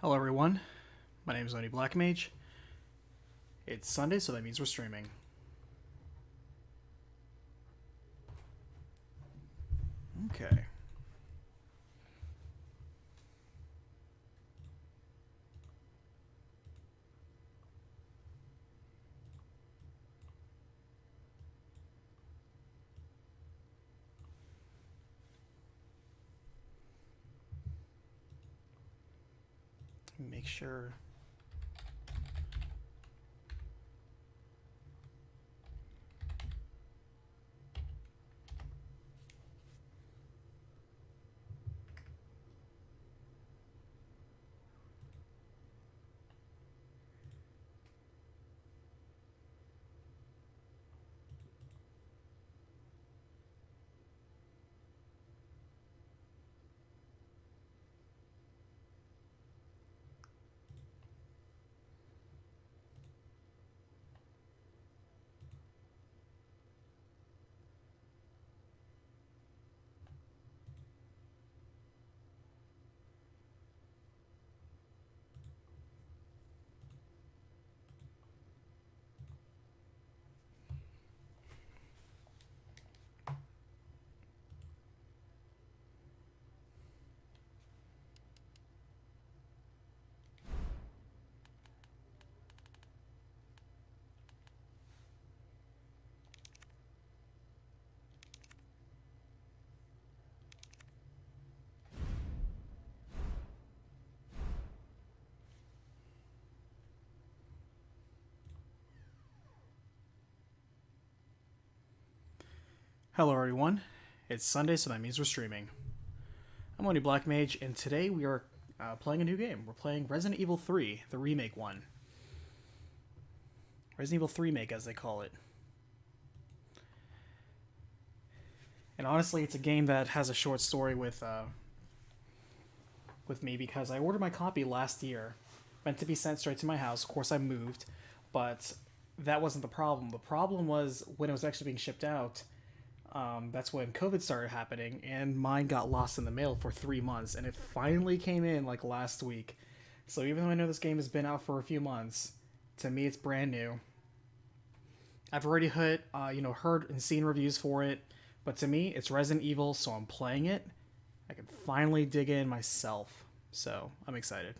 Hello everyone, my name is Oni Blackmage. It's Sunday, so that means we're streaming. Okay. Make sure. Hello everyone, it's Sunday, so that means we're streaming. I'm Oni Blackmage, and today we are playing a new game. We're playing Resident Evil 3, the remake one. Resident Evil 3 Remake, as they call it. And honestly, it's a game that has a short story with me, because I ordered my copy last year, meant to be sent straight to my house. Of course, I moved, but that wasn't the problem. The problem was when it was actually being shipped out. That's when COVID started happening, and mine got lost in the mail for 3 months, and it finally came in like last week. So even though I know this game has been out for a few months, to me it's brand new. I've already heard and seen reviews for it, but to me it's Resident Evil, so I'm playing it. I can finally dig in myself, so I'm excited.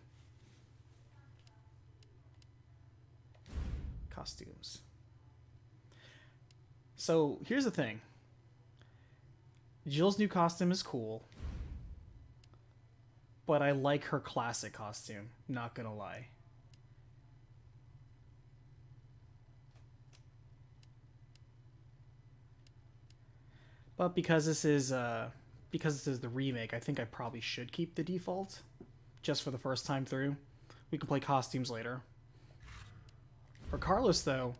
Costumes. So here's the thing. Jill's new costume is cool, but I like her classic costume, not gonna lie. But because this is the remake, I think I probably should keep the default, just for the first time through. We can play costumes later. For Carlos, though,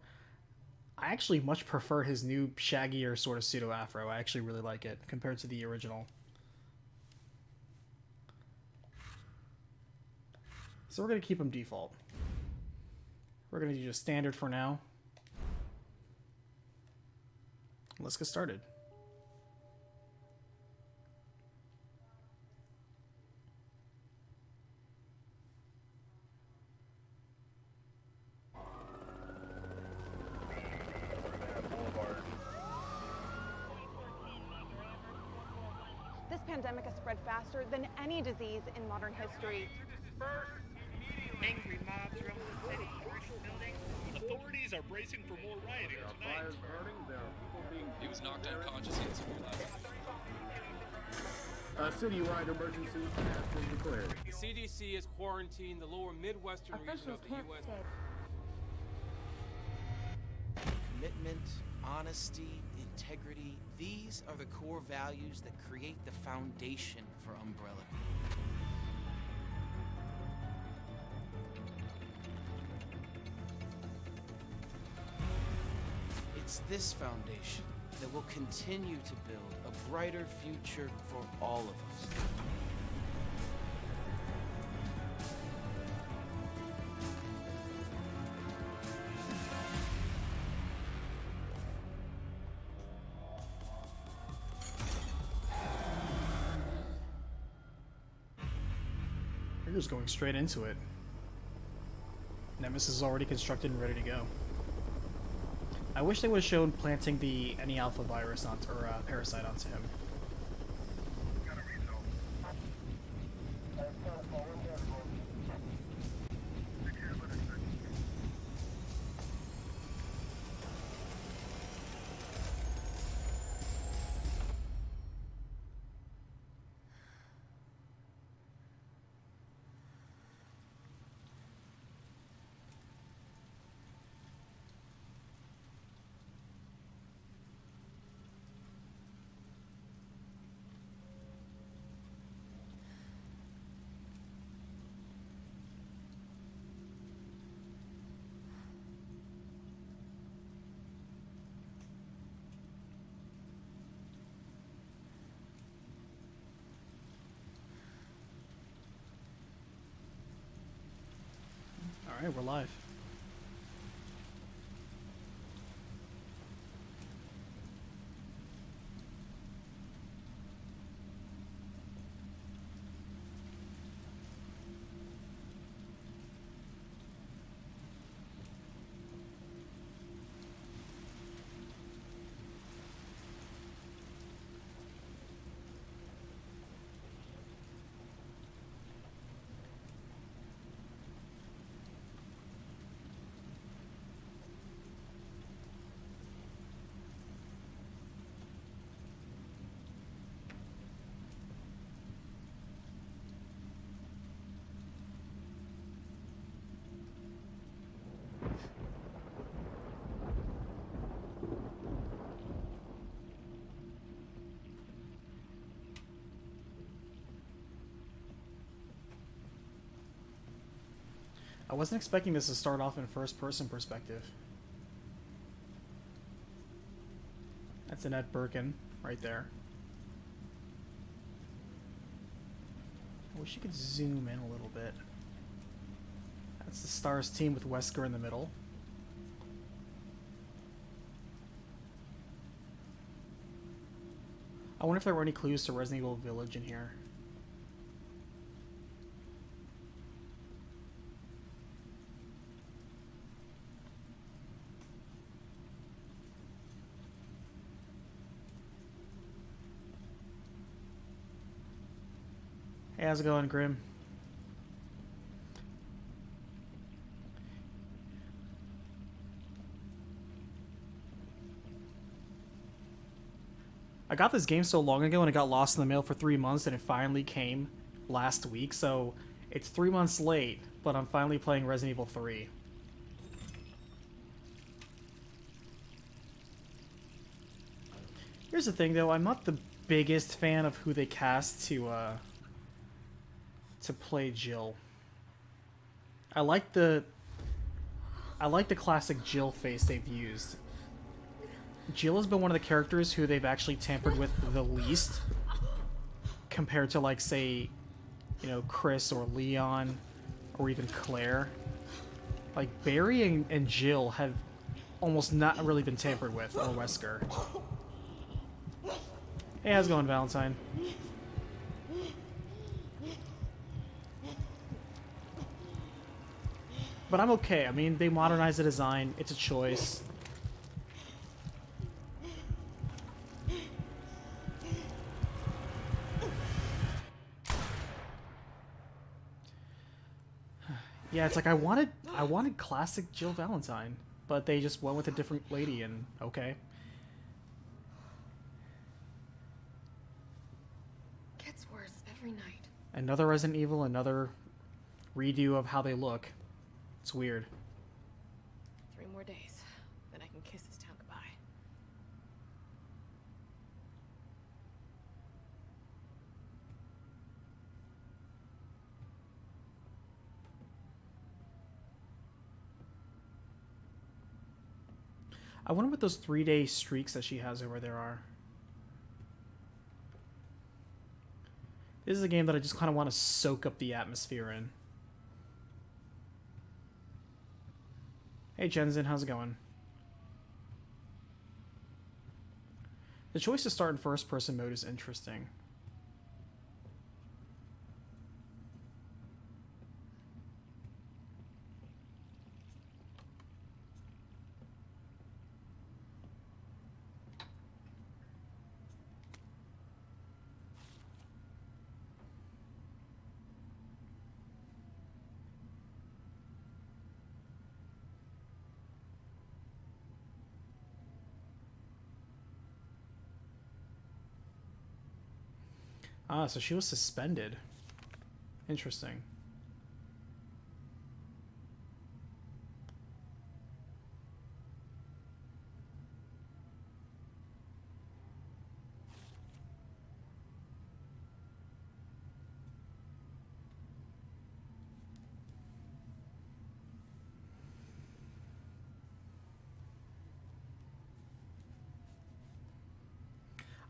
I actually much prefer his new shaggier sort of pseudo afro. I actually really like it compared to the original. So we're going to keep him default. We're going to do just standard for now. Let's get started. This pandemic has spread faster than any disease in modern history. Angry mobs roam the city, burning buildings. Authorities are bracing for more rioting tonight. Fires burning, there are people being... He was knocked unconscious yesterday last A citywide emergency has been declared. The CDC has quarantined the lower Midwestern region of the U.S. Commitment, honesty, integrity, these are the core values that create the foundation for Umbrella. It's this foundation that will continue to build a brighter future for all of us. They're just going straight into it. Nemesis is already constructed and ready to go. I wish they would have shown planting the any alpha virus onto, or parasite onto him. Alright, we're live. I wasn't expecting this to start off in first-person perspective. That's Annette Birkin right there. I wish you could zoom in a little bit. That's the STARS team with Wesker in the middle. I wonder if there were any clues to Resident Evil Village in here. Hey, how's it going, Grim? I got this game so long ago and it got lost in the mail for 3 months and it finally came last week, so it's 3 months late, but I'm finally playing Resident Evil 3. Here's the thing though, I'm not the biggest fan of who they cast to play Jill. I like the classic Jill face they've used. Jill has been one of the characters who they've actually tampered with the least compared to, like, say, you know, Chris or Leon or even Claire. Like, Barry and Jill have almost not really been tampered with, or Wesker. Hey, how's it going, Valentine? But I'm okay. I mean, they modernized the design. It's a choice. Yeah, it's like I wanted classic Jill Valentine, but they just went with a different lady, and okay. Gets worse every night. Another Resident Evil, another redo of how they look. It's weird. 3 more days, then I can kiss this town goodbye. I wonder what those 3-day streaks that she has over there are. This is a game that I just kind of want to soak up the atmosphere in. Hey Jensen, how's it going? The choice to start in first-person mode is interesting. Ah, so she was suspended. Interesting.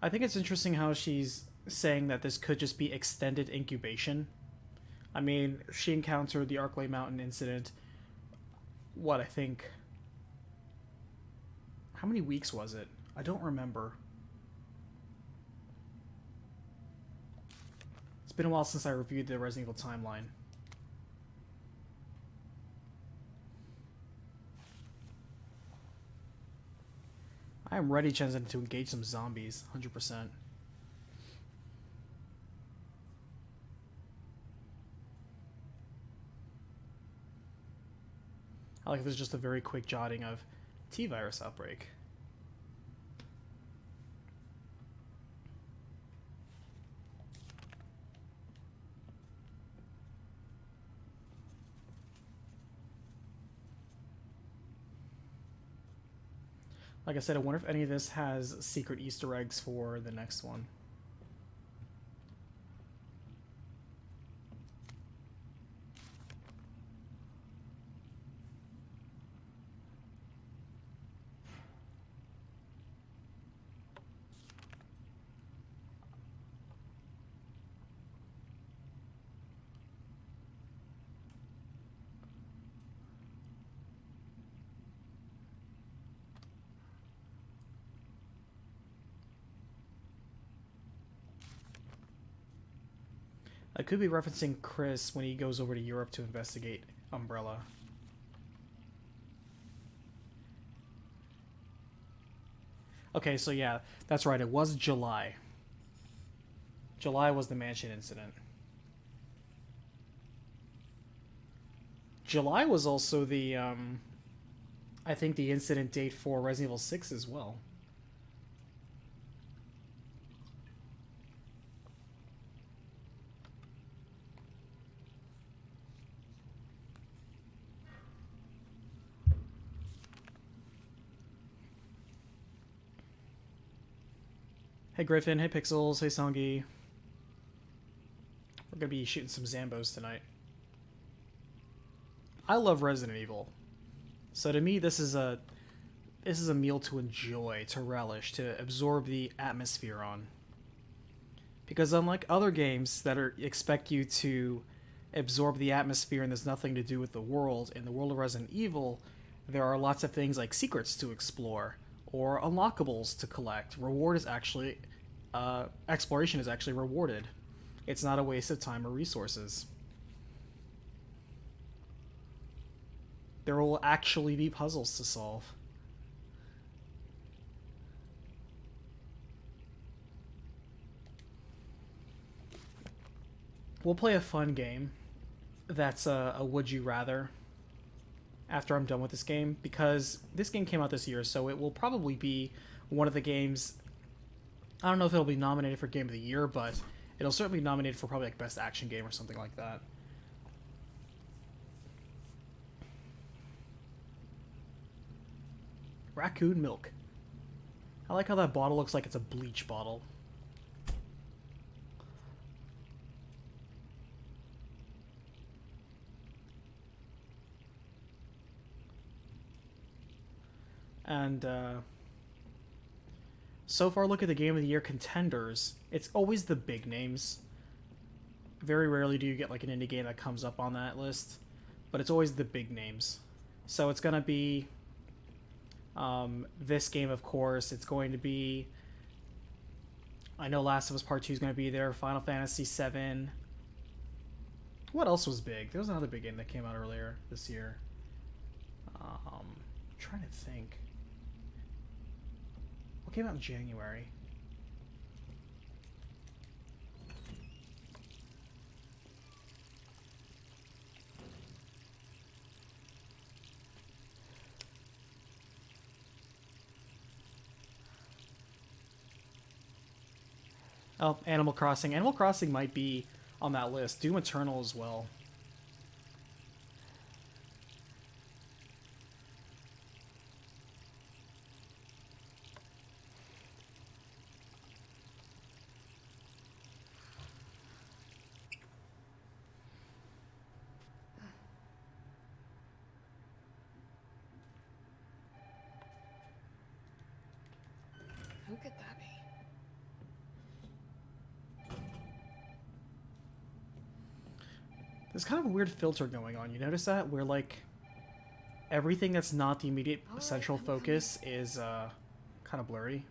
I think it's interesting how she's saying that this could just be extended incubation. I mean, she encountered the Arclay Mountain incident. What, I think... How many weeks was it? I don't remember. It's been a while since I reviewed the Resident Evil timeline. I am ready, Jensen, to engage some zombies. 100%. I like this is just a very quick jotting of T-virus outbreak. Like I said, I wonder if any of this has secret Easter eggs for the next one. I could be referencing Chris when he goes over to Europe to investigate Umbrella. Okay, so yeah, that's right. It was July. July was the mansion incident. July was also the, I think the incident date for Resident Evil 6 as well. Hey Griffin, hey Pixels, hey Songi. We're gonna be shooting some Zambos tonight. I love Resident Evil. So to me this is a meal to enjoy, to relish, to absorb the atmosphere on. Because unlike other games that expect you to absorb the atmosphere and there's nothing to do with the world, in the world of Resident Evil, there are lots of things like secrets to explore or unlockables to collect. Exploration is actually rewarded. It's not a waste of time or resources. There will actually be puzzles to solve. We'll play a fun game that's a would you rather after I'm done with this game, because this game came out this year, so it will probably be one of the games. I don't know if it'll be nominated for Game of the Year, but it'll certainly be nominated for probably like Best Action Game or something like that. Raccoon milk. I like how that bottle looks like it's a bleach bottle. And so far, look at the Game of the Year contenders. It's always the big names. Very rarely do you get like an indie game that comes up on that list, but it's always the big names. So it's gonna be this game, of course. It's going to be, I know Last of Us Part 2 is going to be there. Final Fantasy VII. What else was big? There was another big game that came out earlier this year. I'm trying to think. What came out in January? Oh, Animal Crossing. Animal Crossing might be on that list. Doom Eternal as well. Who could that be? There's kind of a weird filter going on. You notice that? Where, like, everything that's not the immediate central focus is kind of blurry.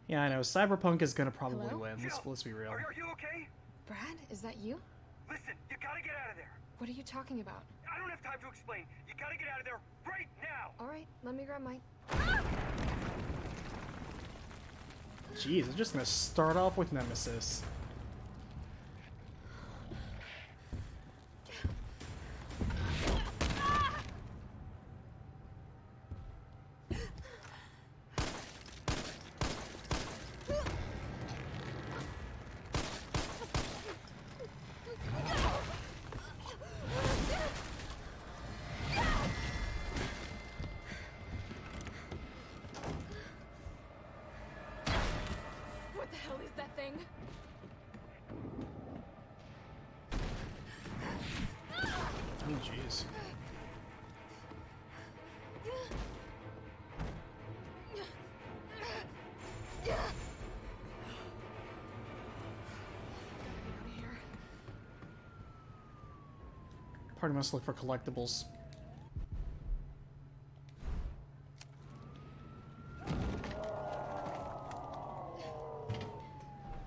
Yeah, I know. Cyberpunk is gonna probably Hello? win. Let's be real. Are you okay? Brad, is that you? Listen, you gotta get out of there. What are you talking about? I don't have time to explain. You gotta get out of there right now. All right, let me grab my... Jeez, I'm just gonna start off with Nemesis. What the hell is that thing? Oh, jeez. Out of here. Party must look for collectibles.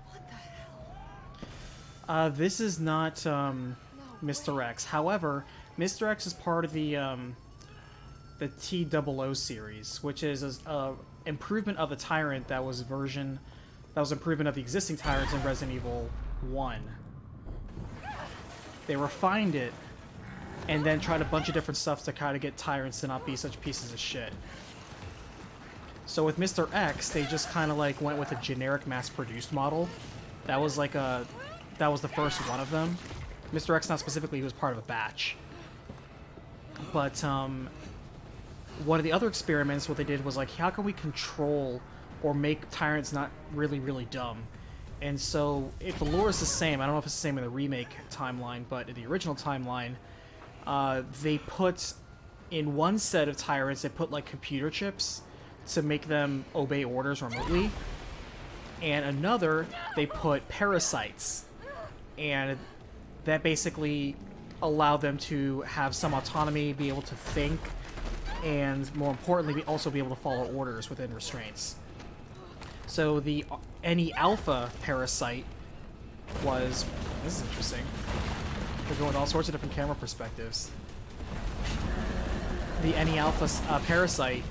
What the hell? This is not Mr. X. However, Mr. X is part of the T00 series, which is a improvement of the Tyrant that was improvement of the existing Tyrants in Resident Evil 1. They refined it and then tried a bunch of different stuff to kind of get Tyrants to not be such pieces of shit. So with Mr. X, they just kind of like went with a generic mass-produced model. That was like that was the first one of them. Mr. X, not specifically, he was part of a batch. But one of the other experiments, what they did was like, how can we control or make Tyrants not really, really dumb? And so, if the lore is the same, I don't know if it's the same in the remake timeline, but in the original timeline, they put, in one set of Tyrants, they put like computer chips to make them obey orders remotely. And another, they put parasites. And that basically allowed them to have some autonomy, be able to think, and more importantly, also be able to follow orders within restraints. So the any alpha parasite was... This is interesting. They're going with all sorts of different camera perspectives. The any alpha parasite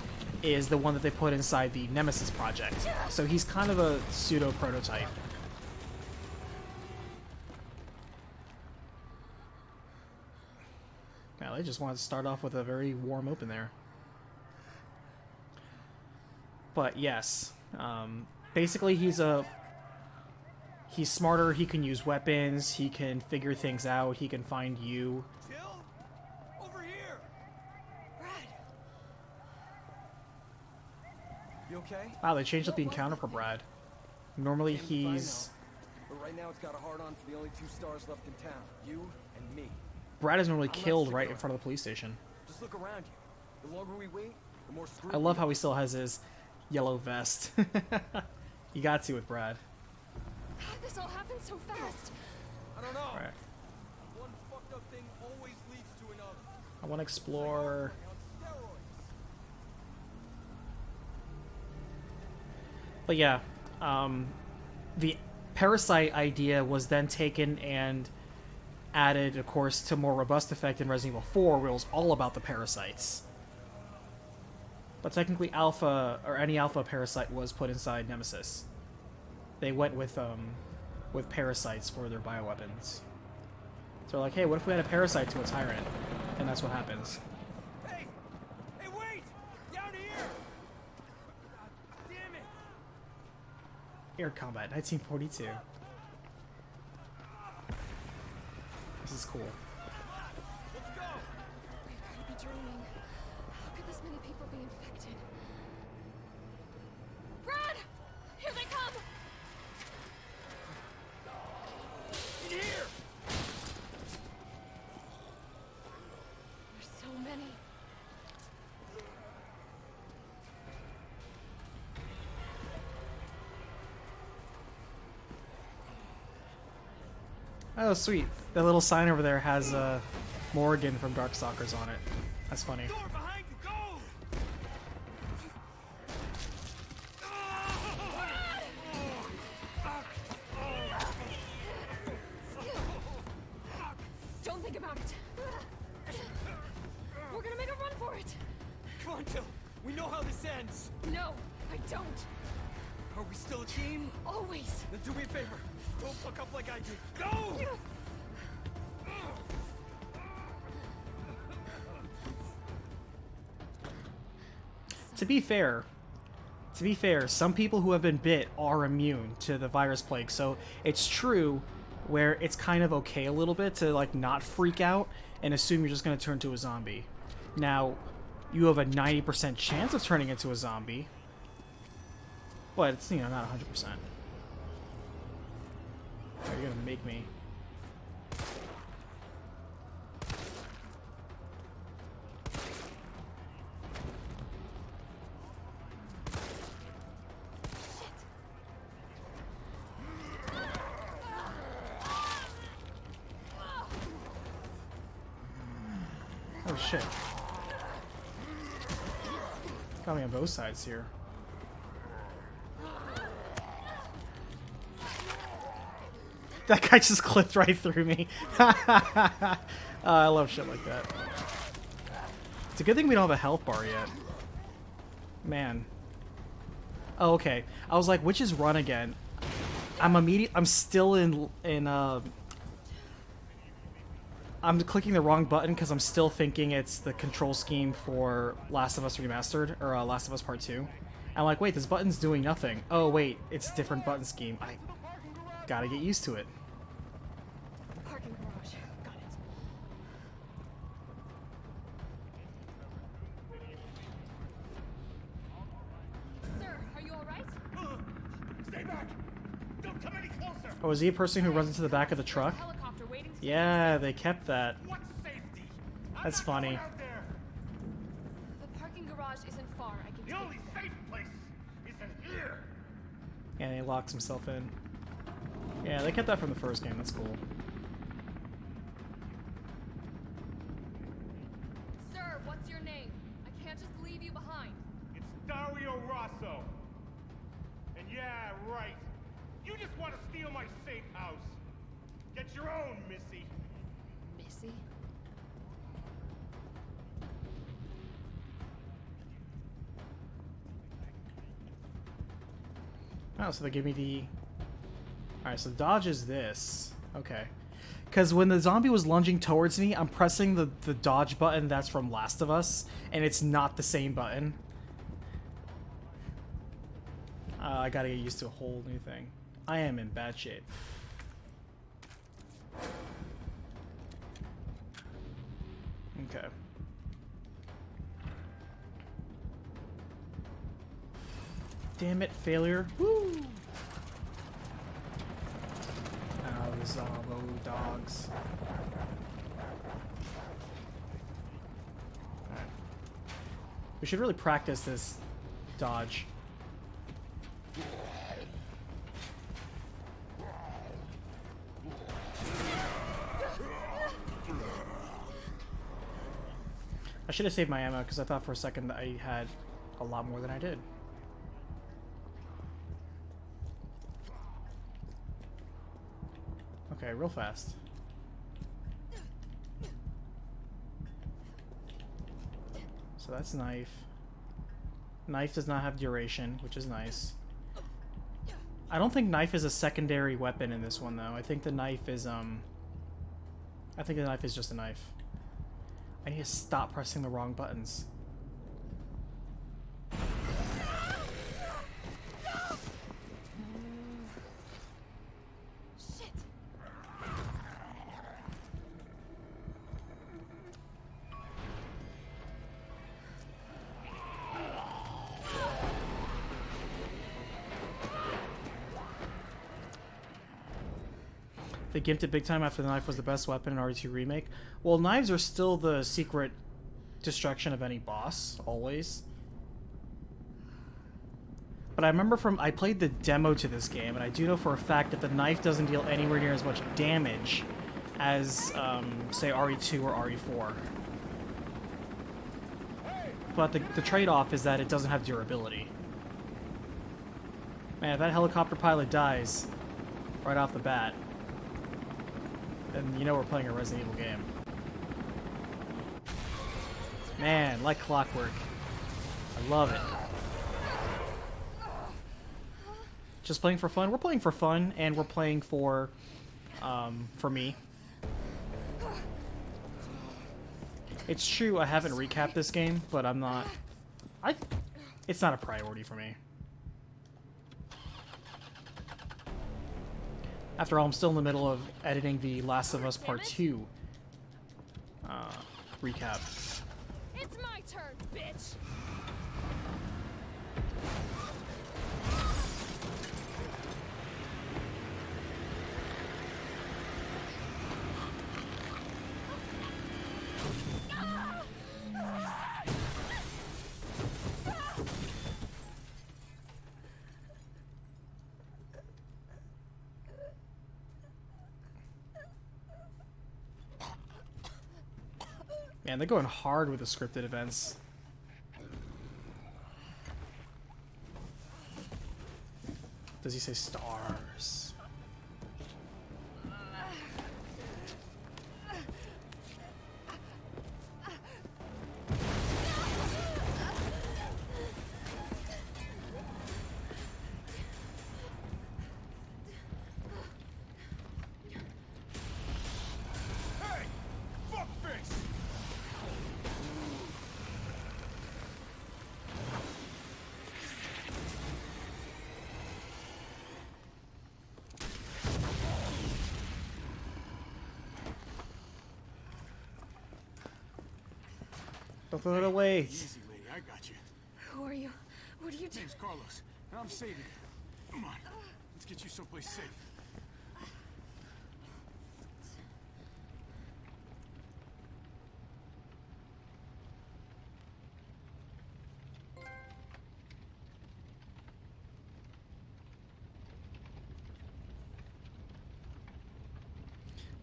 is the one that they put inside the Nemesis project. So he's kind of a pseudo prototype. Well, they just wanted to start off with a very warm open there. But yes, basically he's smarter, he can use weapons, he can figure things out, he can find you. Jill? Over here! Brad! You okay? Wow, they changed up the encounter for Brad. Normally he's... But right now it's got a hard-on for the only 2 stars left in town. You and me. Brad is normally killed right in front of the police station. Just look around you. The longer we wait, the more screwed I love how he still has his yellow vest. You got to with Brad. God, this all happened so fast. I don't know. Right. One fucked up thing always leads to another. I want to explore... On steroids. But yeah, the parasite idea was then taken and added, of course, to more robust effect in Resident Evil 4, where it was all about the parasites. But technically, alpha or any alpha parasite was put inside Nemesis. They went with parasites for their bioweapons. So they're like, hey, what if we had a parasite to a tyrant? And that's what happens. Hey! Hey, wait! Down Air combat, 1942. This is cool. We've got to be dreaming. How could this many people be infected? Brad! Here they come! In here! There's so many. Oh, sweet. That little sign over there has Morgan from Darkstalkers on it. That's funny. Door behind you, go! Don't think about it. We're gonna make a run for it. Come on, Jill. We know how this ends. No, I don't. Are we still a team? Always. Then do me a favor. Don't fuck up like I did. Go! To be fair, some people who have been bit are immune to the virus plague, so it's true where it's kind of okay a little bit to like not freak out and assume you're just going to turn into a zombie. Now, you have a 90% chance of turning into a zombie, but it's, you know, not 100%. You're going to make me. Oh shit. Got me on both sides here. That guy just clipped right through me. I love shit like that. It's a good thing we don't have a health bar yet. Man. Oh, okay. I was like, which is run again? I'm still I'm clicking the wrong button because I'm still thinking it's the control scheme for Last of Us Remastered, or Last of Us Part 2. I'm like, wait, this button's doing nothing. Oh, wait, it's a different button scheme. I gotta get used to it. Parking garage. Got it. Sir, are you alright? Stay back! Don't come any closer! Oh, is he a person who runs into the back of the truck? Helicopter waiting to Yeah, they kept that. What safety? That's funny. Out there. The parking garage isn't far. I can The only safe place is in here. And he locks himself in. Yeah, they kept that from the first game. That's cool. Sir, what's your name? I can't just leave you behind. It's Dario Rosso. And yeah, right. You just want to steal my safe house. Get your own, Missy. Missy? Oh, so they give me the... Alright, so dodge is this. Okay. Because when the zombie was lunging towards me, I'm pressing the dodge button that's from Last of Us, and it's not the same button. I gotta get used to a whole new thing. I am in bad shape. Okay. Damn it, failure. Woo! Oh, the Zombo dogs. Alright. We should really practice this dodge. I should have saved my ammo because I thought for a second that I had a lot more than I did. Okay, real fast. So that's knife. Knife does not have duration, which is nice. I don't think knife is a secondary weapon in this one though. I think the knife is I think the knife is just a knife. I need to stop pressing the wrong buttons. They gimped it big time after the knife was the best weapon in RE2 Remake. Well, knives are still the secret destruction of any boss, always. But I remember I played the demo to this game, and I do know for a fact that the knife doesn't deal anywhere near as much damage as, say, RE2 or RE4. But the trade-off is that it doesn't have durability. Man, if that helicopter pilot dies right off the bat, then you know we're playing a Resident Evil game. Man, like clockwork. I love it. Just playing for fun? We're playing for fun, and we're playing for me. It's true, I haven't recapped this game, but I'm not... It's not a priority for me. After all, I'm still in the middle of editing the Last of Us Part 2 recap. It's my turn, bitch! Man, they're going hard with the scripted events. Does he say stars? Don't throw it away. Easy, lady. I got you. Who are you? What are you doing? Name's Carlos, and I'm saving you. Come on. Let's get you someplace safe.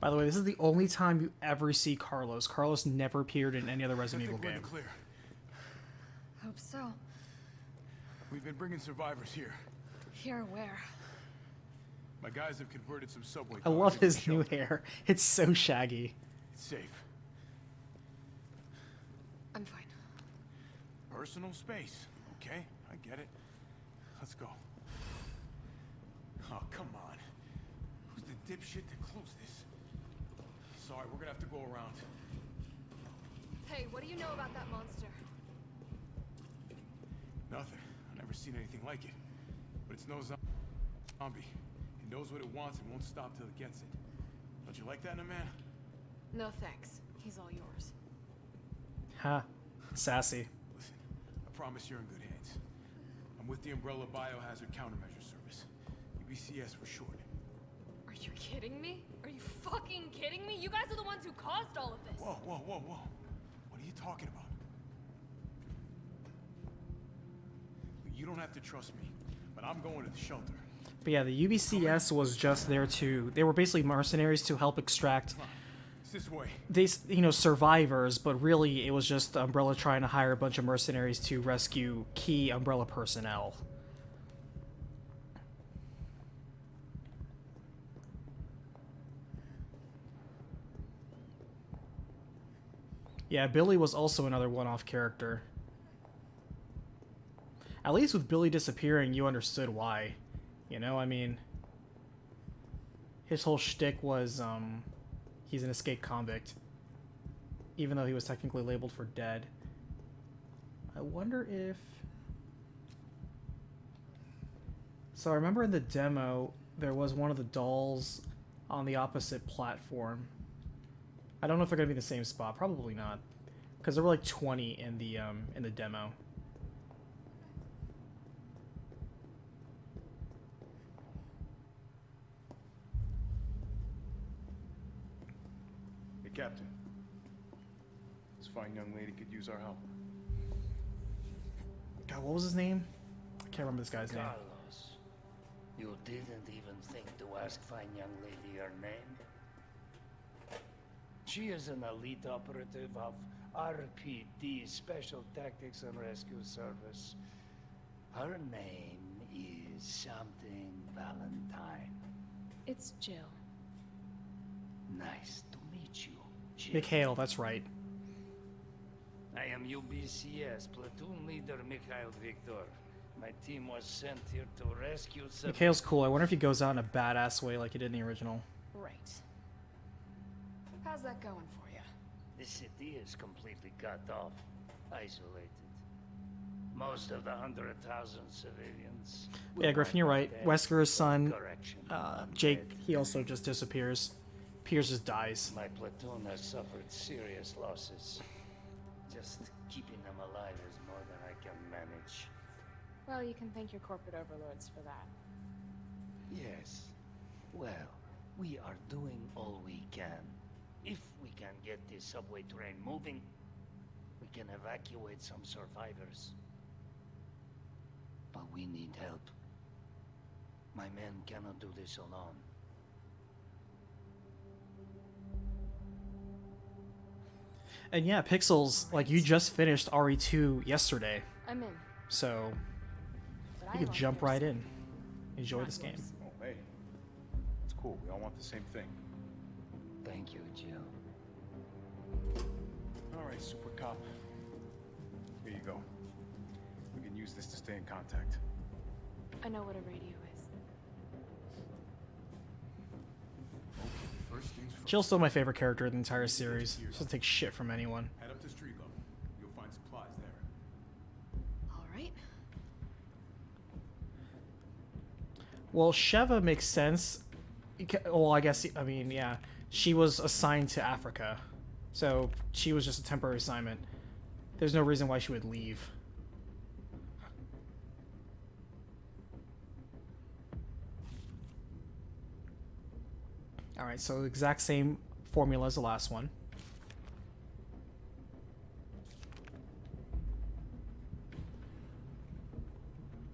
By the way, this is the only time you ever see Carlos. Carlos never appeared in any other Resident Evil game. Clear. Hope so. We've been bringing survivors here. Here where? My guys have converted some subway. I love his new hair. It's so shaggy. It's safe. I'm fine. Personal space. Okay, I get it. Let's go. Oh, come on. Who's the dipshit that closed this? Sorry, we're gonna have to go around. Hey, what do you know about that monster? Nothing. I've never seen anything like it. But it's no zombie. It knows what it wants and won't stop till it gets it. Don't you like that in a man? No thanks. He's all yours. Ha. Sassy. Listen, I promise you're in good hands. I'm with the Umbrella Biohazard Countermeasure Service. UBCS for short. Are you kidding me? Are you fucking kidding me? You guys are the ones who caused all of this. Whoa, whoa, whoa, whoa. What are you talking about? You don't have to trust me, but I'm going to the shelter. But yeah, the UBCS was just there to... They were basically mercenaries to help extract... It's this way. These, you know, survivors, but really it was just Umbrella trying to hire a bunch of mercenaries to rescue key Umbrella personnel. Yeah, Billy was also another one-off character. At least with Billy disappearing, you understood why. You know, I mean... His whole shtick was, he's an escaped convict. Even though he was technically labeled for dead. I wonder if... So I remember in the demo, there was one of the dolls on the opposite platform. I don't know if they're going to be in the same spot. Probably not. Because there were like 20 in the demo. Captain. This fine young lady could use our help. God, what was his name? I can't remember this guy's name. Carlos, you didn't even think to ask fine young lady her name? She is an elite operative of RPD, Special Tactics and Rescue Service. Her name is something Valentine. It's Jill. Nice to meet you, Jill. Mikhail, that's right. I am UBCS, platoon leader Mikhail Victor. My team was sent here to rescue some... Mikhail's cool. I wonder if he goes out in a badass way like he did in the original. Right. How's that going for you? The city is completely cut off, isolated. Most of the 100,000 civilians... Yeah, Griffin, you're right. Wesker's son, Correction. Jake, he also just disappears. Piers just dies. My platoon has suffered serious losses. Just keeping them alive is more than I can manage. Well, you can thank your corporate overlords for that. Yes. Well, we are doing all we can. If we can get this subway train moving, we can evacuate some survivors. But we need help. My men cannot do this alone. And yeah, Pixels, like, you just finished RE2 yesterday. I'm in. So, But you I could like jump yours. right in. Enjoy Not this game. yours. Oh, hey. It's cool. We all want the same thing. Thank you, Jill. All right, Super Cop. Here you go. We can use this to stay in contact. I know what a radio is. Okay, first things first. Jill's still my favorite character in the entire series. She doesn't take shit from anyone. Head up to street level. You'll find supplies there. All right. Well, Sheva makes sense. Well, I guess, I mean, yeah. She was assigned to Africa. So, she was just a temporary assignment. There's no reason why she would leave. Alright, so exact same formula as the last one.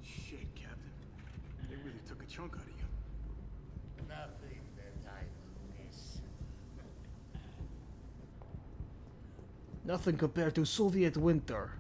Shit, Captain. They really took a chunk out of you. Nothing that I will miss. Nothing compared to Soviet winter.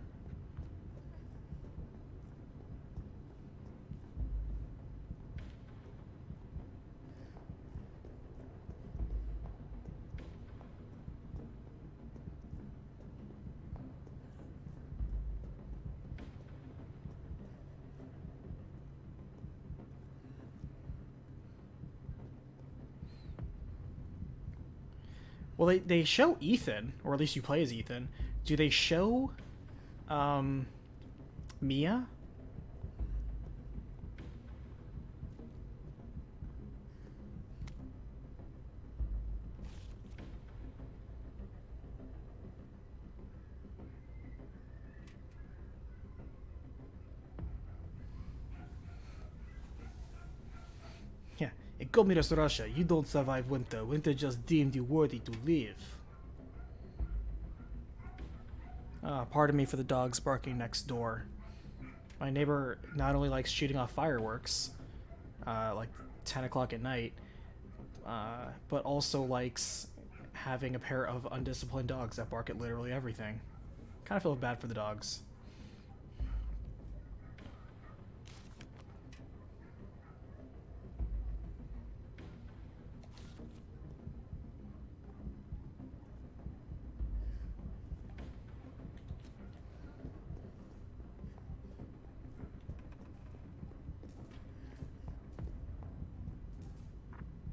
Well, they show Ethan, or at least you play as Ethan. Do they show, Mia? Yeah, in communist Russia, you don't survive winter. Winter just deemed you worthy to live. Pardon me for the dogs barking next door. My neighbor not only likes shooting off fireworks, like 10 o'clock at night, but also likes having a pair of undisciplined dogs that bark at literally everything. Kind of feel bad for the dogs.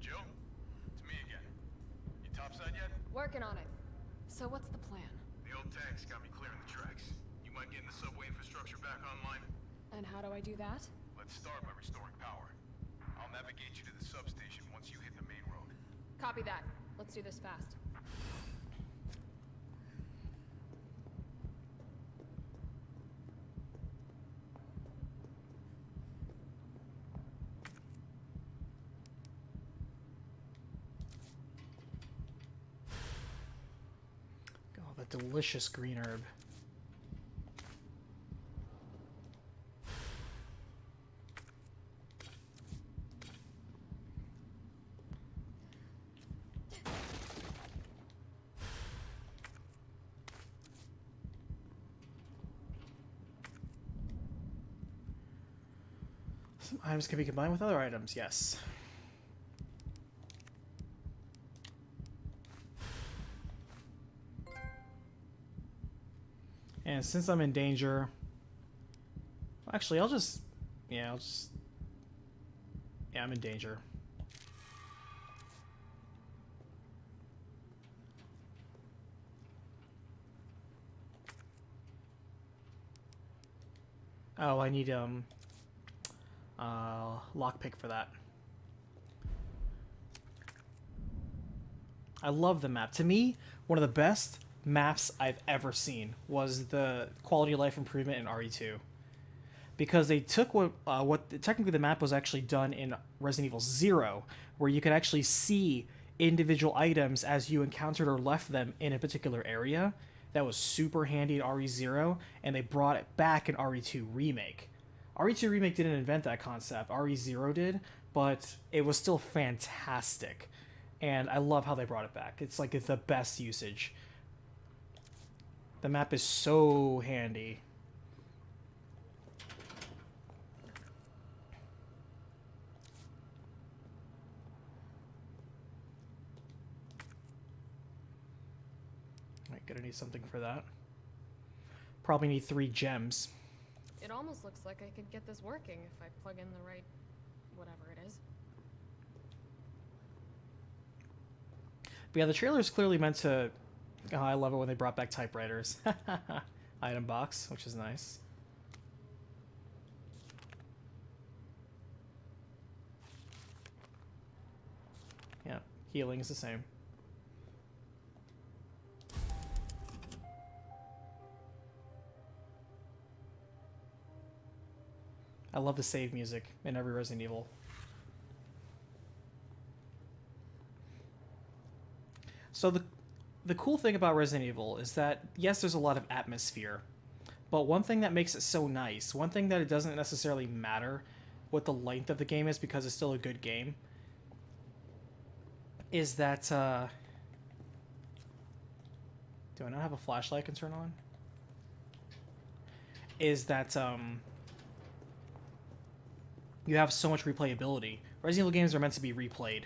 Jill? It's me again. You topside yet? Working on it. So what's the plan? The old tanks got me clearing the tracks. You mind getting the subway infrastructure back online? And how do I do that? Let's start by restoring power. I'll navigate you to the substation once you hit the main road. Copy that. Let's do this fast. the delicious green herb. Some items can be combined with other items, yes. And since I'm in danger, actually, I'm in danger. Oh, I need lockpick for that. I love the map. To me, one of the best maps I've ever seen was the quality of life improvement in RE2, because they took what technically the map was actually done in Resident Evil 0, where you could actually see individual items as you encountered or left them in a particular area. That was super handy in RE0, and they brought it back in RE2 Remake. RE2 Remake didn't invent that concept, RE0 did, but it was still fantastic, and I love how they brought it back. It's like it's the best usage. The map is so handy. Gonna need something for that. Probably need 3 gems. It almost looks like I could get this working if I plug in the right whatever it is. But yeah, the trailer is clearly meant to... Oh, I love it when they brought back typewriters. Item box, which is nice. Yeah, healing is the same. I love the save music in every Resident Evil. So the cool thing about Resident Evil is that, yes, there's a lot of atmosphere, but one thing that makes it so nice, one thing that it doesn't necessarily matter what the length of the game is because it's still a good game, is that, do I not have a flashlight I can turn on? Is that, you have so much replayability. Resident Evil games are meant to be replayed.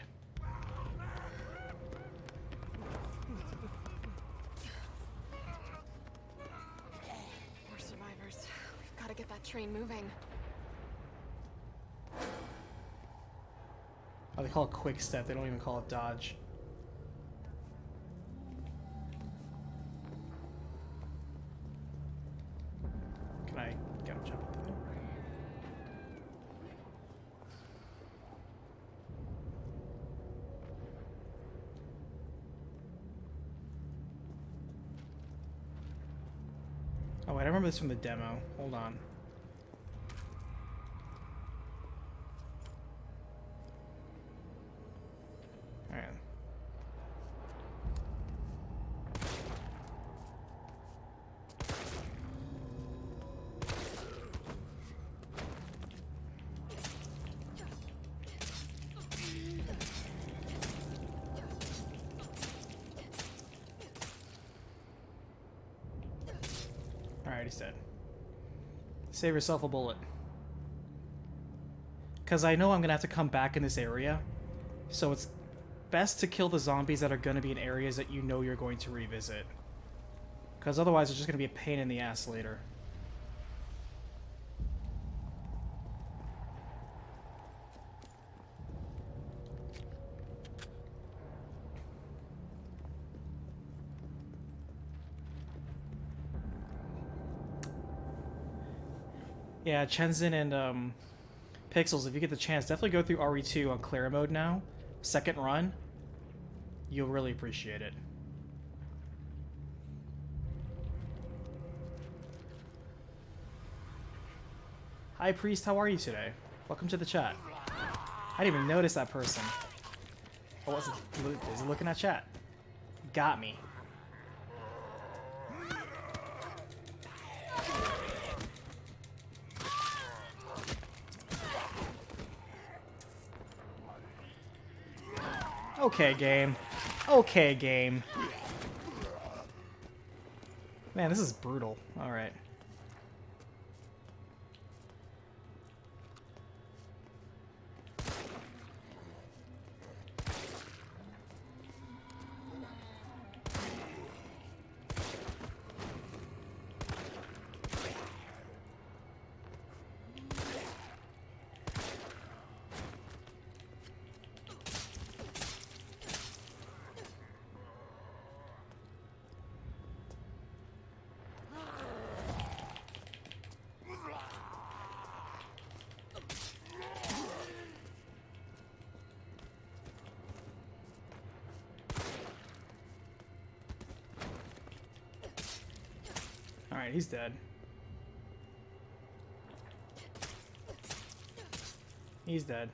More survivors. We've got to get that train moving. Oh, they call it quick step. They don't even call it dodge. Can I get him jump up there? Oh wait, I remember this from the demo. Hold on. Alright. Alright, he's dead. Save yourself a bullet. Because I know I'm going to have to come back in this area. So it's best to kill the zombies that are going to be in areas that you know you're going to revisit. Because otherwise it's just going to be a pain in the ass later. Yeah, Chenzen and Pixels, if you get the chance, definitely go through RE2 on Clear mode now. Second run. You'll really appreciate it. Hi Priest, how are you today? Welcome to the chat. I didn't even notice that person. I wasn't busy looking at chat. Got me. Okay, game. Okay, game. Man, this is brutal. Alright. Alright, he's dead. He's dead.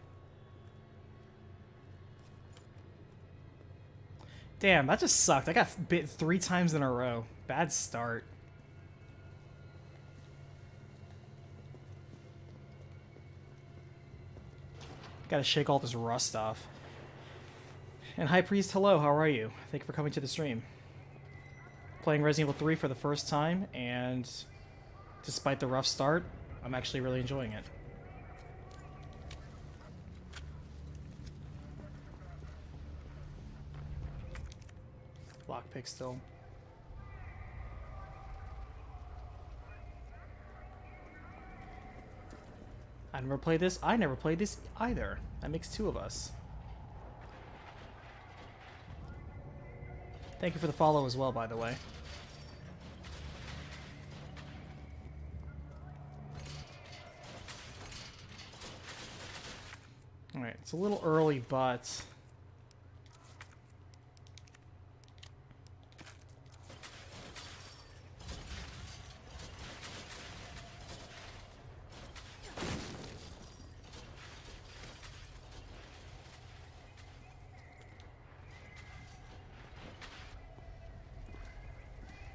Damn, that just sucked. I got bit 3 times in a row. Bad start. Gotta shake all this rust off. And High Priest, hello, how are you? Thank you for coming to the stream. Playing Resident Evil 3 for the first time, and despite the rough start, I'm actually really enjoying it. Lockpick still. I never played this. I never played this either. That makes 2 of us. Thank you for the follow as well, by the way. Alright, it's a little early, but...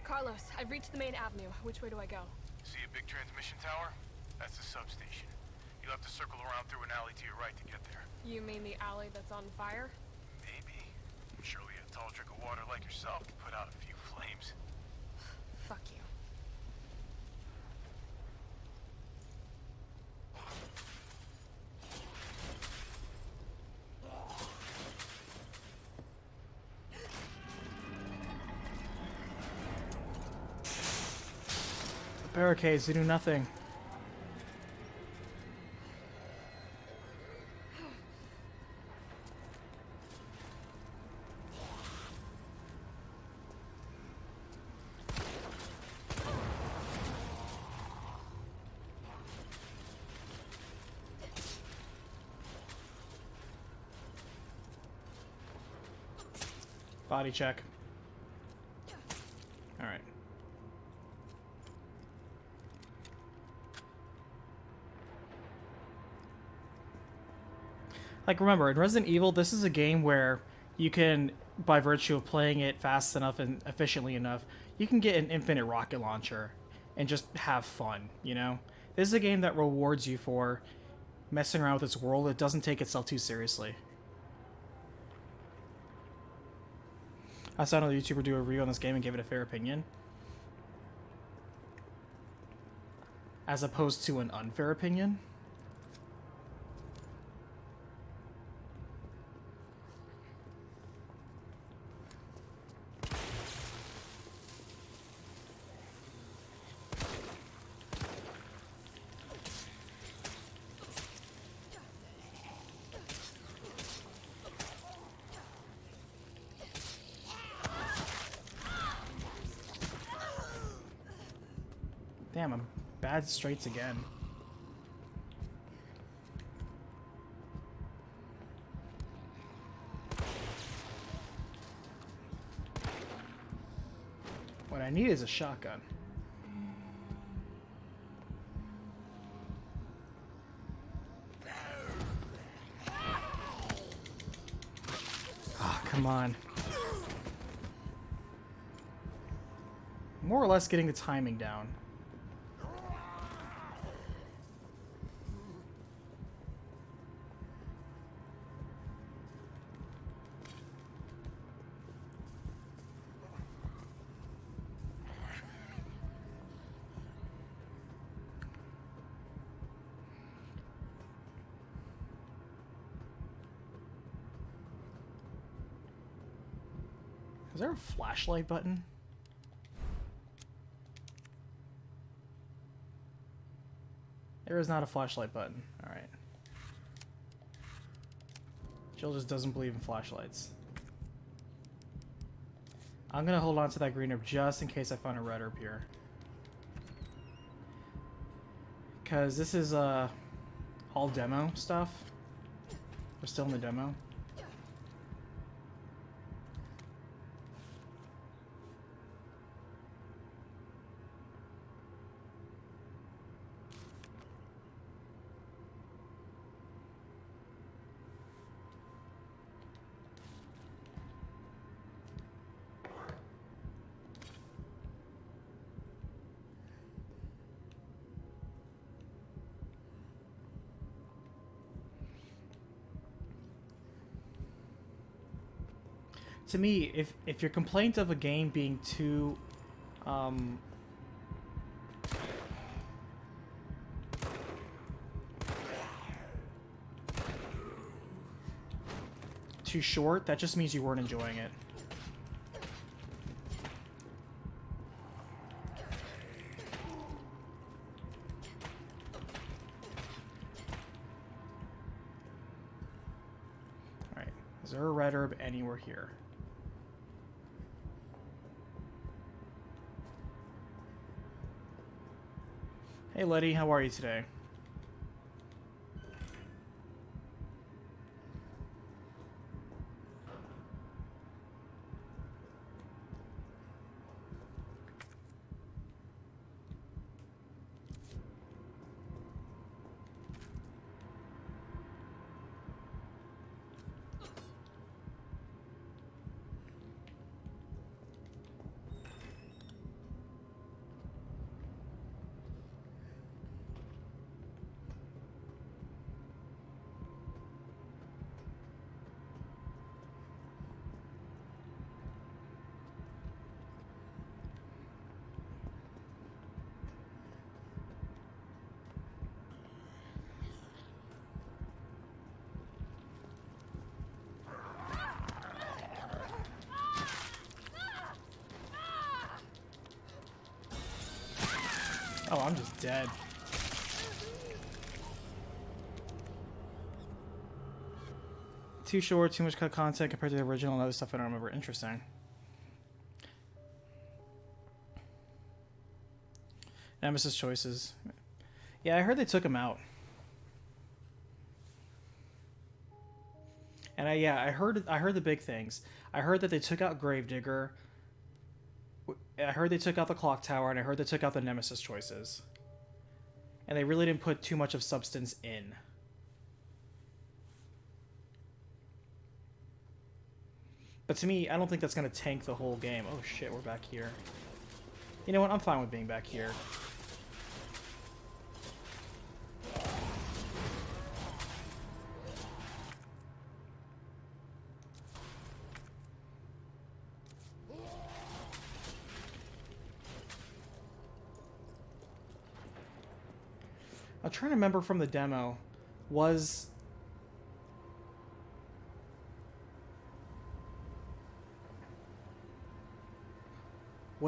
Carlos, I've reached the main avenue. Which way do I go? See a big transmission tower? That's the substation. You'll have to circle around through an alley to your right to get there. You mean the alley that's on fire? Maybe. Surely a tall drink of water like yourself can put out a few flames. Fuck you. Barricades, they do nothing. Body check. Alright. Like, remember, in Resident Evil, this is a game where you can, by virtue of playing it fast enough and efficiently enough, you can get an infinite rocket launcher and just have fun, you know? This is a game that rewards you for messing around with its world. It doesn't take itself too seriously. I saw another YouTuber do a review on this game and give it a fair opinion, as opposed to an unfair opinion. Damn, I'm bad straights again. What I need is a shotgun. Oh, come on. More or less getting the timing down. Is there a flashlight button? There is not a flashlight button. Alright. Jill just doesn't believe in flashlights. I'm gonna hold on to that green herb just in case I find a red herb here. Because this is all demo stuff. We're still in the demo. To me, if your complaint of a game being too too short, that just means you weren't enjoying it. Alright, is there a red herb anywhere here? Hey Letty, how are you today? Oh, I'm just dead. Too short, too much cut content compared to the original and other stuff I don't remember. Interesting. Nemesis choices. Yeah, I heard they took him out. And I heard the big things. I heard that they took out Gravedigger. I heard they took out the clock tower, and I heard they took out the Nemesis choices. And they really didn't put too much of substance in. But to me, I don't think that's going to tank the whole game. Oh shit, we're back here. You know what? I'm fine with being back here. I'm trying to remember from the demo. Was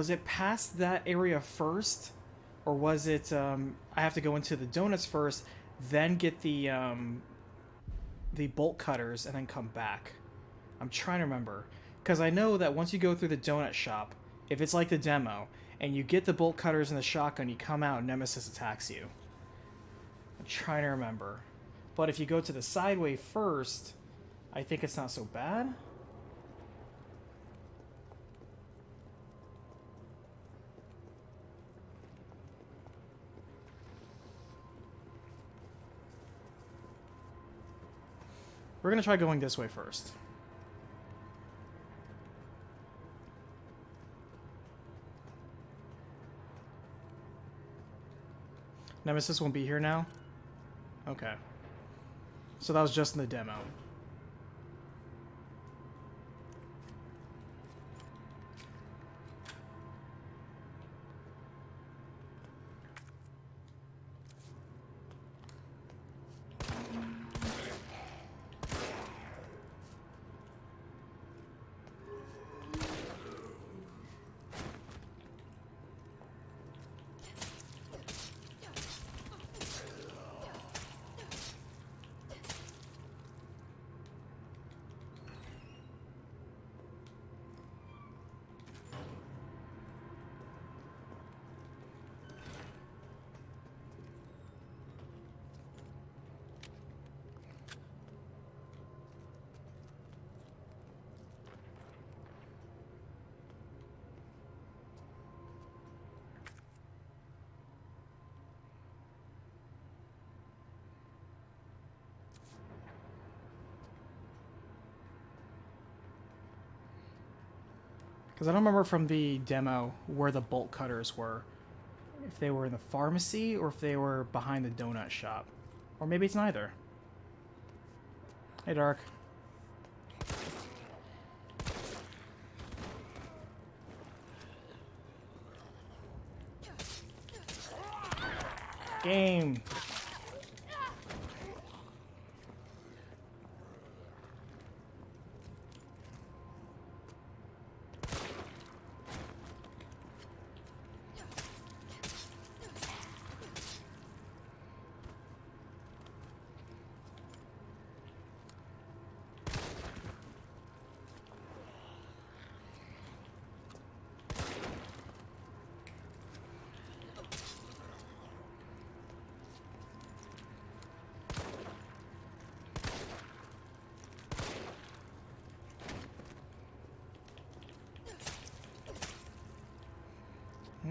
it past that area first? Or was it, I have to go into the donuts first, then get the bolt cutters, and then come back? I'm trying to remember. Because I know that once you go through the donut shop, if it's like the demo, and you get the bolt cutters and the shotgun, you come out and Nemesis attacks you. I'm trying to remember. But if you go to the sideway first, I think it's not so bad. We're going to try going this way first. Nemesis won't be here now? Okay. So that was just in the demo. Because I don't remember from the demo where the bolt cutters were. If they were in the pharmacy or if they were behind the donut shop. Or maybe it's neither. Hey, Dark. Game.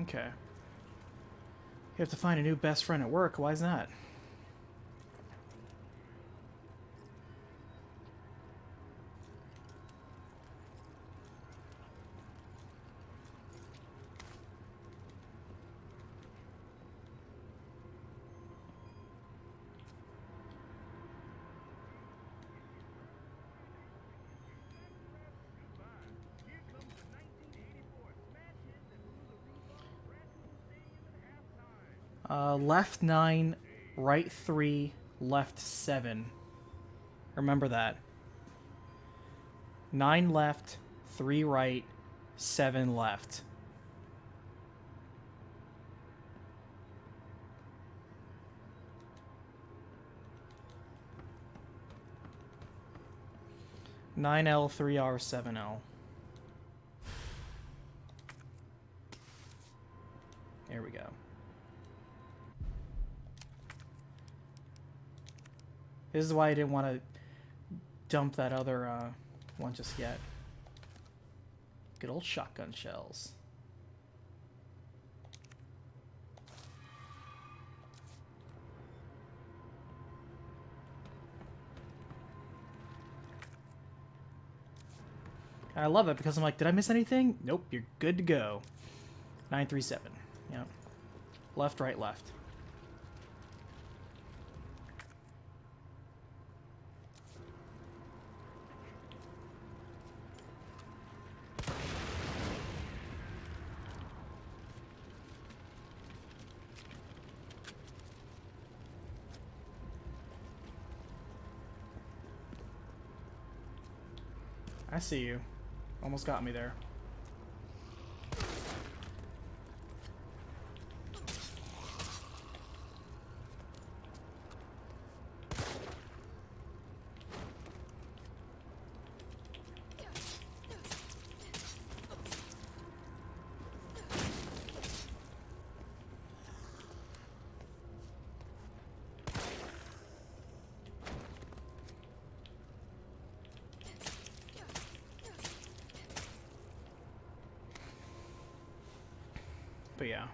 Okay. You have to find a new best friend at work. Why is that? Left 9, right 3, left 7. Remember that. 9 left, 3 right, 7 left. Nine L, 3R, 7L. There we go. This is why I didn't want to dump that other one just yet. Good old shotgun shells. I love it because I'm like, did I miss anything? Nope, you're good to go. 937. Yep. Left, right, left. I see you. Almost got me there. But yeah.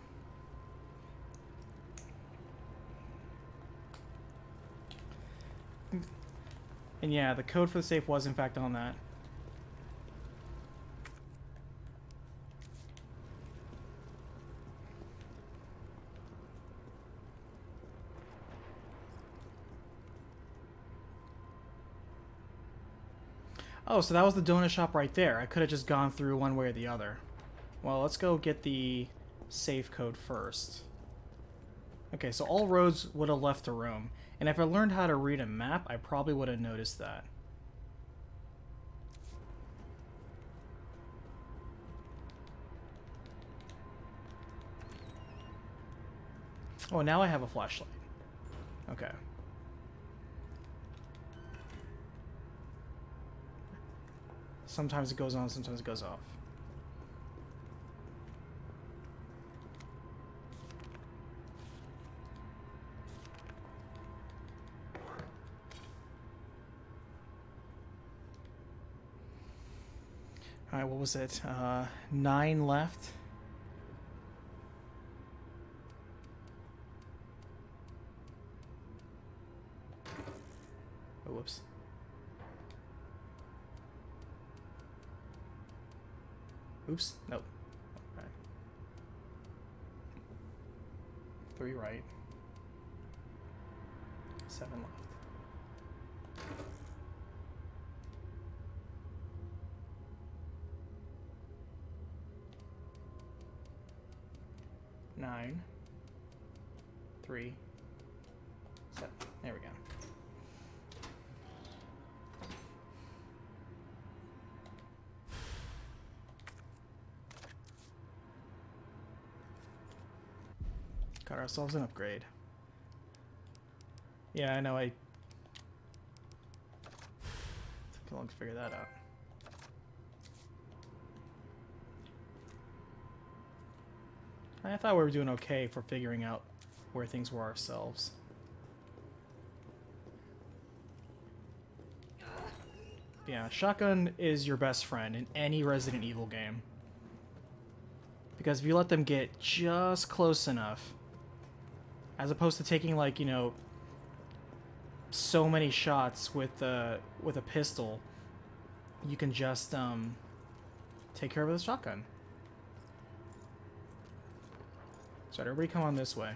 And yeah, the code for the safe was in fact on that. Oh, so that was the donut shop right there. I could have just gone through one way or the other. Well, let's go get the safe code first. Okay, so all roads would have left a room. And if I learned how to read a map, I probably would have noticed that. Oh, now I have a flashlight. Okay. Sometimes it goes on, sometimes it goes off. Alright, what was it? 9 left. Oh, whoops. Oops. Nope. Okay. 3 right. 7 left. Nine. 3. 7. There we go. Got ourselves an upgrade. Yeah, I know, I took long to figure that out. I thought we were doing okay for figuring out where things were ourselves. Yeah, shotgun is your best friend in any Resident Evil game. Because if you let them get just close enough, as opposed to taking, like, you know, so many shots with a pistol, you can just take care of the shotgun. So everybody come on this way.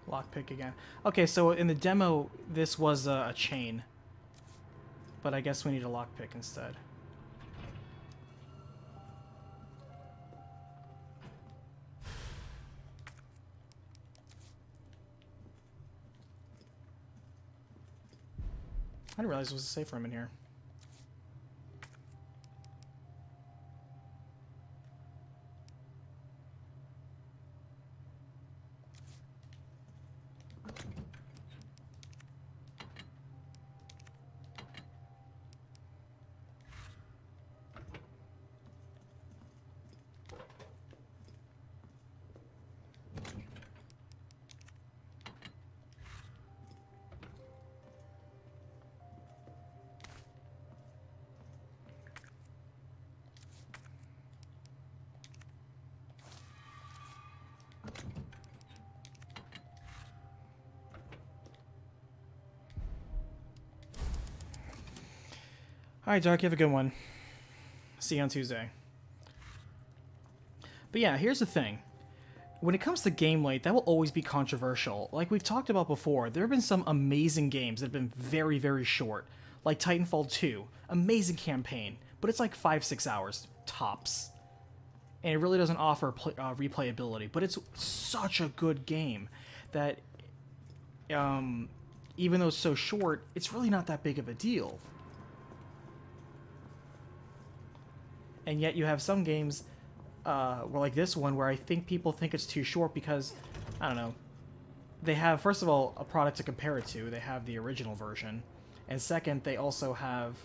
Lockpick again. Okay, so in the demo, this was a chain. But I guess we need a lockpick instead. I didn't realize there was a safe room in here. Alright, Dark, you have a good one. See you on Tuesday. But yeah, here's the thing. When it comes to game length, that will always be controversial. Like we've talked about before, there have been some amazing games that have been very, very short. Like Titanfall 2. Amazing campaign. But it's like 5-6 hours, tops. And it really doesn't offer replayability. But it's such a good game that, even though it's so short, it's really not that big of a deal. And yet you have some games, where like this one, where I think people think it's too short because, I don't know, they have, first of all, a product to compare it to. They have the original version. And second, they also have,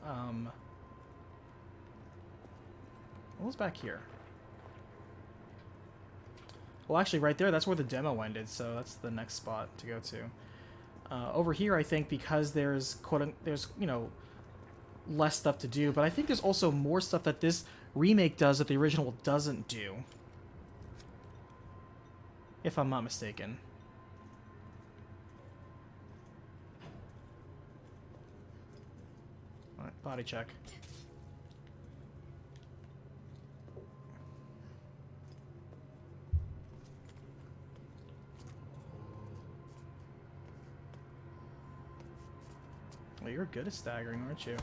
what was back here? Well, actually, right there, that's where the demo ended, so that's the next spot to go to. Over here, I think, because there's, you know, less stuff to do, but I think there's also more stuff that this remake does that the original doesn't do. If I'm not mistaken. Alright, body check. Well, you're good at staggering, aren't you?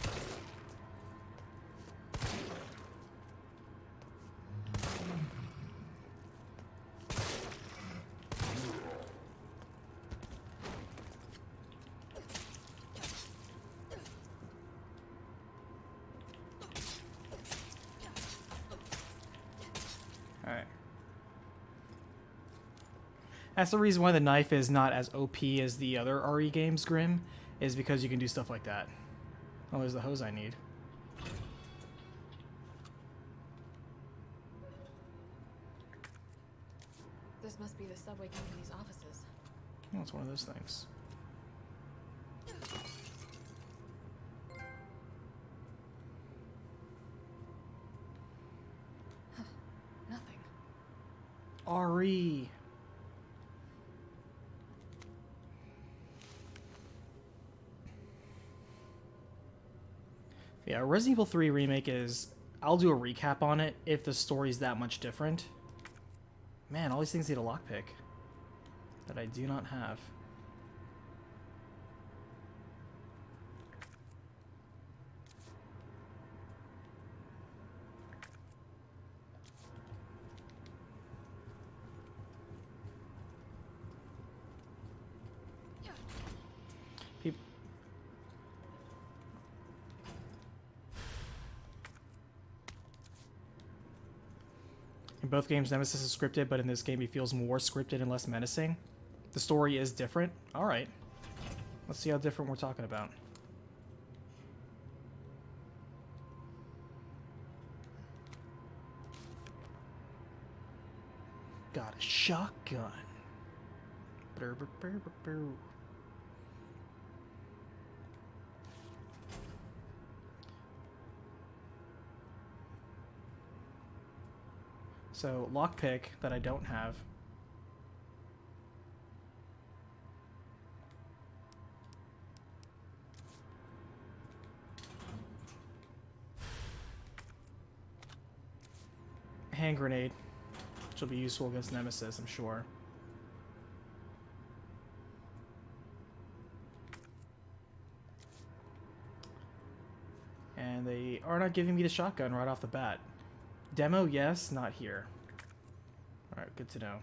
That's the reason why the knife is not as OP as the other RE games, Grim, is because you can do stuff like that. Oh, there's the hose I need. This must be the subway company's offices. Oh, it's one of those things. Nothing. RE. Yeah, Resident Evil 3 Remake is... I'll do a recap on it if the story's that much different. Man, all these things need a lockpick that I do not have. In both games, Nemesis is scripted, but in this game, he feels more scripted and less menacing. The story is different. All right. Let's see how different we're talking about. Got a shotgun. Brr, brr, brr, brr, brr. So, lockpick that I don't have. Hand grenade, which will be useful against Nemesis, I'm sure. And they are not giving me the shotgun right off the bat. Demo, yes, not here. Alright, good to know.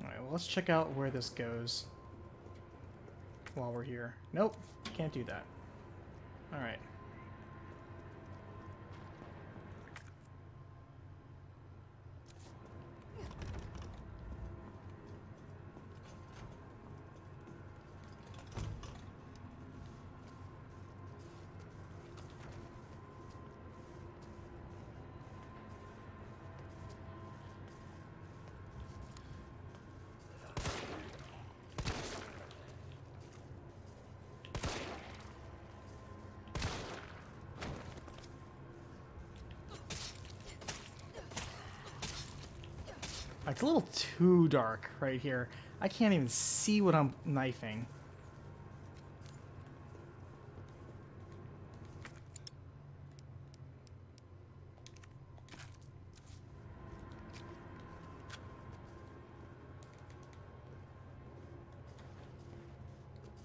Alright, well, let's check out where this goes while we're here. Nope, can't do that. Alright. It's a little too dark right here. I can't even see what I'm knifing.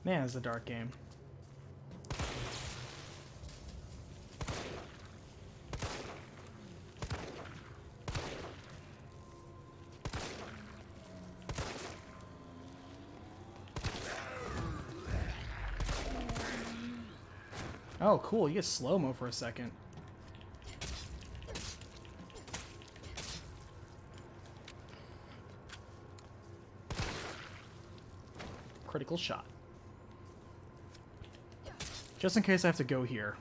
Man, it's a dark game. Oh, cool. You get slow-mo for a second. Critical shot. Just in case I have to go here.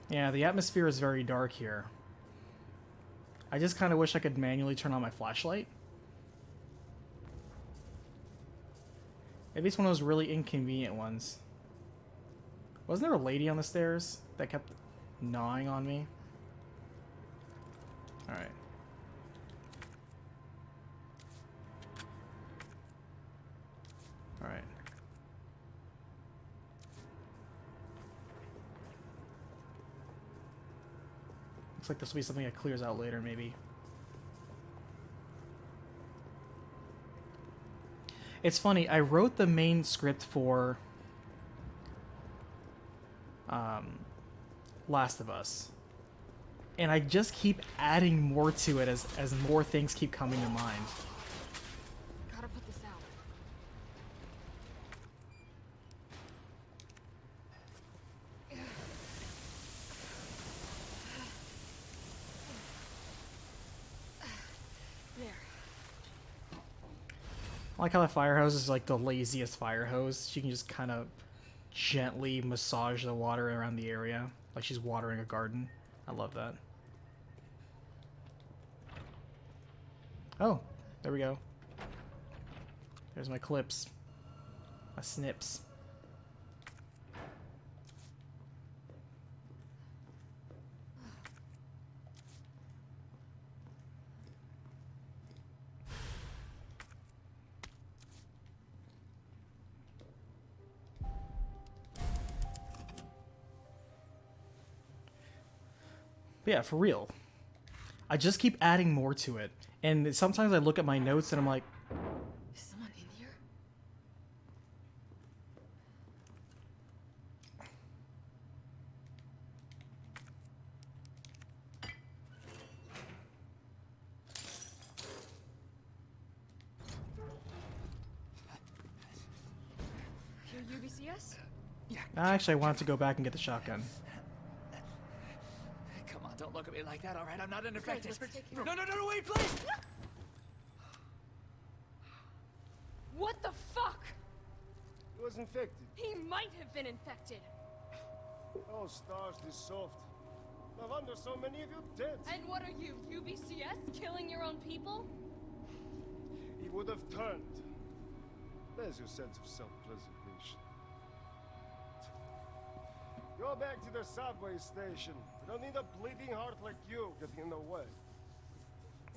Yeah, the atmosphere is very dark here. I just kind of wish I could manually turn on my flashlight. Maybe it's one of those really inconvenient ones. Wasn't there a lady on the stairs that kept gnawing on me? Alright. Alright. Looks like this will be something that clears out later, maybe. It's funny, I wrote the main script for Last of Us, and I just keep adding more to it as more things keep coming to mind. Gotta put this out. There. I like how the fire hose is like the laziest fire hose. She can just kind of gently massage the water around the area, like she's watering a garden. I love that. Oh, there we go. There's my clips. My snips. But yeah, for real. I just keep adding more to it. And sometimes I look at my notes and I'm like, Is someone in here? Here, UBCS? actually I wanted to go back and get the shotgun. Come on, don't look at me like that, alright? I'm not infected. let's take No, wait, please! What the fuck? He was infected. He might have been infected. Oh, stars, this soft. No wonder so many of you dead. And what are you, UBCS? Killing your own people? He would have turned. There's your sense of self-preservation. Go back to the subway station. We don't need a bleeding heart like you getting in the way.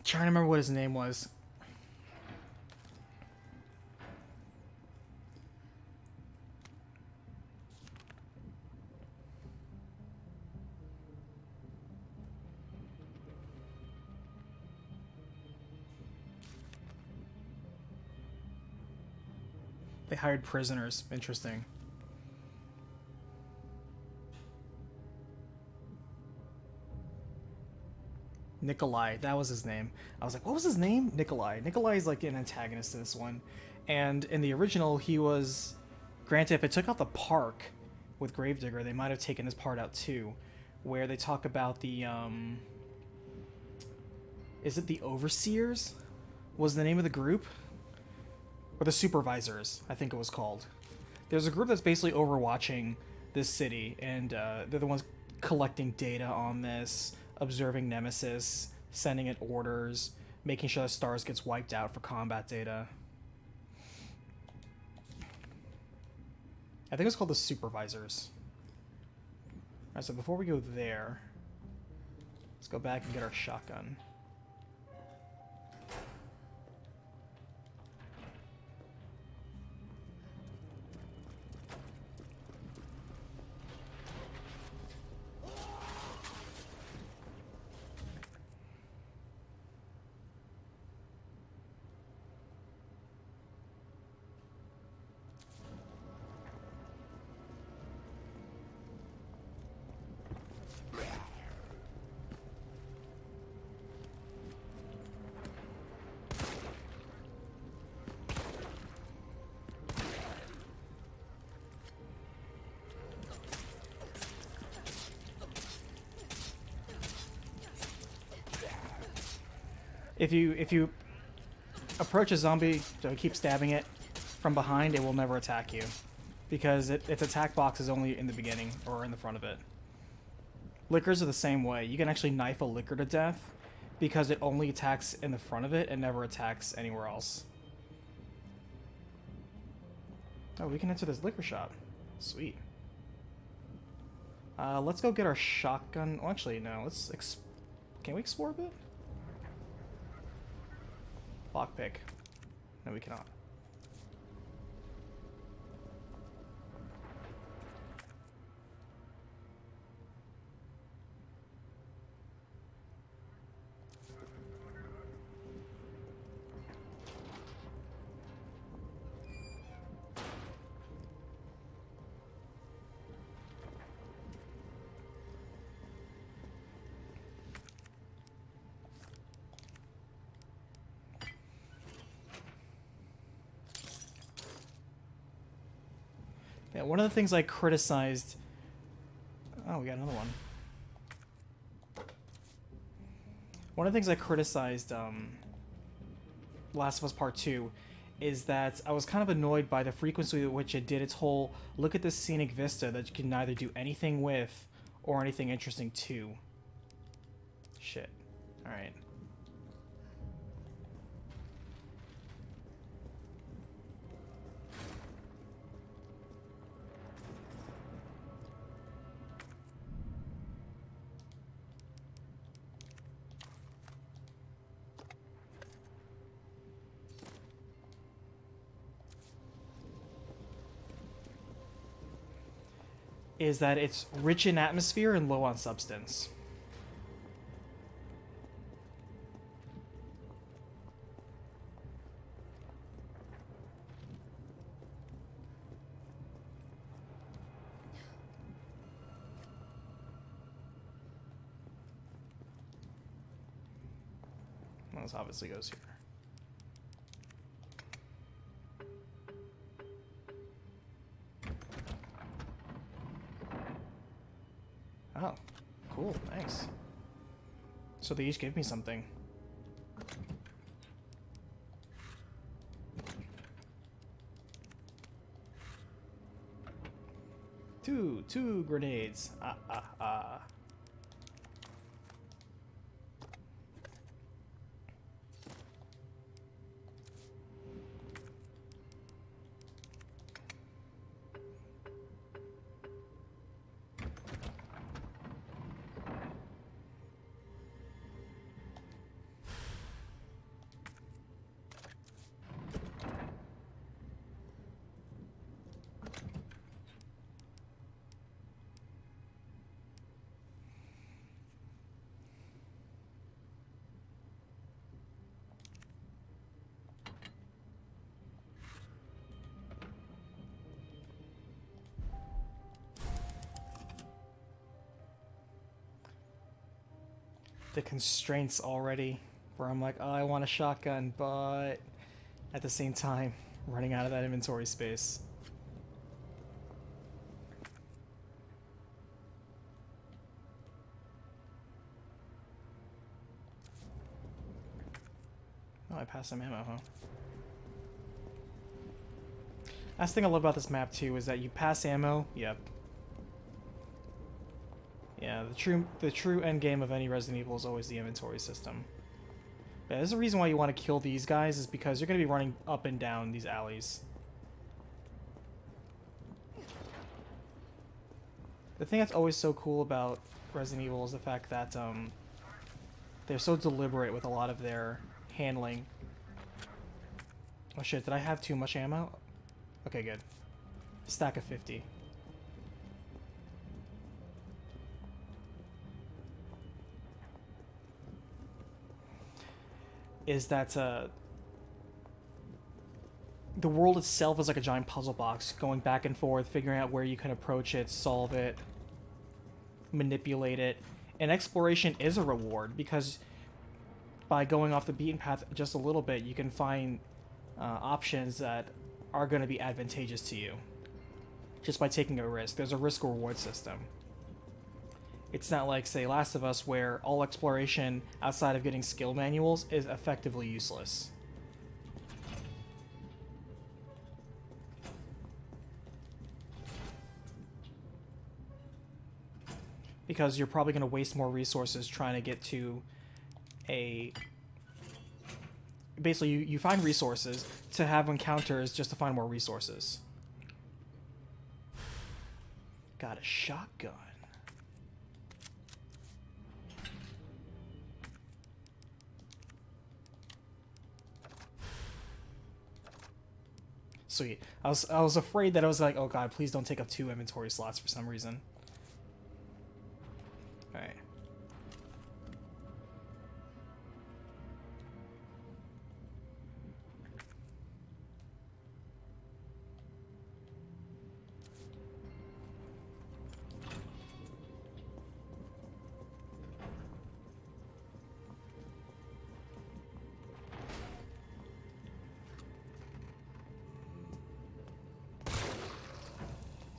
Trying to remember what his name was. They hired prisoners. Interesting. Nikolai, that was his name. I was like, what was his name? Nikolai. Nikolai is like an antagonist in this one. And in the original, he was... Granted, if it took out the park with Gravedigger, they might have taken this part out too. Where they talk about the, Is it the Overseers? Was the name of the group? Or the Supervisors, I think it was called. There's a group that's basically overwatching this city, and they're the ones collecting data on this, observing Nemesis, sending it orders, making sure the stars gets wiped out for combat data. I think it's called the Supervisors. Alright, so before we go there, let's go back and get our shotgun. If you approach a zombie, so keep stabbing it from behind, it will never attack you, because its attack box is only in the beginning or in the front of it. Lickers are the same way. You can actually knife a licker to death because it only attacks in the front of it and never attacks anywhere else. Oh, we can enter this liquor shop. Sweet. Let's go get our shotgun. Well, actually, no. Can we explore a bit? Lockpick. No, we cannot. Yeah, one of the things I criticized... Oh, we got another one. One of the things I criticized Last of Us Part 2 is that I was kind of annoyed by the frequency with which it did its whole look at this scenic vista that you can neither do anything with or anything interesting to. Shit. Alright. Is that it's rich in atmosphere and low on substance. Well, this obviously goes here. Oh, cool, thanks. So they each gave me something. Two grenades. Ah. The constraints already, where I'm like, oh, I want a shotgun, but at the same time, running out of that inventory space. Oh, I passed some ammo, huh? Last thing I love about this map too is that you pass ammo. Yep. Yeah, the true end game of any Resident Evil is always the inventory system. But there's a reason why you want to kill these guys is because you're going to be running up and down these alleys. The thing that's always so cool about Resident Evil is the fact that they're so deliberate with a lot of their handling. Oh shit, did I have too much ammo? Okay, good. Stack of 50. Is that the world itself is like a giant puzzle box, going back and forth, figuring out where you can approach it, solve it, manipulate it. And exploration is a reward, because by going off the beaten path just a little bit, you can find options that are going to be advantageous to you just by taking a risk. There's a risk-reward system. It's not like, say, Last of Us, where all exploration outside of getting skill manuals is effectively useless. Because you're probably going to waste more resources trying to get to a... Basically, you find resources to have encounters just to find more resources. got a shotgun. Sweet. I was afraid that I was like, oh god, please don't take up 2 inventory slots for some reason. Alright.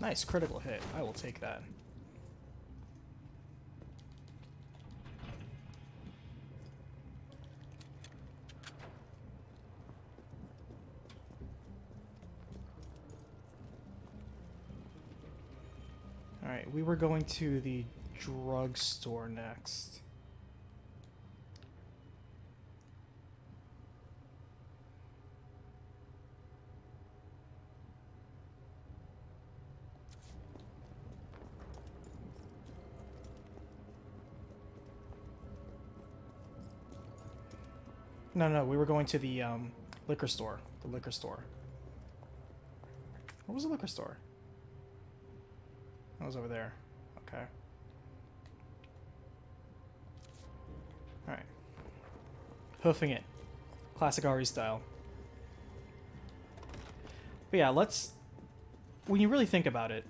Nice, critical hit. I will take that. Alright, we were going to the drugstore next. No, we were going to the liquor store. The liquor store. What was the liquor store? That was over there. Okay. Alright. Hoofing it. Classic RE style. But yeah, let's... When you really think about it,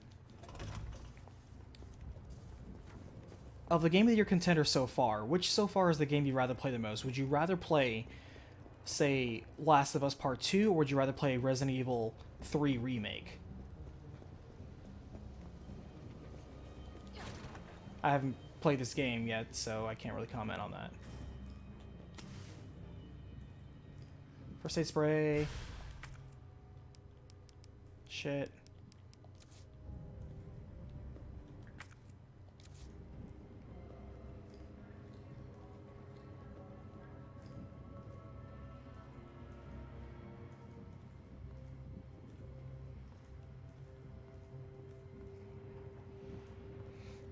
of the game of your contender so far, which so far is the game you'd rather play the most? Would you rather play, say, Last of Us Part 2, or would you rather play Resident Evil 3 Remake? I haven't played this game yet, so I can't really comment on that. First aid spray. Shit.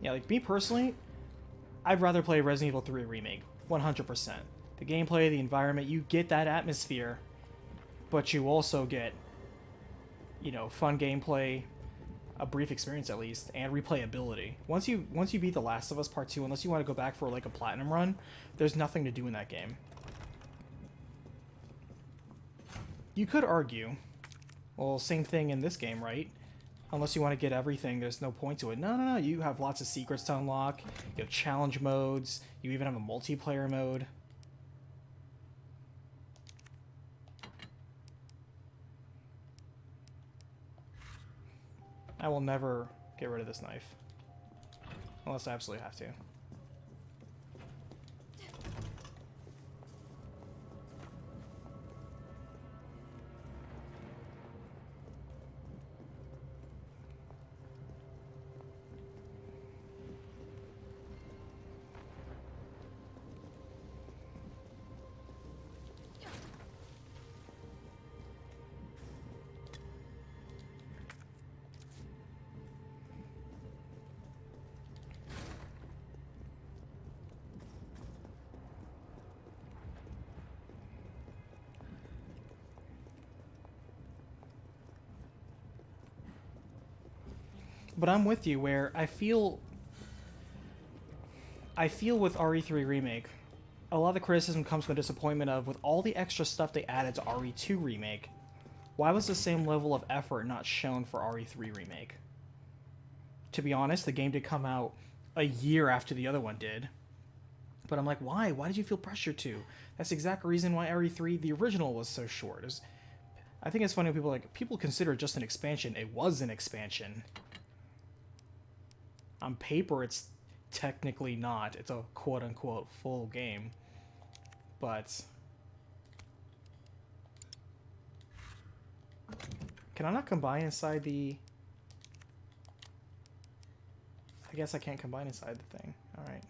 Yeah, like me personally, I'd rather play Resident Evil 3 Remake, 100%. The gameplay, the environment, you get that atmosphere, but you also get, you know, fun gameplay, a brief experience at least, and replayability. Once you beat The Last of Us Part 2, unless you want to go back for like a platinum run, there's nothing to do in that game. You could argue, well, same thing in this game, right? Unless you want to get everything, there's no point to it. No, you have lots of secrets to unlock, you have challenge modes, you even have a multiplayer mode. I will never get rid of this knife. Unless I absolutely have to. But I'm with you where I feel with RE3 Remake, a lot of the criticism comes from the disappointment of, with all the extra stuff they added to RE2 Remake, why was the same level of effort not shown for RE3 Remake? To be honest, the game did come out a year after the other one did. But I'm like, why? Why did you feel pressured to? That's the exact reason why RE3, the original, was so short. I think it's funny when people consider it just an expansion. It was an expansion. On paper, it's technically not. It's a quote-unquote full game. But... Can I not combine inside the... I guess I can't combine inside the thing. Alright.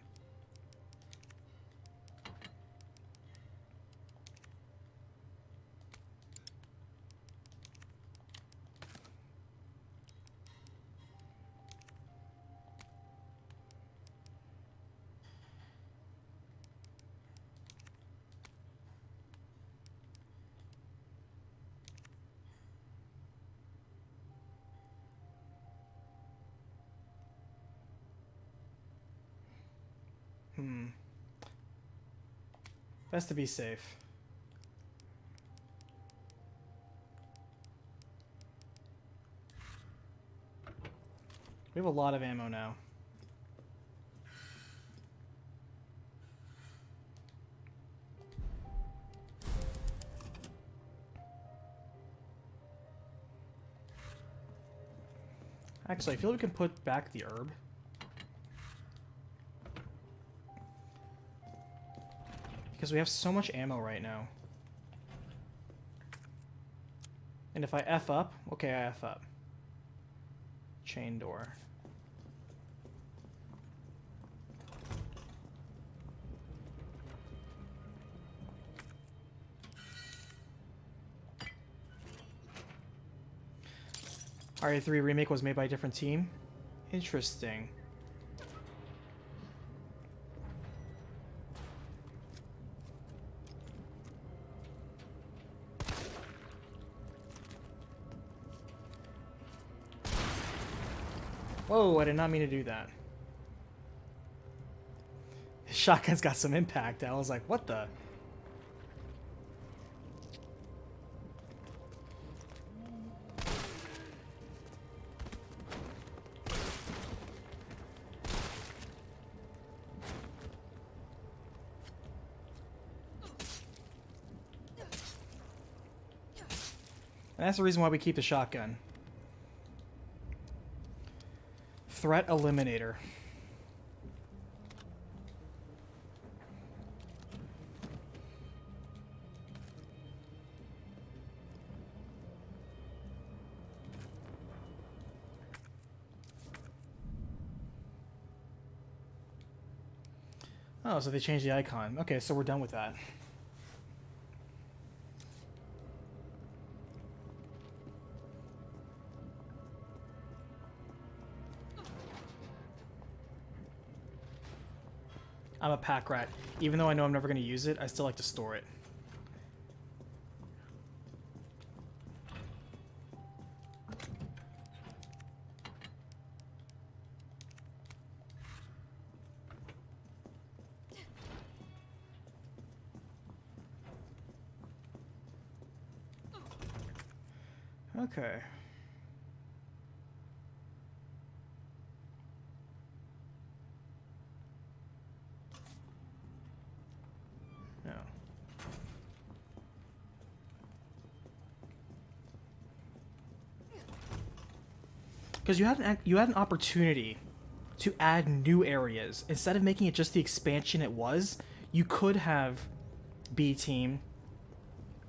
Best to be safe. We have a lot of ammo now. Actually, I feel we can put back the herb. Because we have so much ammo right now. And if I F up, okay, I F up. Chain door. RE3 Remake was made by a different team? Interesting. Whoa, I did not mean to do that. His shotgun's got some impact. I was like, what the? And that's the reason why we keep the shotgun. Threat eliminator. Oh, so they changed the icon. Okay, so we're done with that. I'm a pack rat. Even though I know I'm never going to use it, I still like to store it. Okay. No. Because you had an opportunity to add new areas instead of making it just the expansion it was. You could have B Team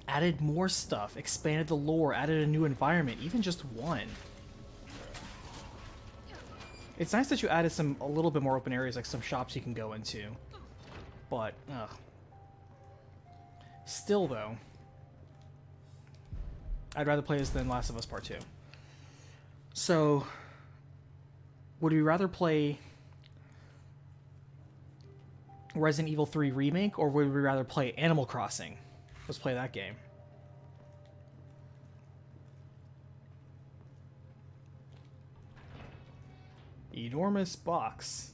added more stuff, expanded the lore, added a new environment, even just one. It's nice that you added a little bit more open areas, like some shops you can go into. But, ugh. Still, though, I'd rather play this than Last of Us Part 2. So, would we rather play Resident Evil 3 Remake, or would we rather play Animal Crossing? Let's play that game. Enormous box.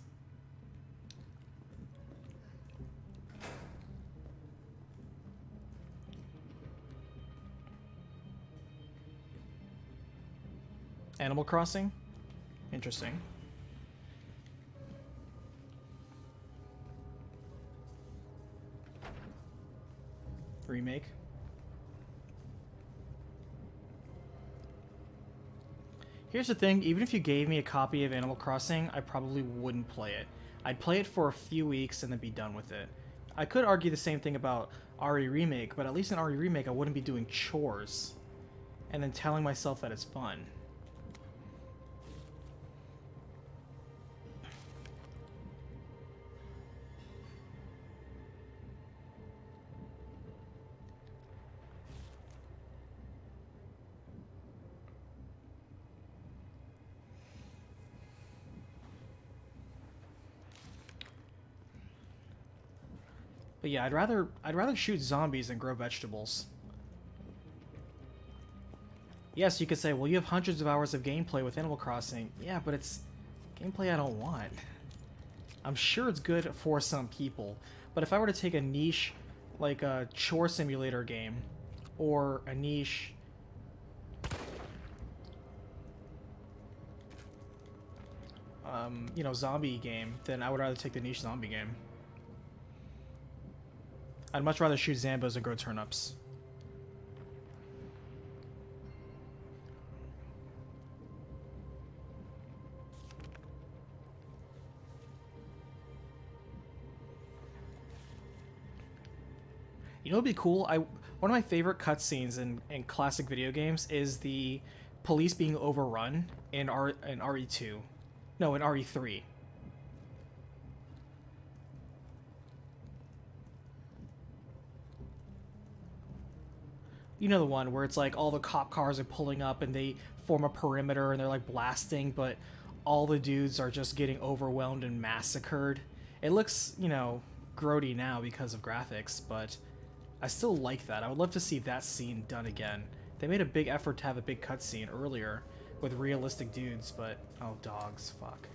Animal Crossing? Interesting. Remake. Here's the thing, even if you gave me a copy of Animal Crossing, I probably wouldn't play it. I'd play it for a few weeks and then be done with it. I could argue the same thing about RE Remake, but at least in RE Remake I wouldn't be doing chores and then telling myself that it's fun. But yeah, I'd rather shoot zombies than grow vegetables. Yes, you could say, well, you have hundreds of hours of gameplay with Animal Crossing. Yeah, but it's gameplay I don't want. I'm sure it's good for some people, but if I were to take a niche, like a chore simulator game, or a niche... you know, zombie game, then I would rather take the niche zombie game. I'd much rather shoot Zambos and grow turnips. You know what'd be cool? One of my favorite cutscenes in classic video games is the police being overrun in RE2. No, in RE3. You know the one where it's like all the cop cars are pulling up and they form a perimeter and they're like blasting, but all the dudes are just getting overwhelmed and massacred. It looks, you know, grody now because of graphics, but I still like that. I would love to see that scene done again. They made a big effort to have a big cutscene earlier with realistic dudes, but oh, dogs, fuck.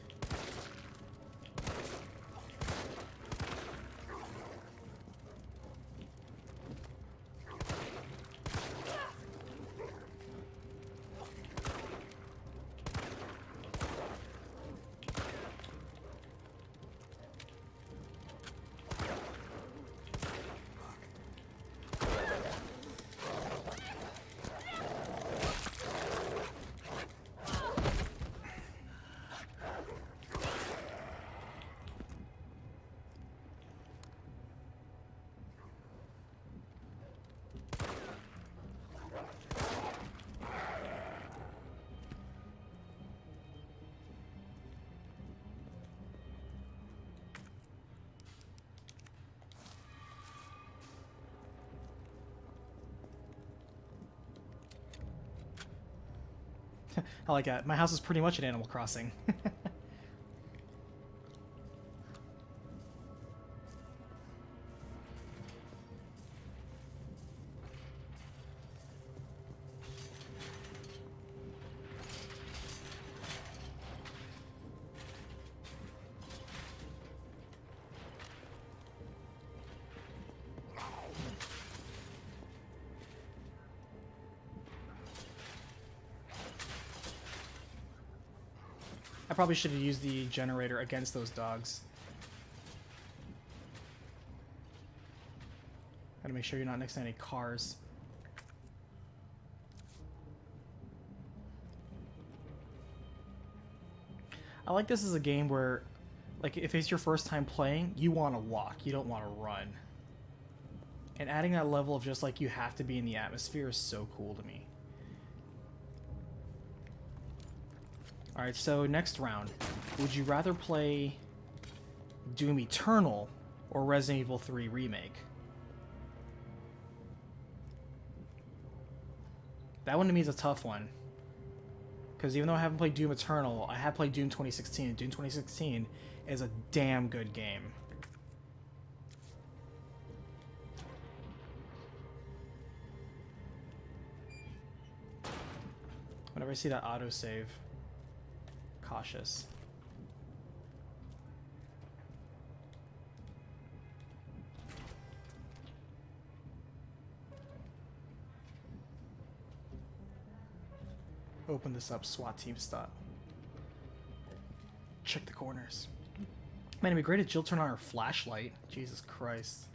I like that. My house is pretty much an Animal Crossing. I probably should have used the generator against those dogs. Gotta make sure you're not next to any cars. I like this as a game where, like, if it's your first time playing, you want to walk, you don't want to run. And adding that level of just, like, you have to be in the atmosphere is so cool to me. Alright, so next round. Would you rather play Doom Eternal or Resident Evil 3 Remake? That one to me is a tough one. Because even though I haven't played Doom Eternal, I have played Doom 2016, and Doom 2016 is a damn good game. Whenever I see that autosave, cautious. Open this up, SWAT team stop. Check the corners. Man, it'd be great if Jill turned on her flashlight. Jesus Christ.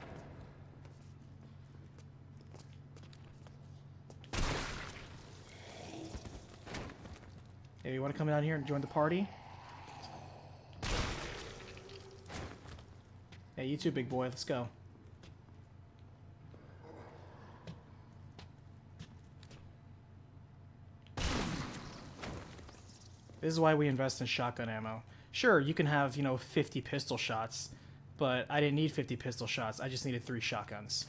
Hey, you want to come down here and join the party? Hey, you too, big boy. Let's go. This is why we invest in shotgun ammo. Sure, you can have, you know, 50 pistol shots, but I didn't need 50 pistol shots. I just needed 3 shotguns.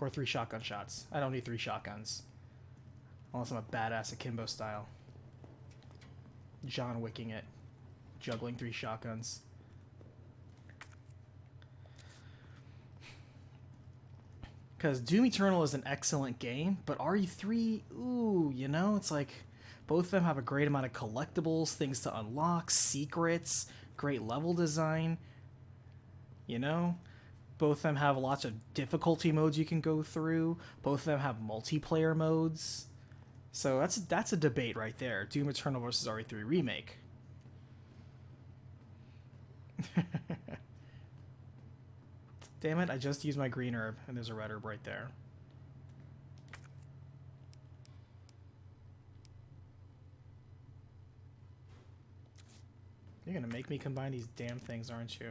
Or 3 shotgun shots. I don't need 3 shotguns. Unless I'm a badass akimbo style. John Wicking it. Juggling 3 shotguns. Because Doom Eternal is an excellent game, but RE3, ooh, you know, it's like both of them have a great amount of collectibles, things to unlock, secrets, great level design, you know? Both of them have lots of difficulty modes you can go through. Both of them have multiplayer modes. So that's a debate right there. Doom Eternal versus RE3 Remake. Damn it, I just used my green herb, and there's a red herb right there. You're gonna make me combine these damn things, aren't you?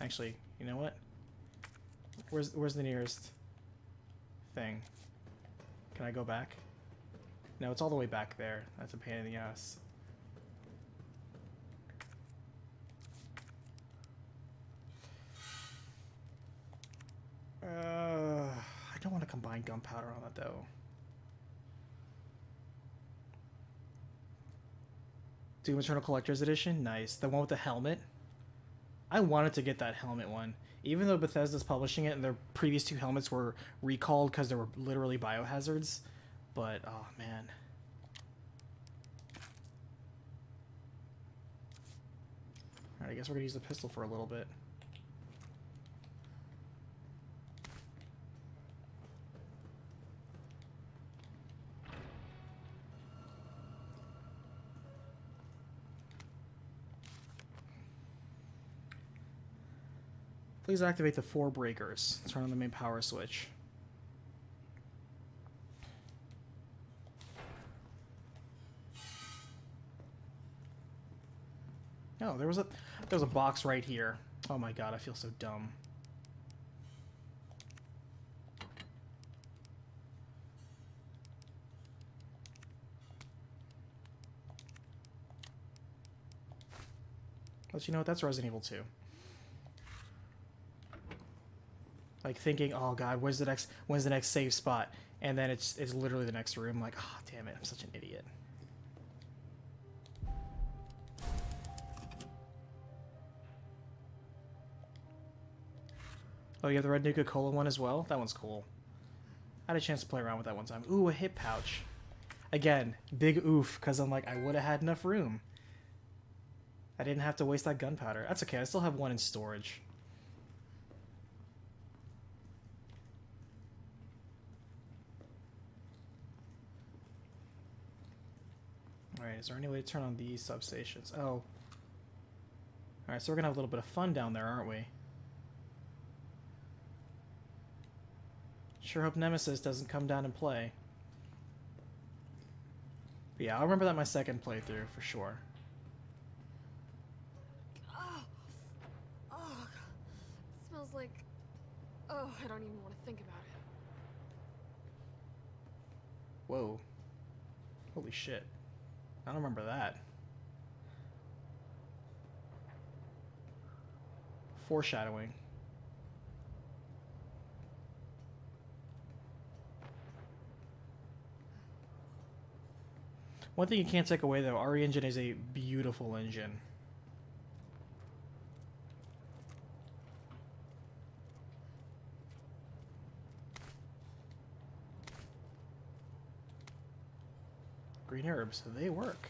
Actually, you know what? Where's the nearest thing? Can I go back? No, it's all the way back there. That's a pain in the ass. I don't want to combine gunpowder on it though. Doom Eternal Collector's Edition? Nice. The one with the helmet? I wanted to get that helmet one. Even though Bethesda's publishing it and their previous two helmets were recalled because they were literally biohazards. But, oh man. Alright, I guess we're gonna use the pistol for a little bit. Please activate the 4 breakers. Turn on the main power switch. No, there was a box right here. Oh my god, I feel so dumb. But you know what? That's Resident Evil 2. Like thinking, oh god, when's the next save spot? And then it's literally the next room. Like, oh damn it, I'm such an idiot. Oh, you have the red Nuka-Cola one as well? That one's cool. I had a chance to play around with that one time. Ooh, a hip pouch. Again, big oof, because I'm like, I would have had enough room. I didn't have to waste that gunpowder. That's okay, I still have one in storage. Alright, is there any way to turn on these substations? Oh. Alright, so we're gonna have a little bit of fun down there, aren't we? Sure hope Nemesis doesn't come down and play. But yeah, I'll remember that my second playthrough, for sure. Oh, it smells like... Oh, I don't even want to think about it. Whoa. Holy shit. I don't remember that. Foreshadowing. One thing you can't take away though, RE Engine is a beautiful engine. Green herbs, they work.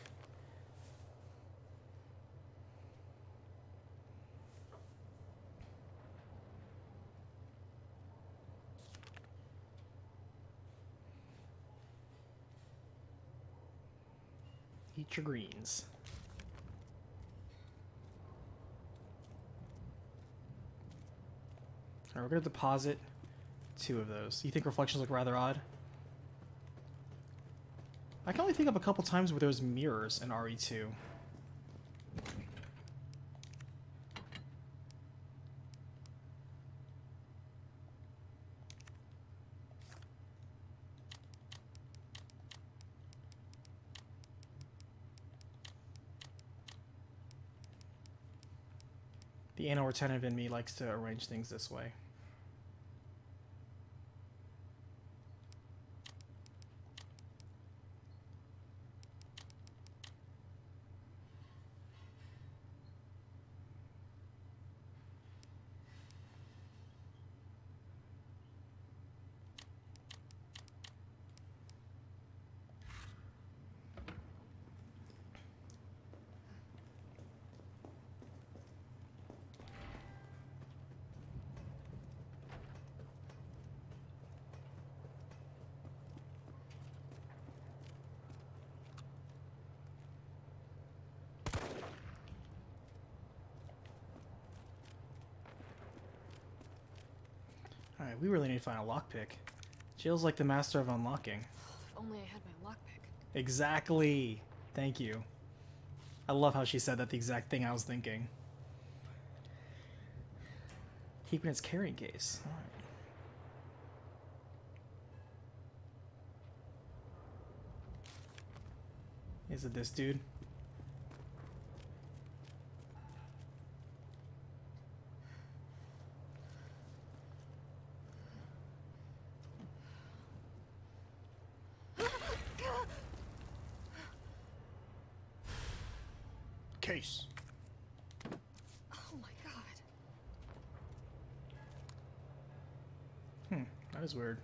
Eat your greens. Alright, we're gonna deposit 2 of those. You think reflections look rather odd? I can only think of a couple times where there's mirrors in RE2. The anal retentive in me likes to arrange things this way. Alright, we really need to find a lockpick. Jill's like the master of unlocking. If only I had my lockpick. Exactly. Thank you. I love how she said that, the exact thing I was thinking. Keeping its carrying case. Alright. Is it this dude? Case. Oh my god. That is weird.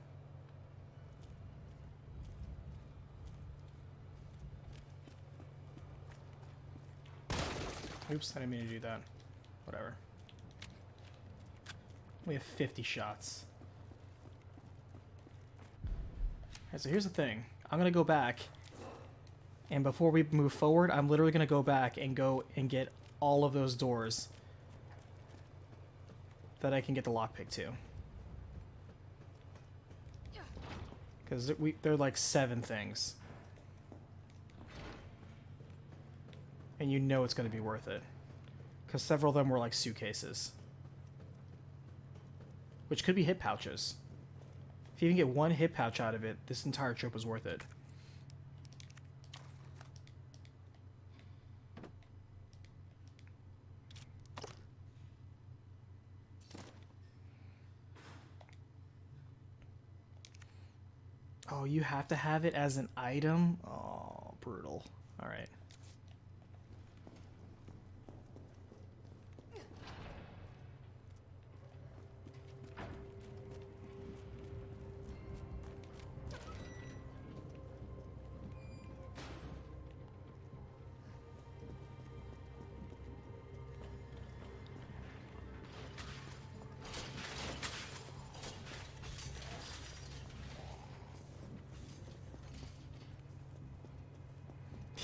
Oops, I didn't mean to do that. Whatever. We have 50 shots. Alright, so here's the thing. I'm gonna go back, and before we move forward, I'm literally gonna go back and get all of those doors that I can get the lockpick to. Because they're like 7 things. And you know it's going to be worth it. Because several of them were like suitcases. Which could be hip pouches. If you even get one hip pouch out of it, this entire trip was worth it. Oh, you have to have it as an item? Oh, brutal. Alright.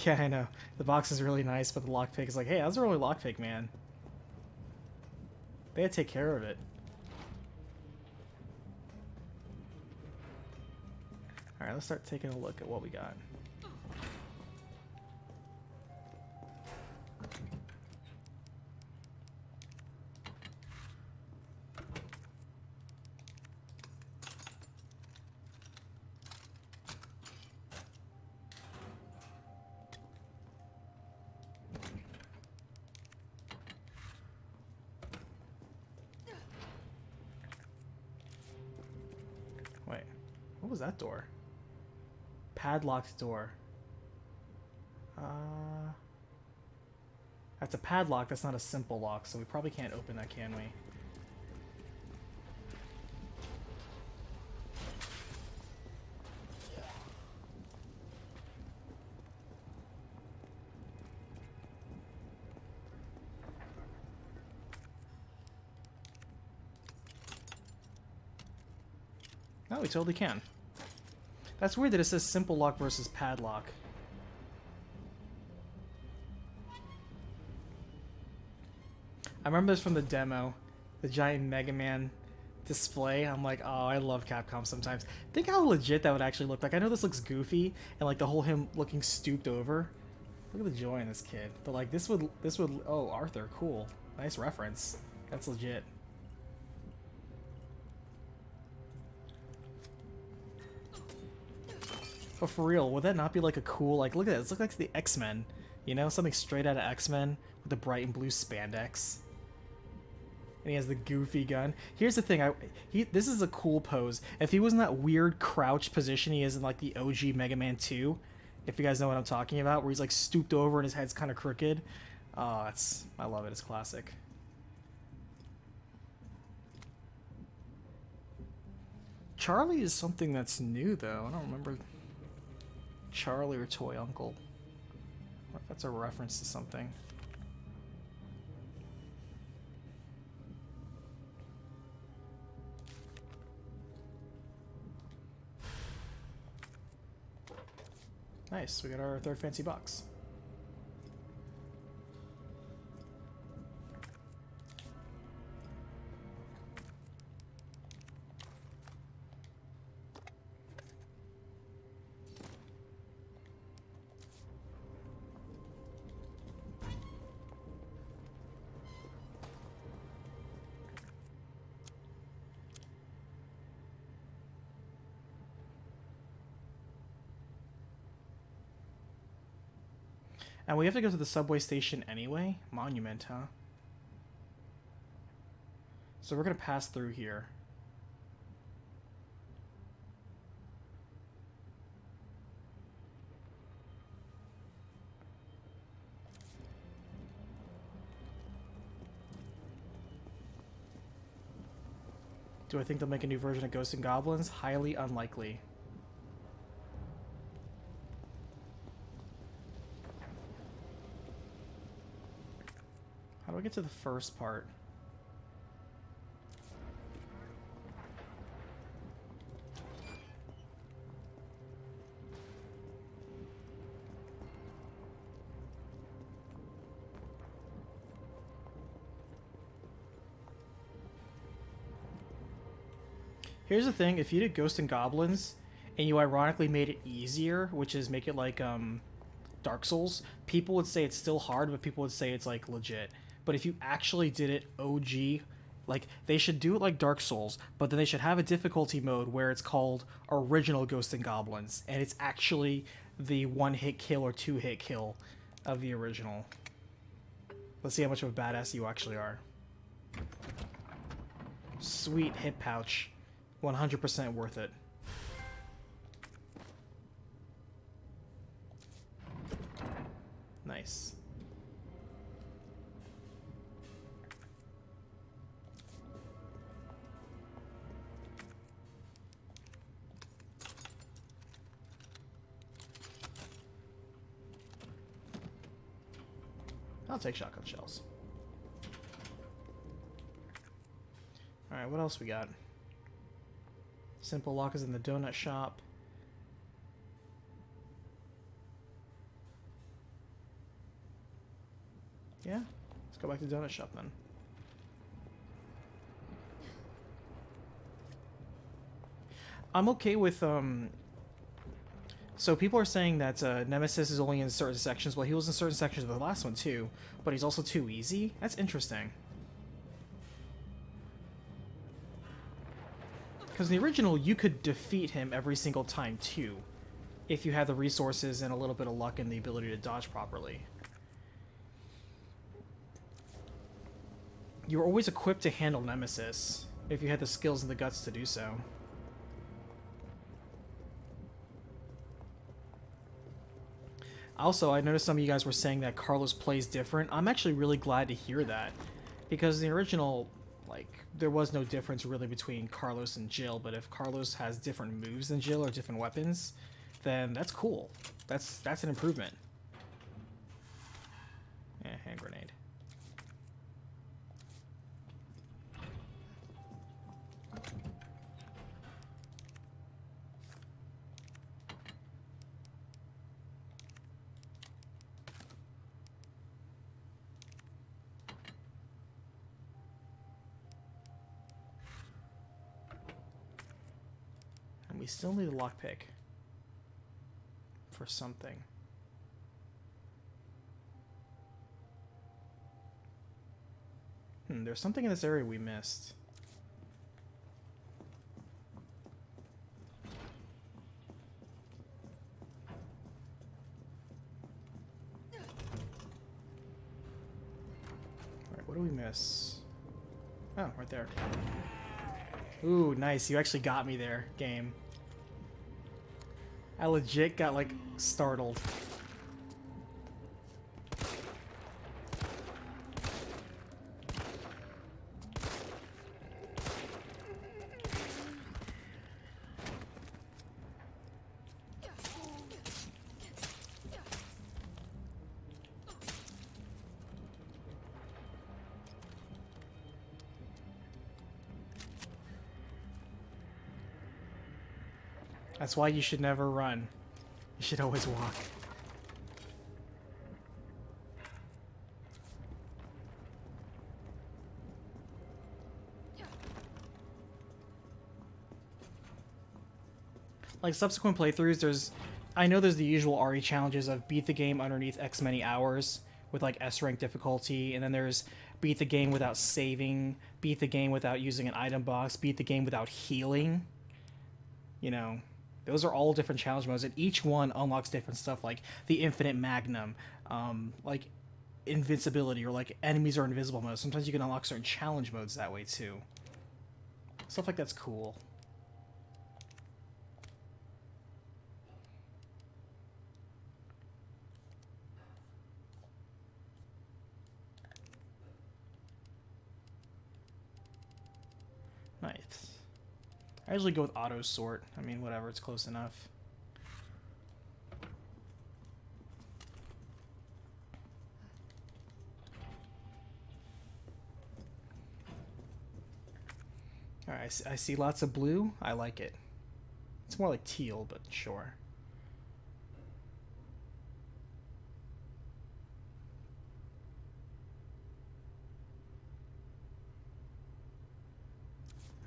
Yeah, I know. The box is really nice, but the lockpick is like, hey, how's the only lockpick, man? They had to take care of it. Alright, let's start taking a look at what we got. Wait, what was that door? Padlocked door. That's a padlock, that's not a simple lock, so we probably can't open that, can we? No, we totally can. That's weird that it says simple lock versus padlock. I remember this from the demo, the giant Mega Man display. I'm like, oh, I love Capcom sometimes. Think how legit that would actually look like. I know this looks goofy, and like the whole him looking stooped over. Look at the joy in this kid. But like this would, oh, Arthur, cool. Nice reference. That's legit. But for real, would that not be like a cool, like, look at this, it looks like the X-Men, you know, something straight out of X-Men with the bright and blue spandex. And he has the goofy gun. Here's the thing, this is a cool pose. If he was in that weird crouch position he is in like the OG Mega Man 2, if you guys know what I'm talking about, where he's like stooped over and his head's kind of crooked. Oh, I love it, it's classic. Charlie is something that's new though, I don't remember Charlie or Toy Uncle. Or if that's a reference to something. Nice, we got our third fancy box. And we have to go to the subway station anyway? Monument, huh? So we're gonna pass through here. Do I think they'll make a new version of Ghosts and Goblins? Highly unlikely. How do I get to the first part? Here's the thing, if you did Ghosts and Goblins, and you ironically made it easier, which is make it like Dark Souls, people would say it's still hard, but people would say it's like legit. But if you actually did it OG, like they should do it like Dark Souls, but then they should have a difficulty mode where it's called Original Ghosts and Goblins, and it's actually the one-hit kill or two-hit kill of the original. Let's see how much of a badass you actually are. Sweet hip pouch. 100% worth it. Nice. I'll take shotgun shells. Alright, what else we got? Simple lock is in the donut shop. Yeah, let's go back to the donut shop then. I'm okay with, so people are saying that Nemesis is only in certain sections. Well, he was in certain sections of the last one too, but he's also too easy. That's interesting. Because in the original, you could defeat him every single time, too, if you had the resources and a little bit of luck and the ability to dodge properly. You were always equipped to handle Nemesis, if you had the skills and the guts to do so. Also, I noticed some of you guys were saying that Carlos plays different. I'm actually really glad to hear that, because in the original, like, there was no difference really between Carlos and Jill, but if Carlos has different moves than Jill or different weapons, then that's cool. That's an improvement. Yeah, hand grenade. We still need a lockpick for something. There's something in this area we missed. Alright, what do we miss? Oh, right there. Ooh, nice. You actually got me there, game. I legit got, like, startled. That's why you should never run. You should always walk. Like subsequent playthroughs, I know there's the usual RE challenges of beat the game underneath X many hours with like S rank difficulty, and then there's beat the game without saving, beat the game without using an item box, beat the game without healing. You know, Those are all different challenge modes, and each one unlocks different stuff, like the infinite magnum, like invincibility, or like enemies are invisible mode. Sometimes you can unlock certain challenge modes that way too. Stuff like that's cool. Nice. I usually go with auto sort. I mean, whatever, it's close enough. Alright, I see lots of blue. I like it. It's more like teal, but sure.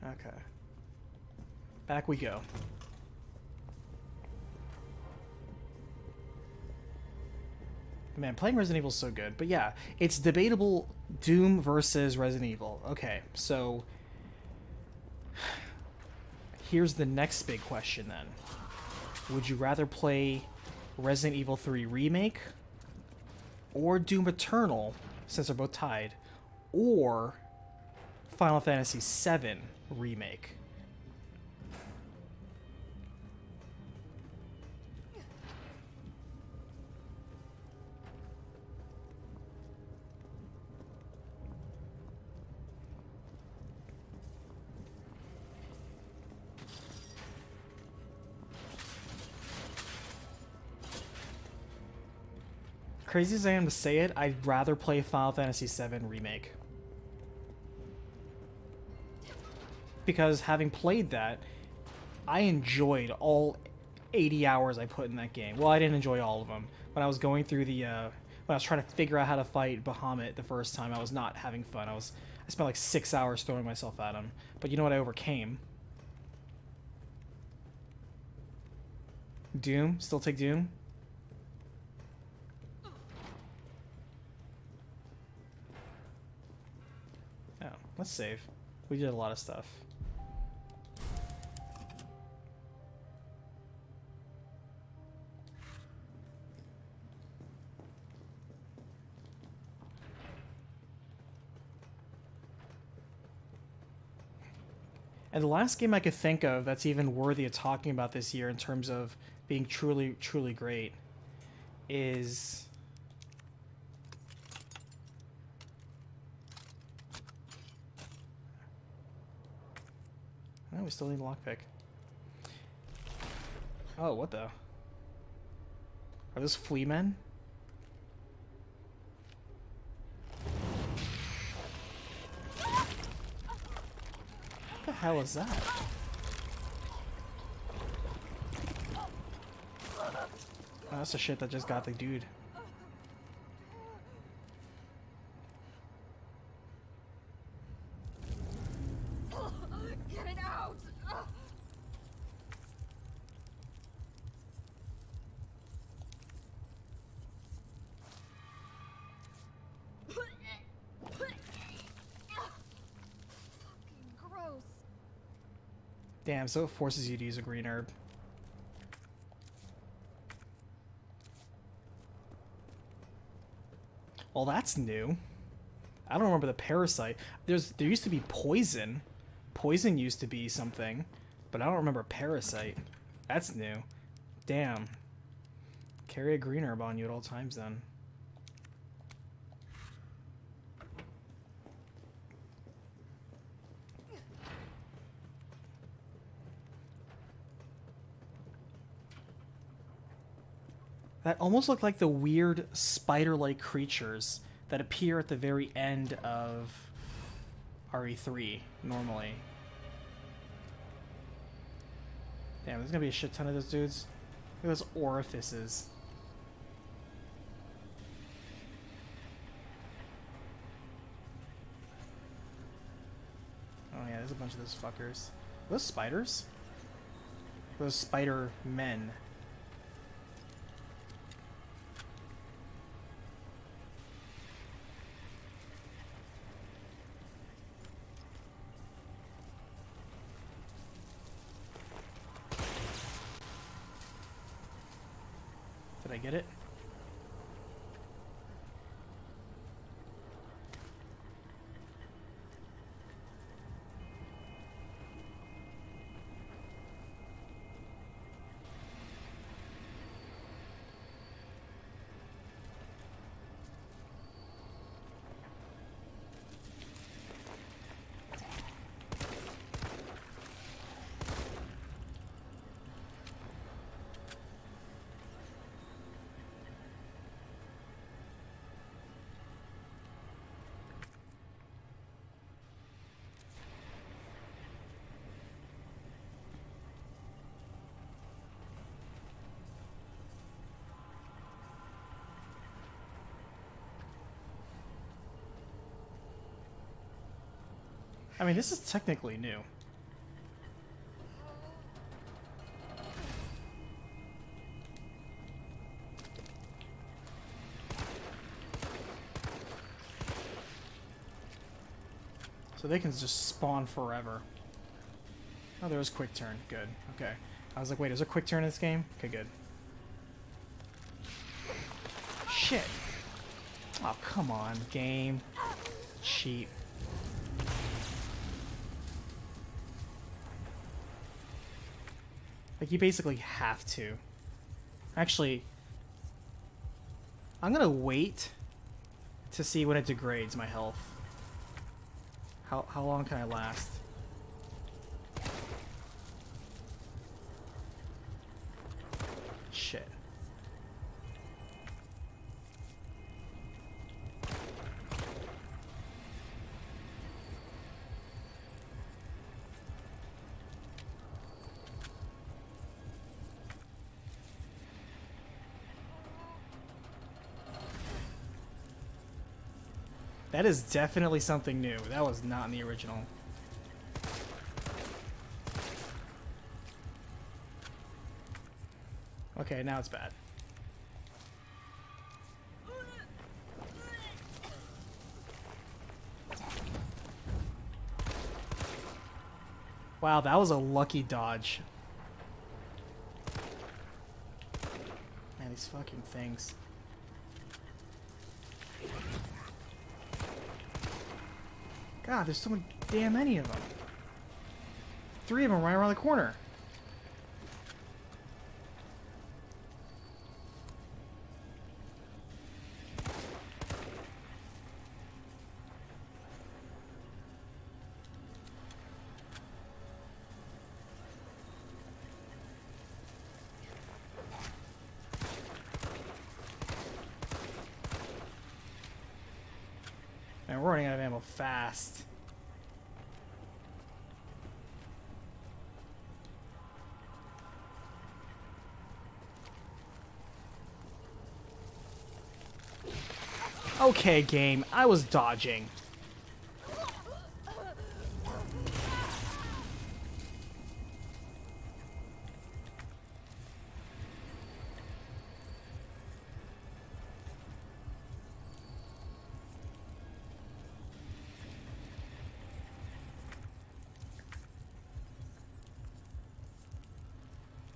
Okay. Back we go. Man, playing Resident Evil is so good. But yeah, it's debatable Doom versus Resident Evil. Okay, so here's the next big question then. Would you rather play Resident Evil 3 Remake or Doom Eternal, since they're both tied, or Final Fantasy VII Remake? Crazy as I am to say it, I'd rather play Final Fantasy VII Remake. Because having played that, I enjoyed all 80 hours I put in that game. Well, I didn't enjoy all of them. When I was going through the, when I was trying to figure out how to fight Bahamut the first time, I was not having fun. I spent like 6 hours throwing myself at him. But you know what I overcame? Doom? Still take Doom? Oh, let's save. We did a lot of stuff. And the last game I could think of that's even worthy of talking about this year in terms of being truly, truly great is... Oh, we still need a lockpick. Oh, what the? Are those flea men? What the hell is that? Oh, that's the shit that just got the dude. Get it out! Gross. Damn, so it forces you to use a green herb. Well, that's new. I don't remember the parasite. There used to be poison. Poison used to be something, but I don't remember parasite. That's new. Damn. Carry a green herb on you at all times then. That almost looked like the weird spider-like creatures that appear at the very end of RE3 normally. Damn, there's gonna be a shit ton of those dudes. Look at those orifices. Oh yeah, there's a bunch of those fuckers. Are those spiders? Those spider men. I get it? I mean, this is technically new. So they can just spawn forever. Oh, there was quick turn. Good. Okay. I was like, wait, is there quick turn in this game? Okay, good. Shit. Oh, come on, game. Cheat. Like, you basically have to. Actually, I'm gonna wait to see when it degrades my health. How long can I last? Shit. That is definitely something new. That was not in the original. Okay, now it's bad. Wow, that was a lucky dodge. Man, these fucking things. God, there's so damn many of them. 3 of them right around the corner. Man, we're running out of ammo fast. Okay, game. I was dodging.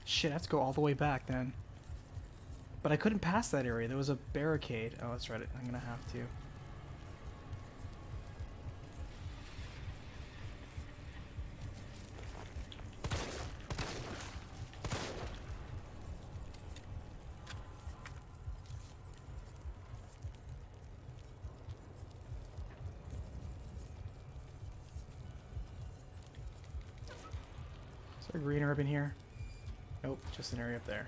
Shit, I have to go all the way back then. But I couldn't pass that area. There was a barricade. Oh, that's right. I'm gonna have to. Is there a green herb in here? Nope, just an area up there.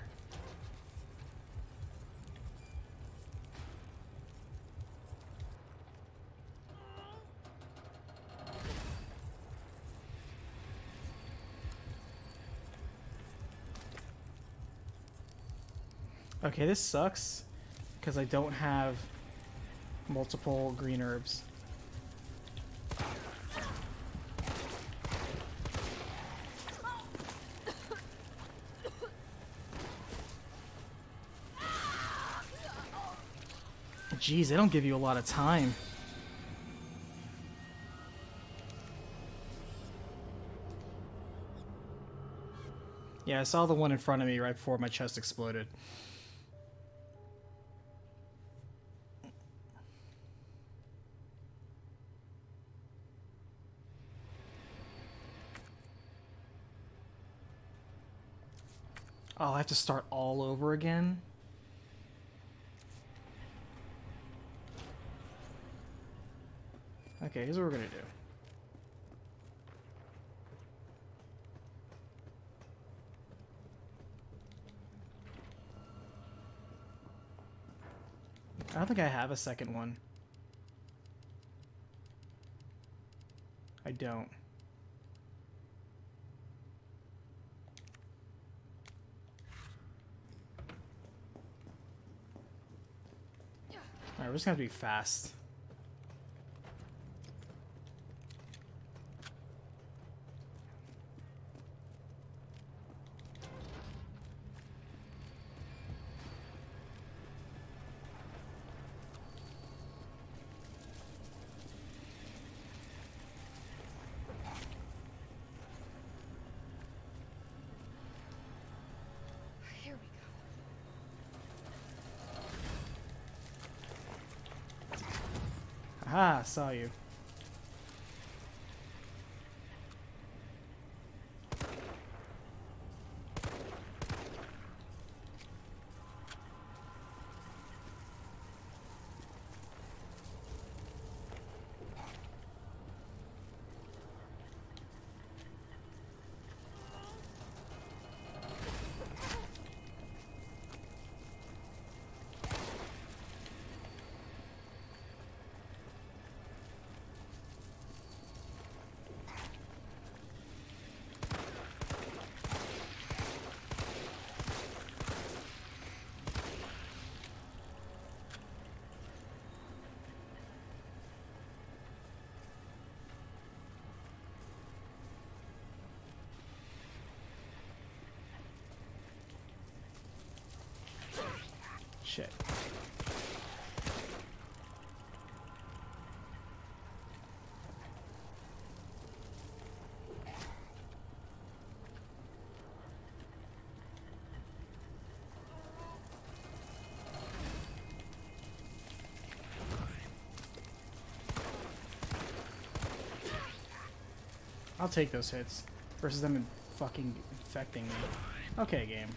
Okay, this sucks because I don't have multiple green herbs. Jeez, they don't give you a lot of time. Yeah, I saw the one in front of me right before my chest exploded. Oh, I have to start all over again? Okay, here's what we're gonna do. I don't think I have a second one. I don't. Alright, we're just gonna have to be fast. Here we go. Aha, saw you. Shit. I'll take those hits versus them fucking infecting me. Okay, game.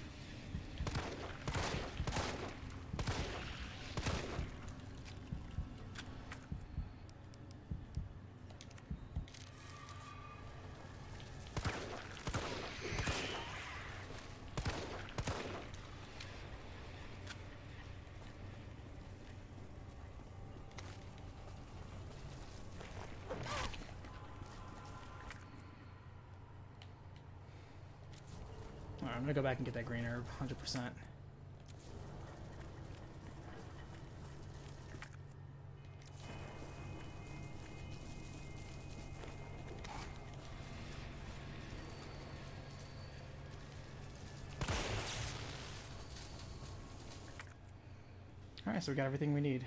Alright, I'm gonna go back and get that green herb, 100%. Alright, so we got everything we need.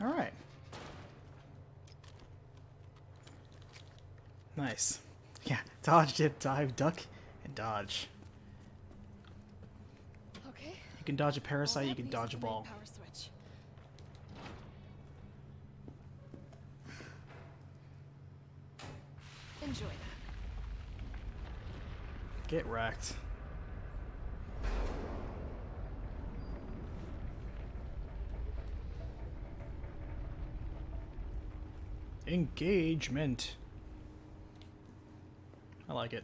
Alright. Nice. Yeah, dodge, dip, dive, duck, and dodge. You can dodge a parasite, All you that can leaves dodge a is the main ball. power switch. Enjoy that. Get wrecked. Engagement. I like it.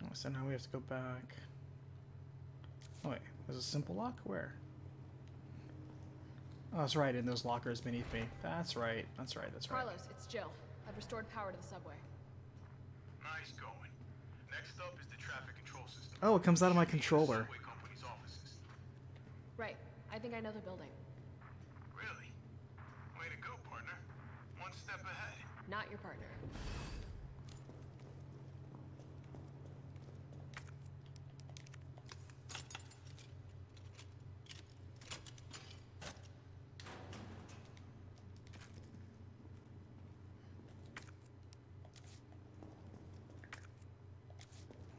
Oh, so now we have to go back. Oh wait, there's a simple lock? Where? Oh, that's right, in those lockers beneath me. That's right, that's right, that's right. Carlos, it's Jill. I've restored power to the subway. Nice going. Next up is the traffic control system. Oh, it comes out of my controller. Subway company's offices. Right. I think I know the building. Really? Way to go, partner. One step ahead. Not your partner.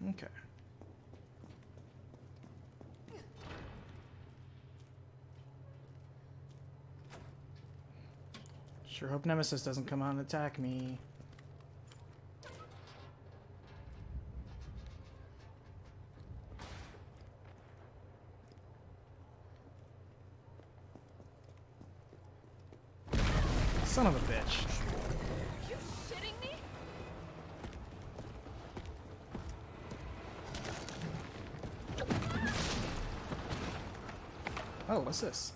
Okay. Sure hope Nemesis doesn't come out and attack me. Son of a bitch. You shitting me? Oh, what's this?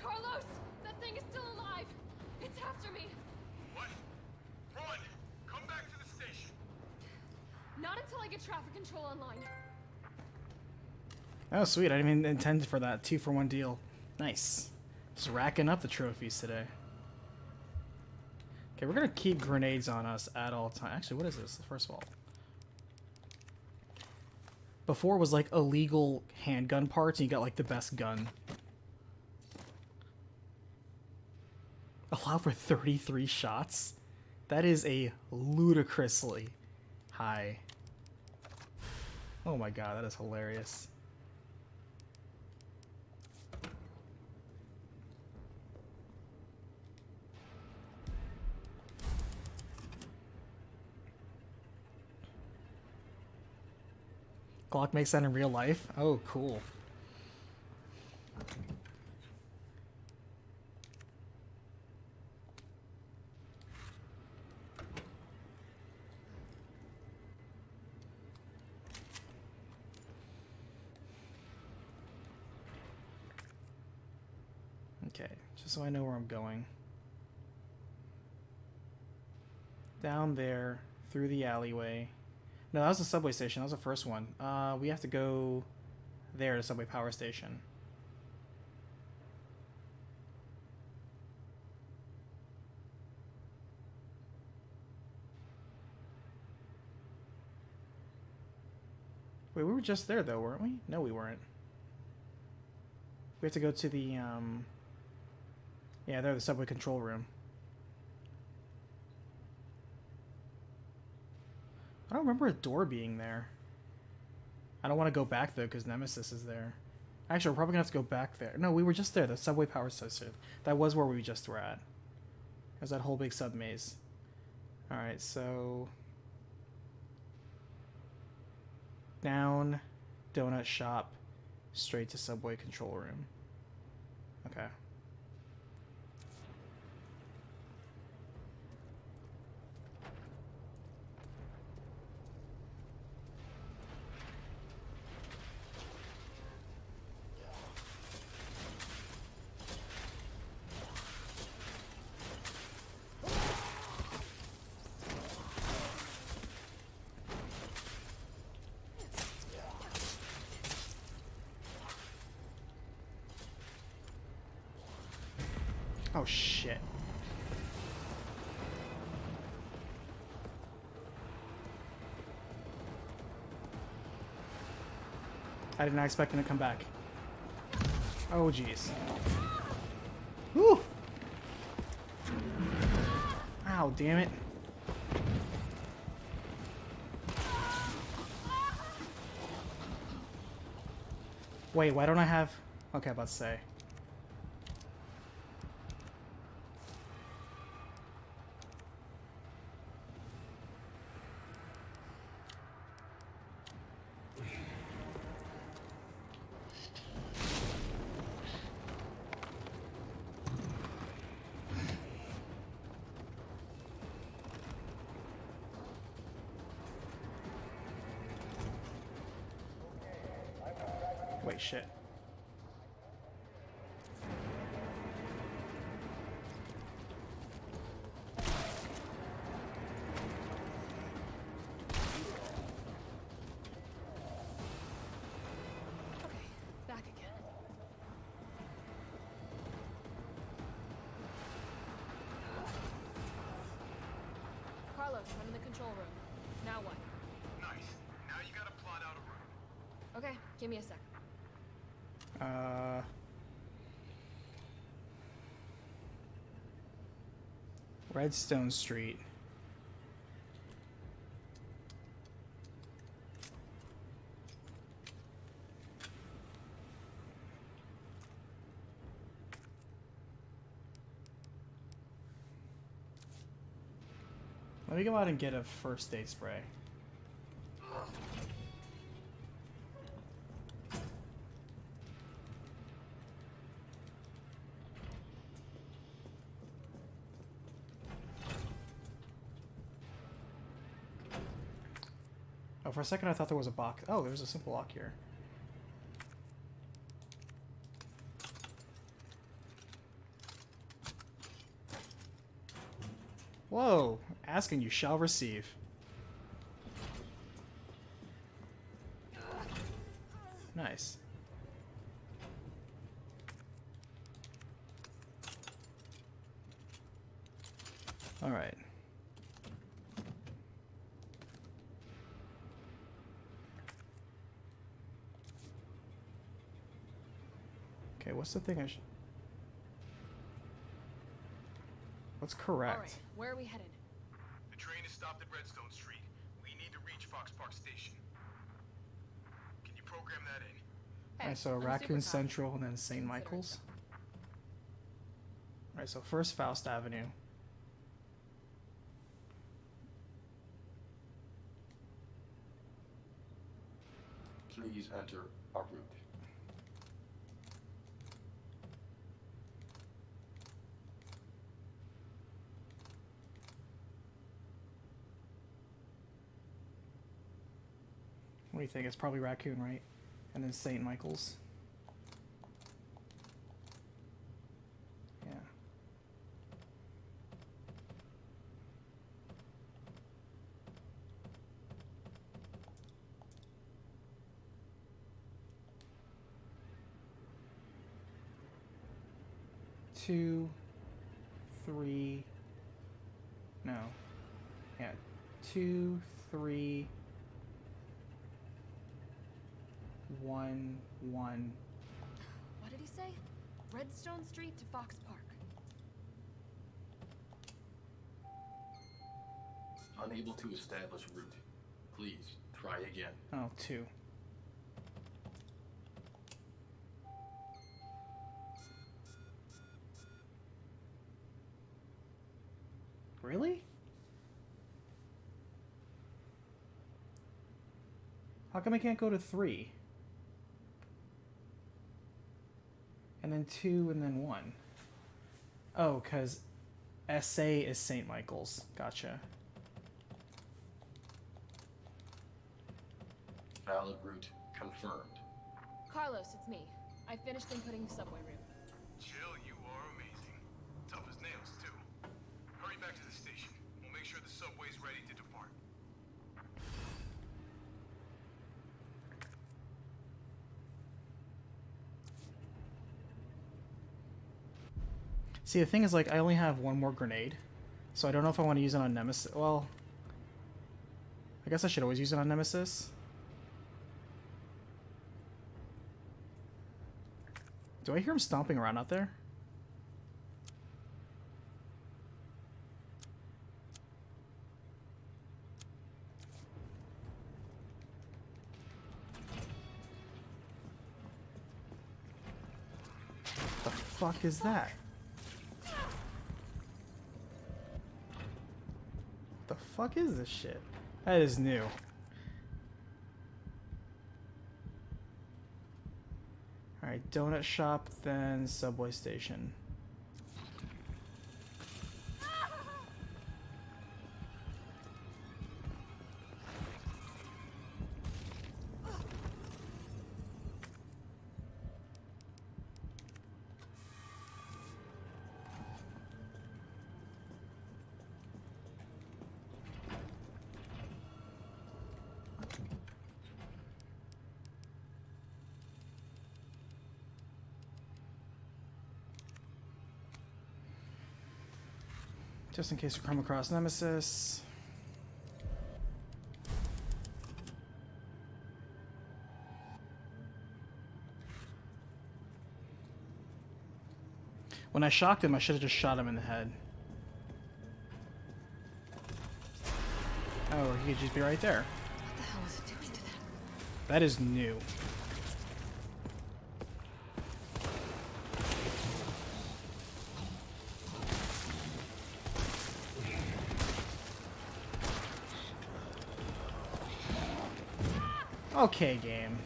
Carlos! That thing is still alive! It's after me! What? Run! Come back to the station. Not until I get traffic control online. Oh, sweet. I didn't even intend for that 2-for-1 deal. Nice. Just racking up the trophies today. Okay, we're gonna keep grenades on us at all times. Actually, what is this? First of all. Before it was like illegal handgun parts and you got like the best gun. Allow for 33 shots? That is a ludicrously high. Oh my god, that is hilarious. Glock makes that in real life? Oh, cool. Okay, just so I know where I'm going. Down there, through the alleyway. No, that was the subway station. That was the first one. We have to go there to subway power station. Wait, we were just there though, weren't we? No, we weren't. We have to go to the, yeah, there, the subway control room. I don't remember a door being there. I don't want to go back though because Nemesis is there. Actually, we're probably gonna have to go back there. No, we were just there. The subway power station. That was where we just were at. There's that whole big sub maze. All right, so down, donut shop, straight to subway control room. Okay. Oh shit. I did not expect him to come back. Oh jeez. Whew! Ow, damn it. Wait, why don't I have... Okay, I'm about to say. Wait, shit. Okay, back again. Carlos, I'm in the control room. Now what? Nice. Now you gotta plot out a route. Okay, give me a sec. Redstone Street. Let me go out and get a first aid spray. Oh, for a second I thought there was a box. Oh, there's a simple lock here. Whoa! Ask and you shall receive. Nice. All right. Okay, what's the thing I should... What's correct? All right, where are we headed? The train is stopped at Redstone Street. We need to reach Fox Park Station. Can you program that in? Alright, so I'm a Raccoon supercop. Central and then St. Michael's. Alright, so first Faust Avenue. Please enter our route. What do you think? It's probably Raccoon, right? And then St. Michael's. Yeah. Two, three, no. Yeah, 2, 3, 1, 1. What did he say? Redstone Street to Fox Park. Unable to establish route. Please try again. Oh, 2. Really? How come I can't go to 3? And then 2 and then 1. Oh, because SA is St. Michael's. Gotcha. Valid route confirmed. Carlos, it's me. I finished inputting the subway route. Jill, you are amazing. Tough as nails, too. Hurry back to the station. We'll make sure the subway's ready to depart. See, the thing is, like, I only have one more grenade, so I don't know if I want to use it on Nemesis. Well, I guess I should always use it on Nemesis. Do I hear him stomping around out there? The fuck is that? The fuck is this shit? That is new. Alright, donut shop, then subway station. Just in case we come across Nemesis. When I shocked him, I should have just shot him in the head. Oh, he could just be right there. What the hell was it doing to them? That is new. Okay, game.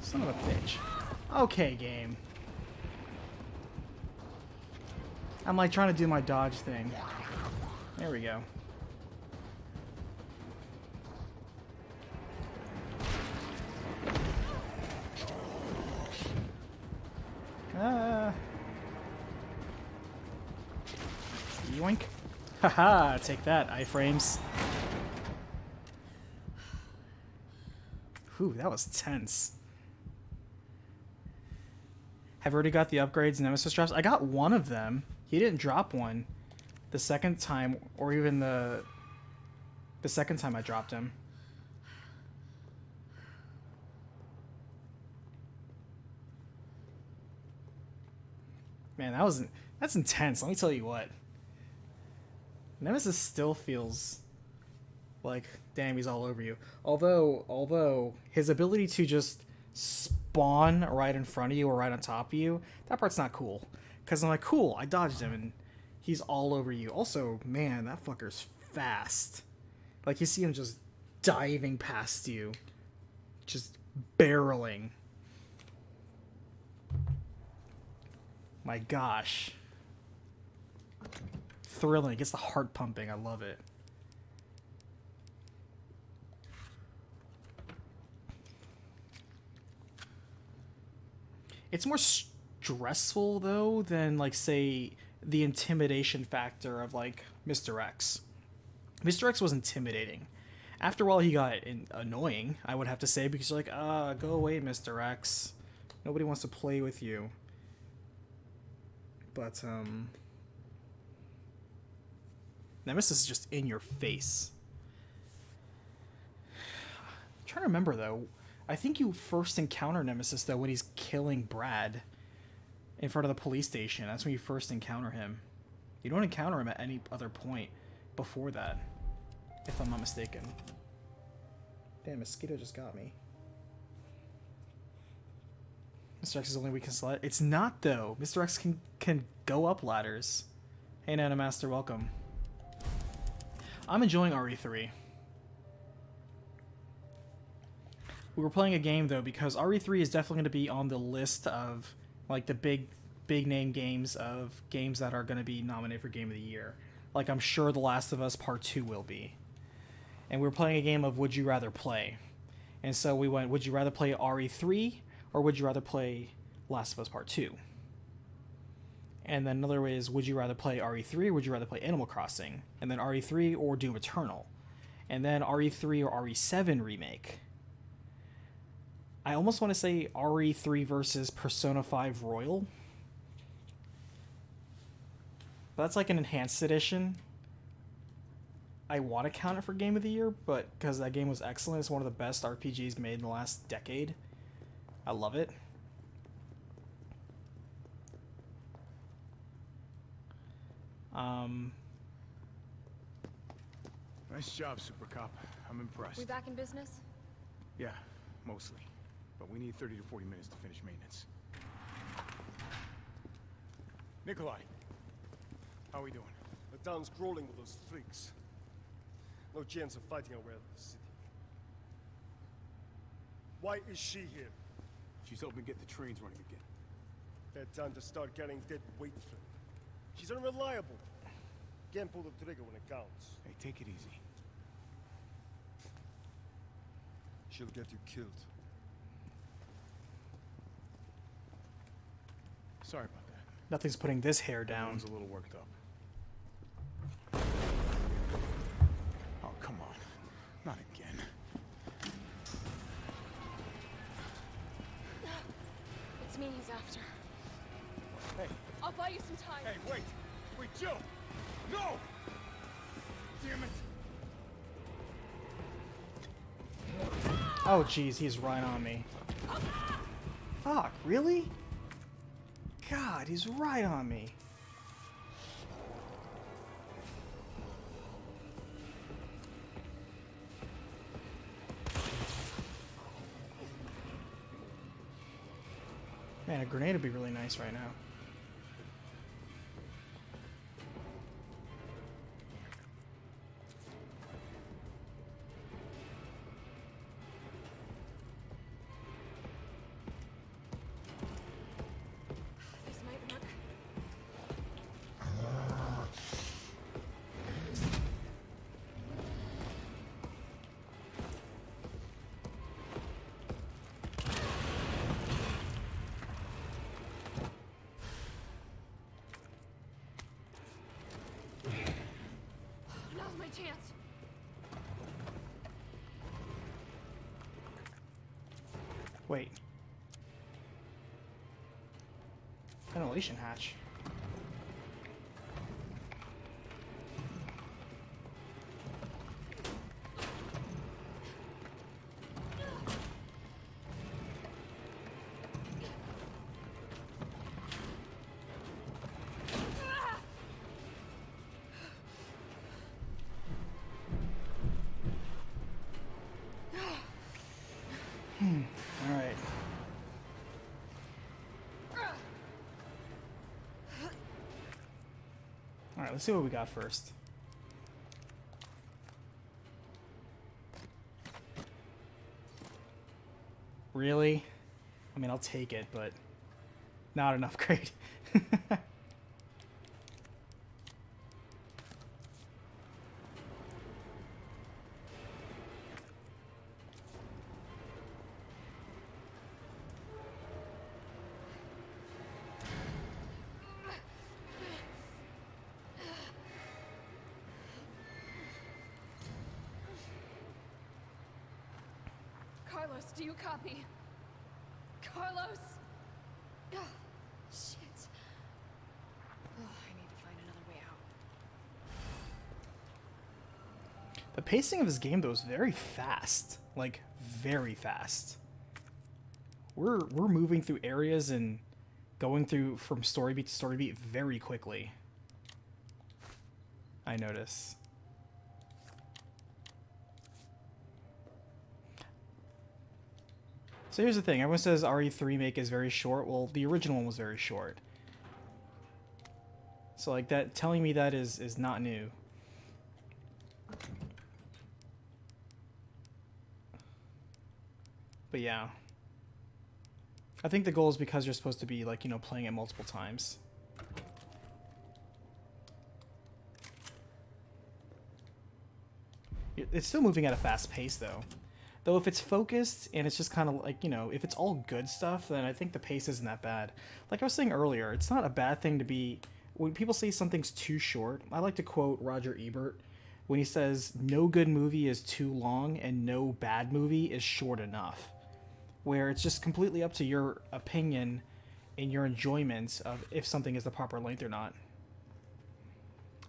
Son of a bitch. Okay, game. I'm like trying to do my dodge thing. There we go. Yoink. Haha, take that, iframes. Whew, that was tense. Have already got the upgrades Nemesis drops. I got one of them. He didn't drop one the second time, or even the second time I dropped him. Man, that's intense. Let me tell you what. Nemesis still feels like, damn, he's all over you. Although his ability to just spawn right in front of you or right on top of you, that part's not cool. Because I'm like, cool, I dodged him and he's all over you. Also, man, that fucker's fast. Like, you see him just diving past you. Just barreling. My gosh. Thrilling. It gets the heart pumping. I love it. It's more stressful, though, than, like, say, the intimidation factor of, like, Mr. X. Mr. X was intimidating. After a while, he got annoying, I would have to say, because you're like, go away, Mr. X. Nobody wants to play with you. But, Nemesis is just in your face. I'm trying to remember, though. I think you first encounter Nemesis, though, when he's killing Brad in front of the police station. That's when you first encounter him. You don't encounter him at any other point before that, if I'm not mistaken. Damn, mosquito just got me. Mr. X is only weak in sled. It's not, though. Mr. X can go up ladders. Hey, Nanomaster, welcome. I'm enjoying RE3. We were playing a game, though, because RE3 is definitely going to be on the list of, like, the big big name games of games that are going to be nominated for Game of the Year. Like I'm sure The Last of Us Part 2 will be. And we were playing a game of Would You Rather Play. And so we went, would you rather play RE3 or would you rather play Last of Us Part 2? And then another way is, would you rather play RE3 or would you rather play Animal Crossing? And then RE3 or Doom Eternal? And then RE3 or RE7 Remake? I almost want to say RE3 versus Persona 5 Royal. But that's like an enhanced edition. I want to count it for Game of the Year, but because that game was excellent, it's one of the best RPGs made in the last decade. I love it. Nice job, Super Cop. I'm impressed. We back in business? Yeah, mostly. But we need 30 to 40 minutes to finish maintenance. Nikolai, how are we doing? The town's crawling with those freaks. No chance of fighting our way out of the city. Why is she here? She's helping get the trains running again. Bad time to start carrying dead weight, friend. She's unreliable. Can't pull the trigger when it counts. Hey, take it easy. She'll get you killed. Sorry about that. Nothing's putting this hair down. Everyone's a little worked up. Oh, come on. Not again. It's me he's after. Hey. I'll buy you some time. Hey, wait! Wait, Jill! No! Damn it! Oh, jeez, he's right on me. Fuck, really? God, he's right on me. Man, a grenade would be really nice right now. This might work. Now's my chance. Wait. Ventilation hatch. All right. All right, let's see what we got first. Really? I mean, I'll take it, but not an upgrade. Carlos, do you copy? Carlos! Ugh, shit. Oh, I need to find another way out. The pacing of this game, though, is very fast. Like, very fast. We're moving through areas and going through from story beat to story beat very quickly. I notice. So here's the thing. Everyone says RE3 Remake is very short. Well, the original one was very short. So like that, telling me that is not new. But yeah. I think the goal is because you're supposed to be, like, you know, playing it multiple times. It's still moving at a fast pace, though. Though if it's focused and it's just kind of like, you know, if it's all good stuff, then I think the pace isn't that bad. Like I was saying earlier, it's not a bad thing to be... When people say something's too short, I like to quote Roger Ebert when he says, no good movie is too long and no bad movie is short enough. Where it's just completely up to your opinion and your enjoyment of if something is the proper length or not.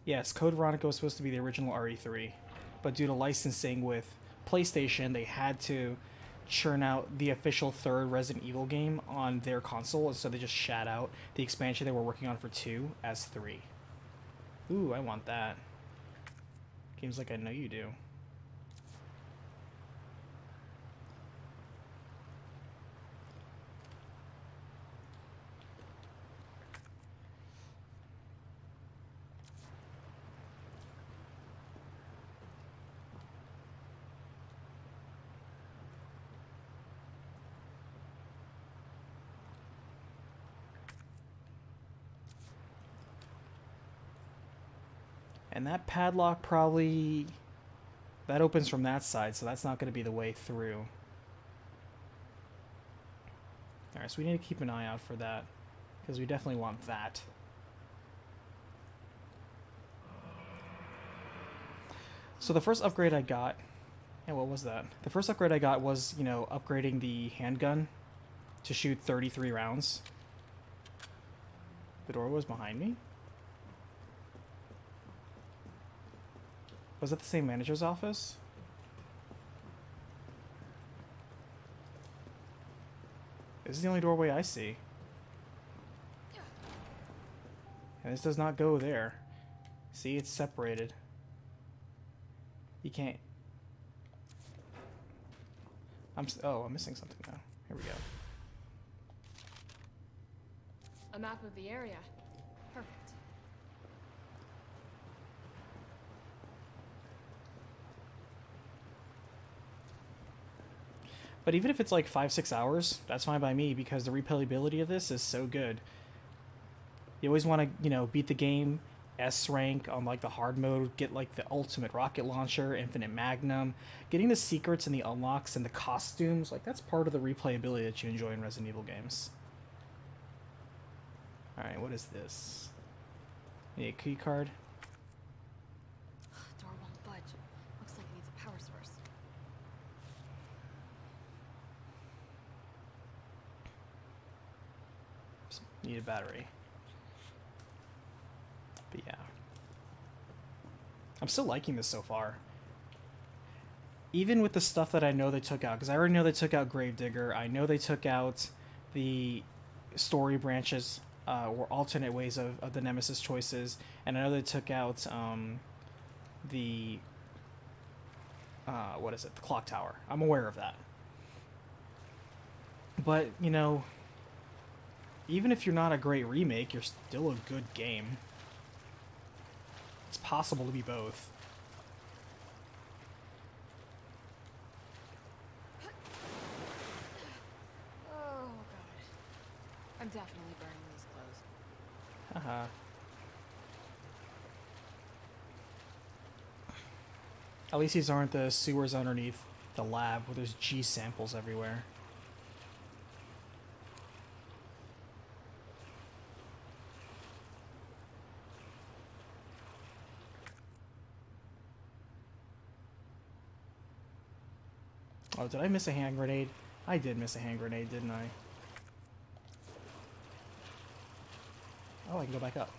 Yes, Code Veronica was supposed to be the original RE3, but due to licensing with PlayStation, they had to churn out the official third Resident Evil game on their console, and so they just shat out the expansion they were working on for 2 as 3. Ooh, I want that. Games like I know you do. And that padlock probably... That opens from that side, so that's not going to be the way through. Alright, so we need to keep an eye out for that, because we definitely want that. So the first upgrade I got... Yeah, what was that? The first upgrade I got was, you know, upgrading the handgun to shoot 33 rounds. The door was behind me? Was that the same manager's office? This is the only doorway I see. And this does not go there. See, it's separated. You can't... I'm missing something now. Here we go. A map of the area. Perfect. But even if it's like 5-6 hours, that's fine by me because the replayability of this is so good. You always want to, you know, beat the game, S rank on like the hard mode, get like the ultimate rocket launcher, infinite magnum, getting the secrets and the unlocks and the costumes, like that's part of the replayability that you enjoy in Resident Evil games. Alright, what is this? Need a key card? Door won't budge. Looks like it needs a power source. Just need a battery. But yeah. I'm still liking this so far. Even with the stuff that I know they took out, because I already know they took out Gravedigger, I know they took out the story branches, or alternate ways of the Nemesis choices, and I know they took out the what is it, the clock tower. I'm aware of that. But, you know, even if you're not a great remake, you're still a good game. It's possible to be both. Oh god. I'm definitely burning these clothes. Haha. At least these aren't the sewers underneath the lab where there's G samples everywhere. Oh, did I miss a hand grenade? I did miss a hand grenade, didn't I? Oh, I can go back up.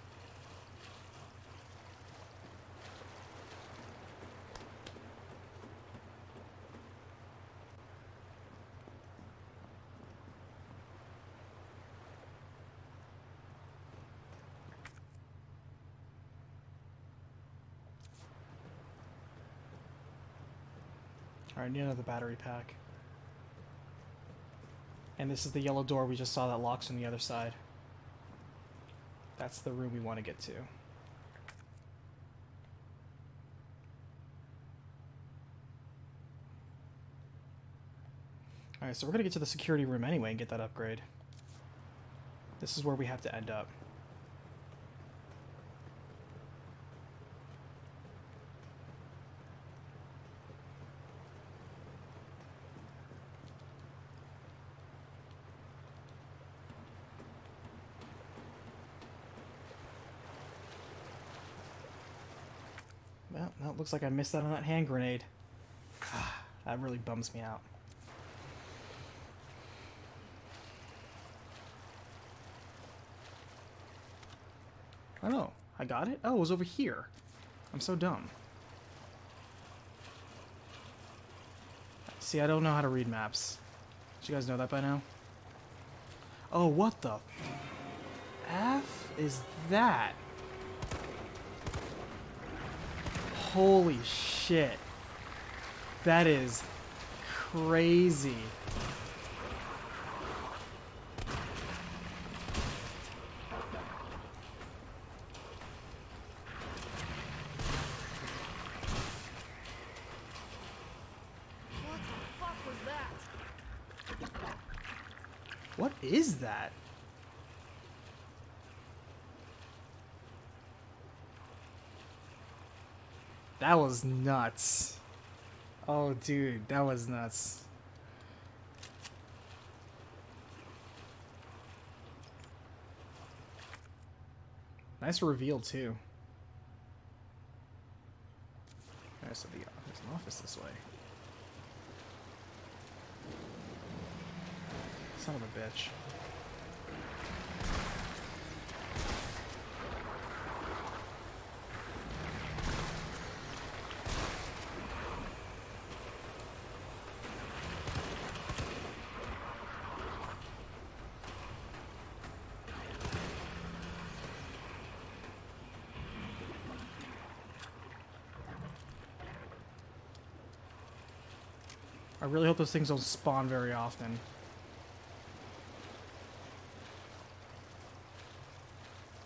Alright, need another battery pack. And this is the yellow door we just saw that locks on the other side. That's the room we want to get to. Alright, so we're going to get to the security room anyway and get that upgrade. This is where we have to end up. Well, no, it looks like I missed out on that hand grenade. That really bums me out. Oh no, I got it? Oh, it was over here. I'm so dumb. See, I don't know how to read maps. Did you guys know that by now? Oh, what the F is that? Holy shit. That is crazy. What the fuck was that? What is that? That was nuts. Oh, dude, that was nuts. Nice reveal, too. There's an office this way. Son of a bitch. I really hope those things don't spawn very often.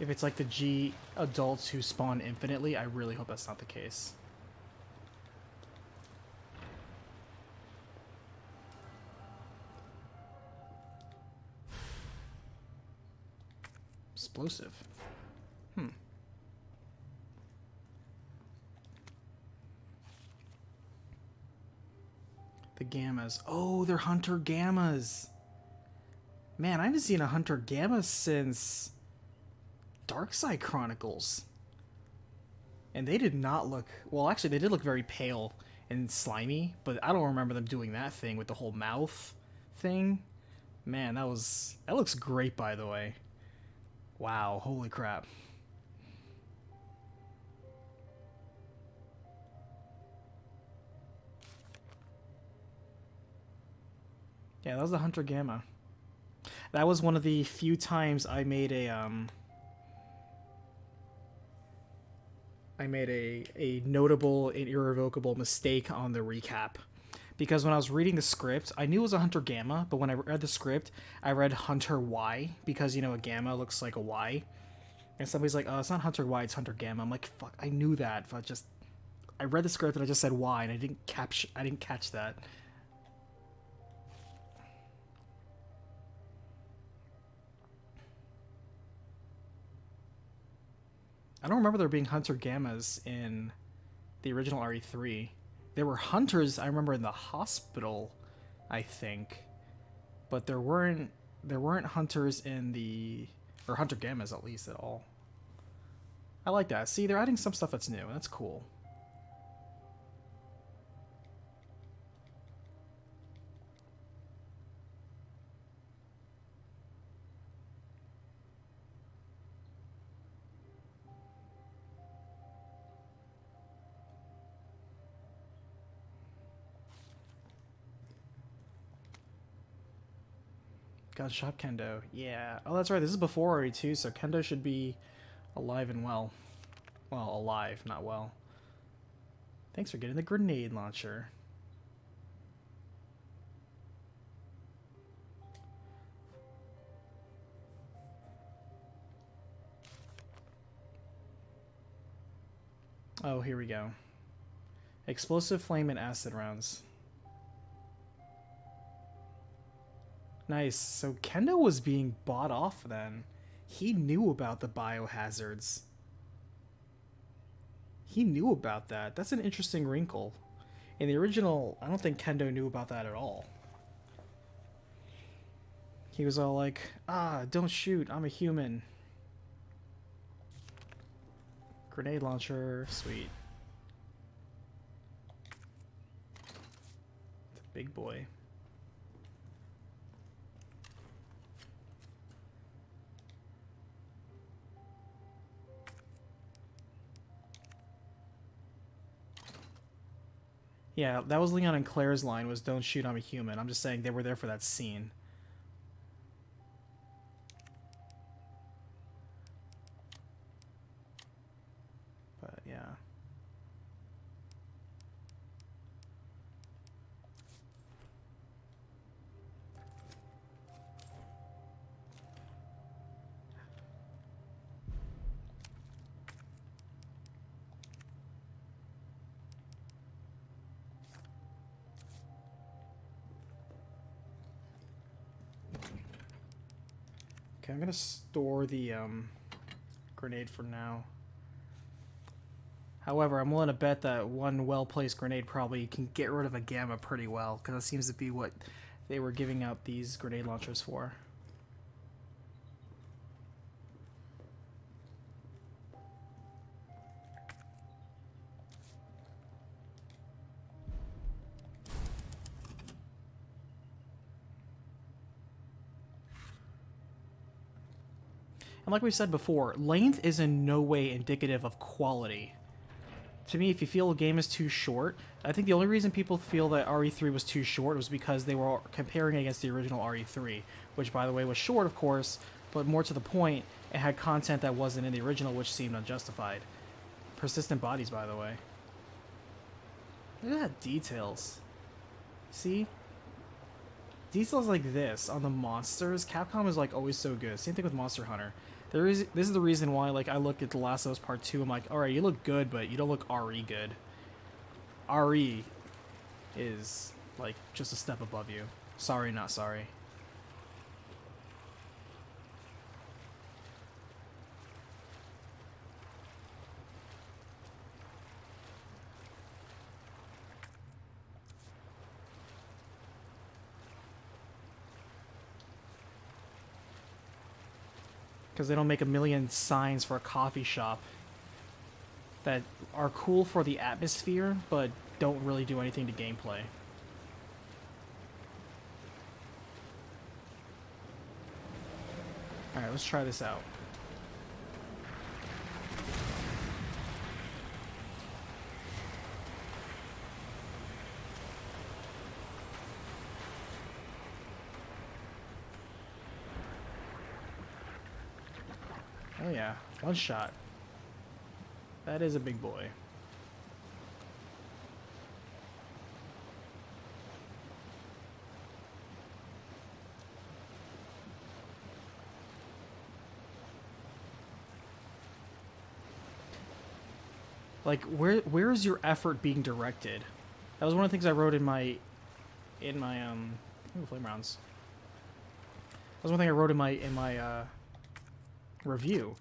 If it's like the G adults who spawn infinitely, I really hope that's not the case. Explosive. The gammas. Oh, they're hunter gammas. Man, I haven't seen a hunter gamma since Darkside Chronicles. And they did not look... Well, actually, they did look very pale and slimy, but I don't remember them doing that thing with the whole mouth thing. Man, that looks great, by the way. Wow, holy crap. Yeah, that was the Hunter Gamma. That was one of the few times I made a notable and irrevocable mistake on the recap. Because when I was reading the script, I knew it was a Hunter Gamma, but when I read the script, I read Hunter Y, because, you know, a Gamma looks like a Y. And somebody's like, oh, it's not Hunter Y, it's Hunter Gamma. I'm like, fuck, I knew that, but I read the script and I just said Y, and I didn't catch that. I don't remember there being Hunter Gammas in the original RE3. There were hunters, I remember, in the hospital, I think. But there weren't hunters in the... Or Hunter Gammas, at least, at all. I like that. See, they're adding some stuff that's new. That's cool. Gunshot Kendo. Yeah. Oh, that's right. This is before RE2, so Kendo should be alive and well. Well, alive, not well. Thanks for getting the grenade launcher. Oh, here we go. Explosive flame and acid rounds. Nice. So Kendo was being bought off then. He knew about the biohazards. He knew about that. That's an interesting wrinkle. In the original, I don't think Kendo knew about that at all. He was all like, ah, don't shoot, I'm a human. Grenade launcher, sweet. It's a big boy. Yeah, that was Leon and Claire's line, was don't shoot, I'm a human. I'm just saying they were there for that scene. But yeah. Okay, I'm gonna store the grenade for now. However, I'm willing to bet that one well-placed grenade probably can get rid of a gamma pretty well, because that seems to be what they were giving out these grenade launchers for. And like we said before, length is in no way indicative of quality. To me, if you feel a game is too short, I think the only reason people feel that RE3 was too short was because they were comparing against the original RE3, which, by the way, was short, of course, but more to the point, it had content that wasn't in the original, which seemed unjustified. Persistent bodies, by the way. Look at that details. See? Details like this on the monsters, Capcom is like always so good. Same thing with Monster Hunter. This is the reason why, like, I look at The Last of Us Part 2, I'm like, alright, you look good, but you don't look RE good. RE is, like, just a step above you. Sorry, not sorry. Because they don't make a million signs for a coffee shop that are cool for the atmosphere, but don't really do anything to gameplay. Alright, let's try this out. Oh yeah, one shot. That is a big boy. Like, where's your effort being directed? That was one of the things I wrote in my flame rounds. That was one thing I wrote in my review,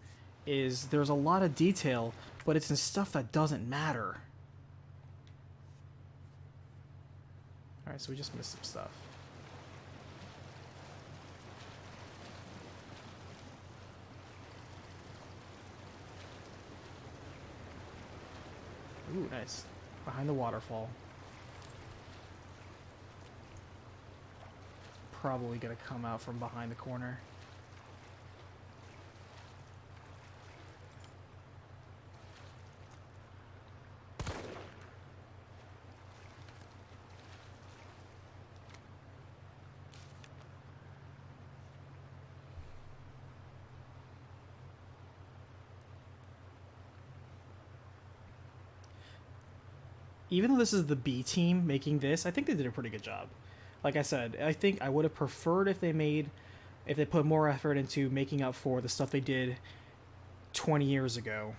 is there's a lot of detail, but it's in stuff that doesn't matter. Alright, so we just missed some stuff. Ooh, nice. Behind the waterfall. Probably gonna come out from behind the corner. Even though this is the B team making this, I think they did a pretty good job. Like I said, I think I would have preferred if they put more effort into making up for the stuff they did 20 years ago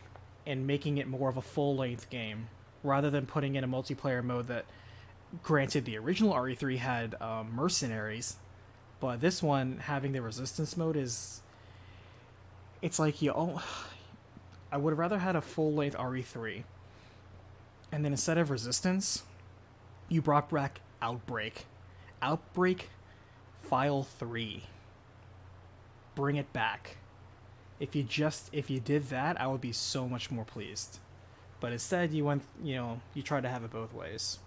and making it more of a full-length game, rather than putting in a multiplayer mode that, granted, the original RE3 had mercenaries, But this one, having the resistance mode is... It's like I would have rather had a full-length RE3. And then instead of resistance, you brought back Outbreak. Outbreak File 3. Bring it back. If you did that, I would be so much more pleased. But instead, you went, you tried to have it both ways.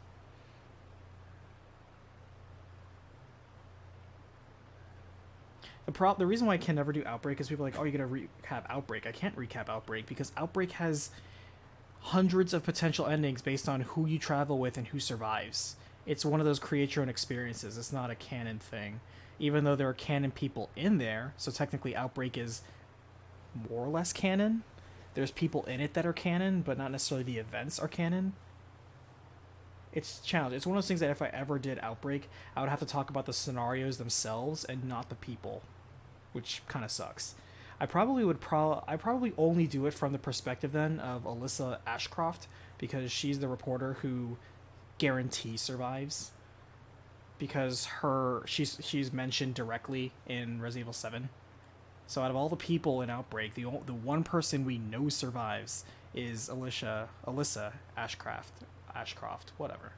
The reason why I can never do Outbreak is people are like, oh, you're gonna recap Outbreak. I can't recap Outbreak because Outbreak has hundreds of potential endings based on who you travel with and who survives. It's one of those create your own experiences. It's not a canon thing. Even though there are canon people in there, so technically Outbreak is more or less canon. There's people in it that are canon, but not necessarily the events are canon. It's challenging. It's one of those things that if I ever did Outbreak, I would have to talk about the scenarios themselves and not the people, which kind of sucks. I probably only do it from the perspective then of Alyssa Ashcroft, because she's the reporter who guarantees survives, because she's mentioned directly in Resident Evil 7. So out of all the people in Outbreak, the one person we know survives is Alyssa Ashcroft, whatever.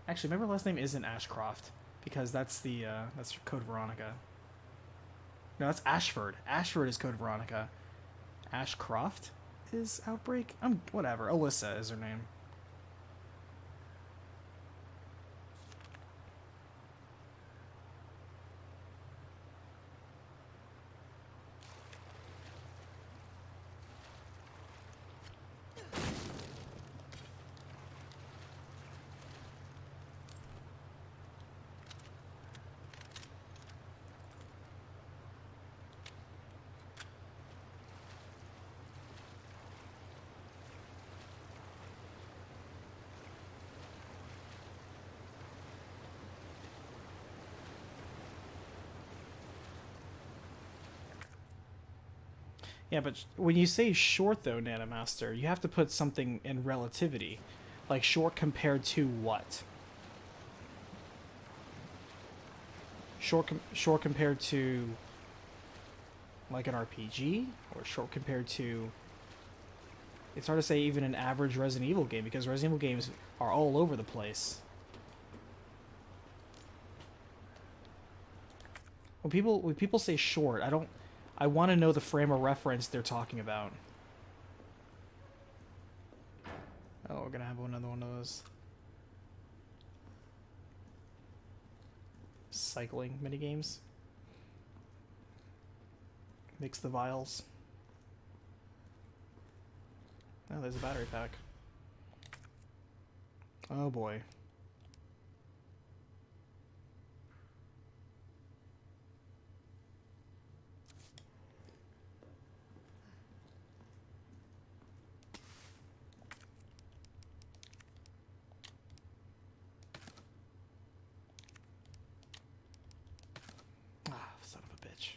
Actually, maybe her last name isn't Ashcroft, because that's Code Veronica. No, that's Ashford. Ashford is Code Veronica. Ashcroft is Outbreak? Whatever. Alyssa is her name. Yeah, but when you say short, though, Nanomaster, you have to put something in relativity. Like, short compared to what? Short compared to, like, an RPG? Or short compared to... It's hard to say even an average Resident Evil game, because Resident Evil games are all over the place. When people say short, I want to know the frame of reference they're talking about. Oh, we're gonna have another one of those cycling minigames. Mix the vials. Oh, there's a battery pack. Oh boy. Son of a bitch.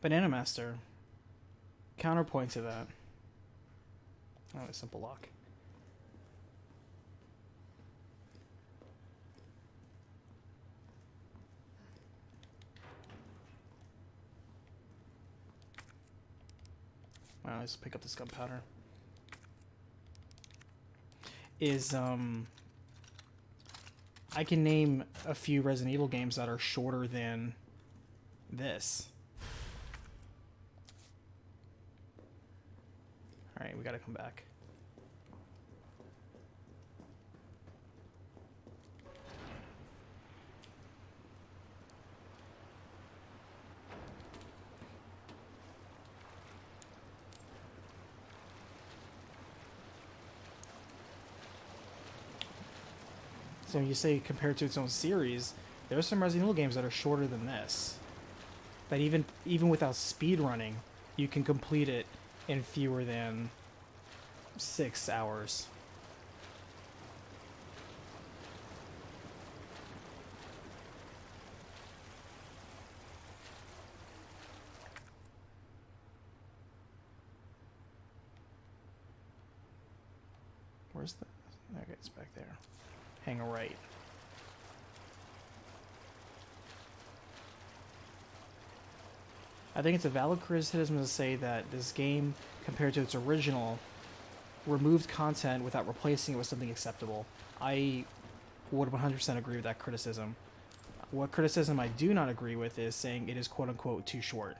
Banana Master. Counterpoint to that. Oh, a simple lock. Wow, let's pick up this gunpowder. is I can name a few Resident Evil games that are shorter than this. Alright, we gotta come back. So when you say compared to its own series, there are some Resident Evil games that are shorter than this. That even without speed running, you can complete it in fewer than 6 hours. Where's the... Okay, it's back there. Hang a right. I think it's a valid criticism to say that this game, compared to its original, removed content without replacing it with something acceptable. I would 100% agree with that criticism. What criticism I do not agree with is saying it is quote-unquote too short.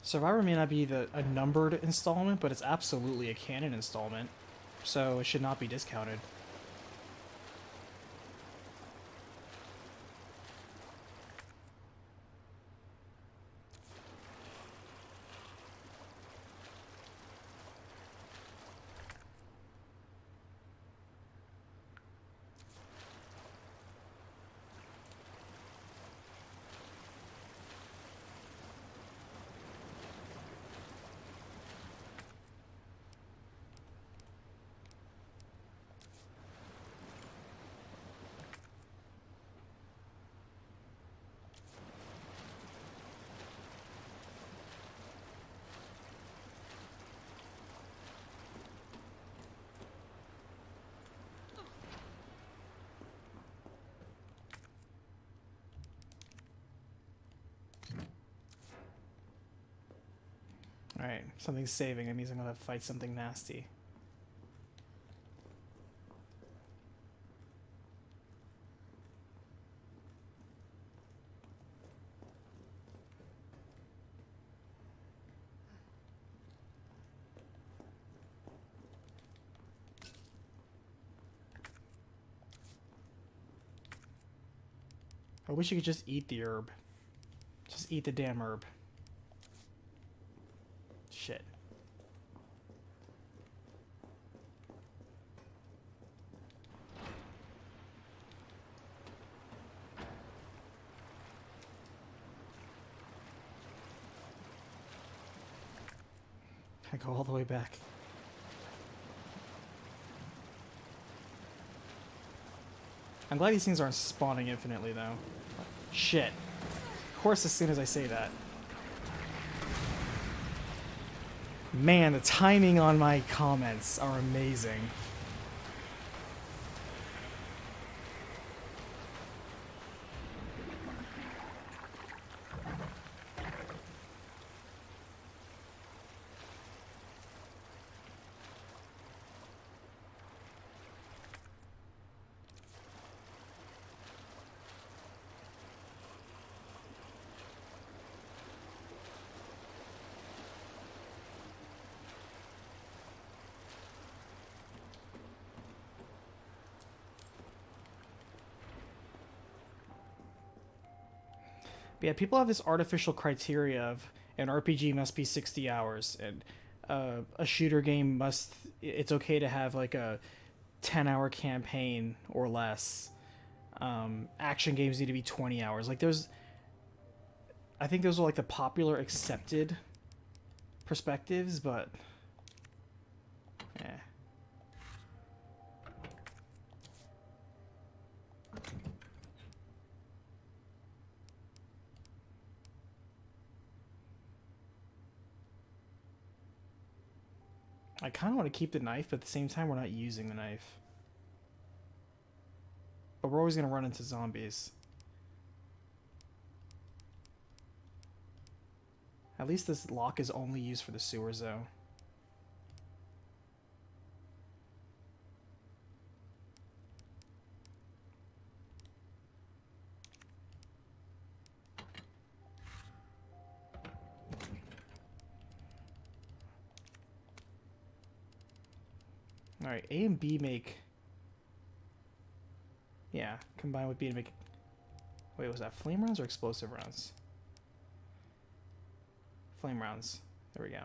Survivor may not be a numbered installment, but it's absolutely a canon installment, so it should not be discounted. Alright, something's saving. It means I'm gonna fight something nasty. I wish you could just eat the herb. Just eat the damn herb. Shit. I go all the way back. I'm glad these things aren't spawning infinitely, though. Shit. Of course, as soon as I say that. Man, the timing on my comments are amazing. But yeah, people have this artificial criteria of an RPG must be 60 hours, and a shooter game it's okay to have like a 10-hour campaign or less. Action games need to be 20 hours. Like I think those are like the popular accepted perspectives, but yeah. I kind of want to keep the knife, but at the same time, we're not using the knife. But we're always going to run into zombies. At least this lock is only used for the sewers, though. Alright, A and B make... Yeah, combine with B to make... Wait, was that flame rounds or explosive rounds? Flame rounds. There we go.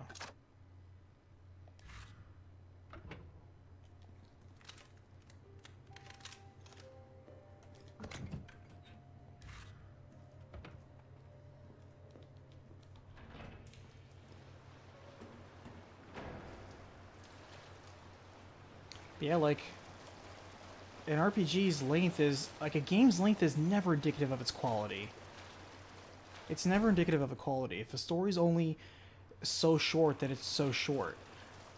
Yeah, like... An RPG's length is... Like, a game's length is never indicative of its quality. It's never indicative of a quality. If a story's only so short, that it's so short.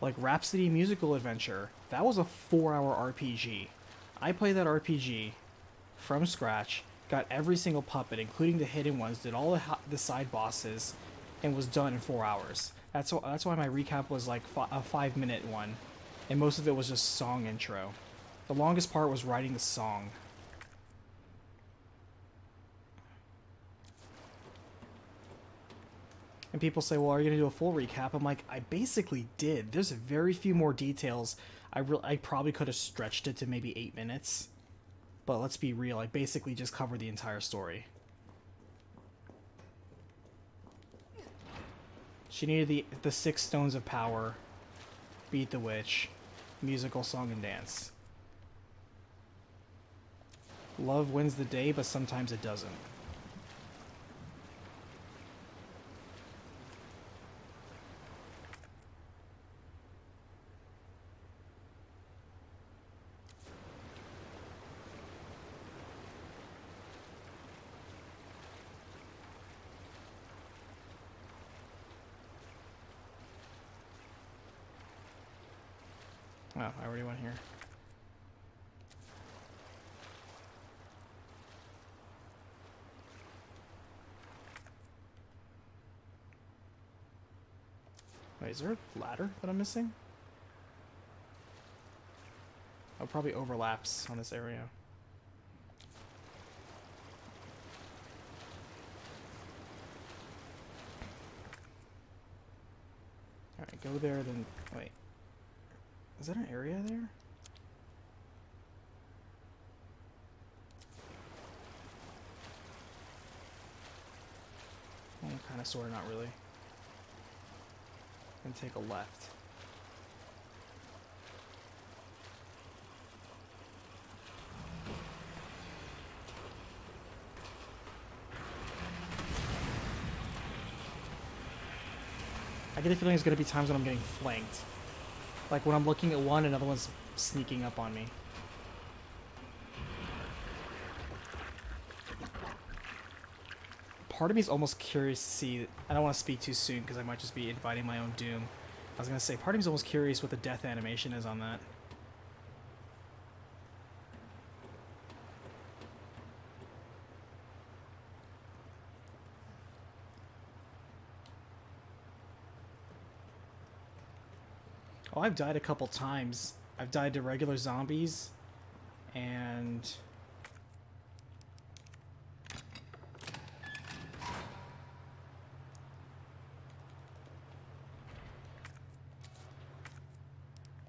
Like Rhapsody Musical Adventure, that was a 4-hour RPG. I played that RPG from scratch, got every single puppet, including the hidden ones, did all the side bosses, and was done in 4 hours. That's why my recap was like a 5-minute one, and most of it was just song intro. The longest part was writing the song. And people say, well, are you going to do a full recap? I'm like, I basically did. There's very few more details. I probably could have stretched it to maybe 8 minutes. But let's be real, I basically just covered the entire story. She needed the 6 stones of power, beat the witch, musical song and dance. Love wins the day, but sometimes it doesn't. Oh, I already went here. Wait, is there a ladder that I'm missing? Oh, probably overlaps on this area. Alright, go there, then... Wait. Is that an area there? Well, kind of, sort of, not really. And take a left. I get the feeling there's going to be times when I'm getting flanked. Like when I'm looking at one, another one's sneaking up on me. Part of me is almost curious to see... I don't want to speak too soon because I might just be inviting my own doom. I was going to say, part of me is almost curious what the death animation is on that. Oh, I've died a couple times. I've died to regular zombies, and...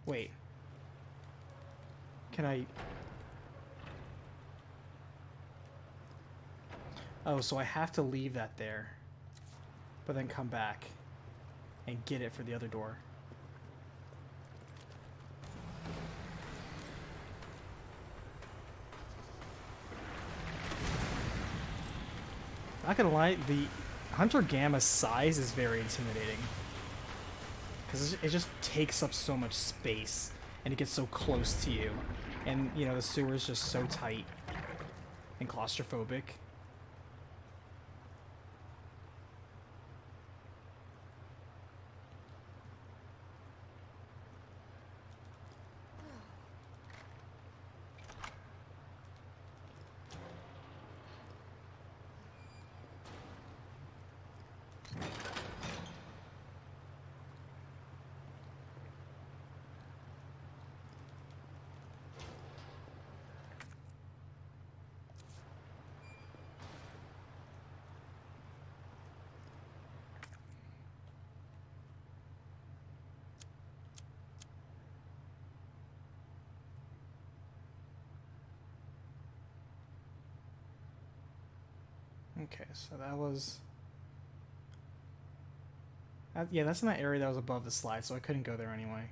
Wait. Can I... Oh, so I have to leave that there, but then come back and get it for the other door. Not gonna lie, the Hunter Gamma's size is very intimidating. Because it just takes up so much space, and it gets so close to you. And, you know, the sewer is just so tight and claustrophobic. Okay, so that was... yeah, that's in that area that was above the slide, so I couldn't go there anyway.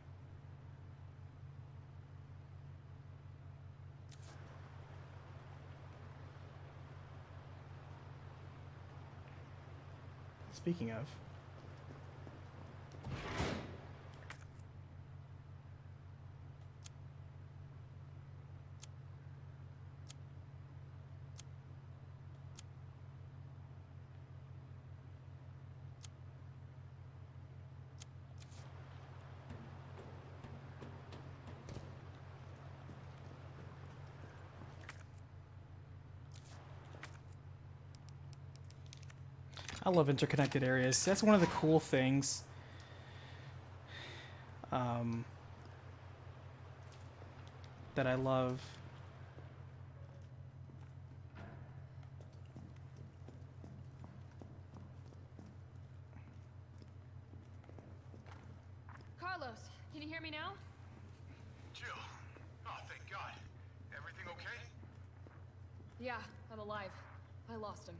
Speaking of... I love interconnected areas. That's one of the cool things. That I love. Carlos, can you hear me now? Jill. Oh, thank God. Everything okay? Yeah, I'm alive. I lost him.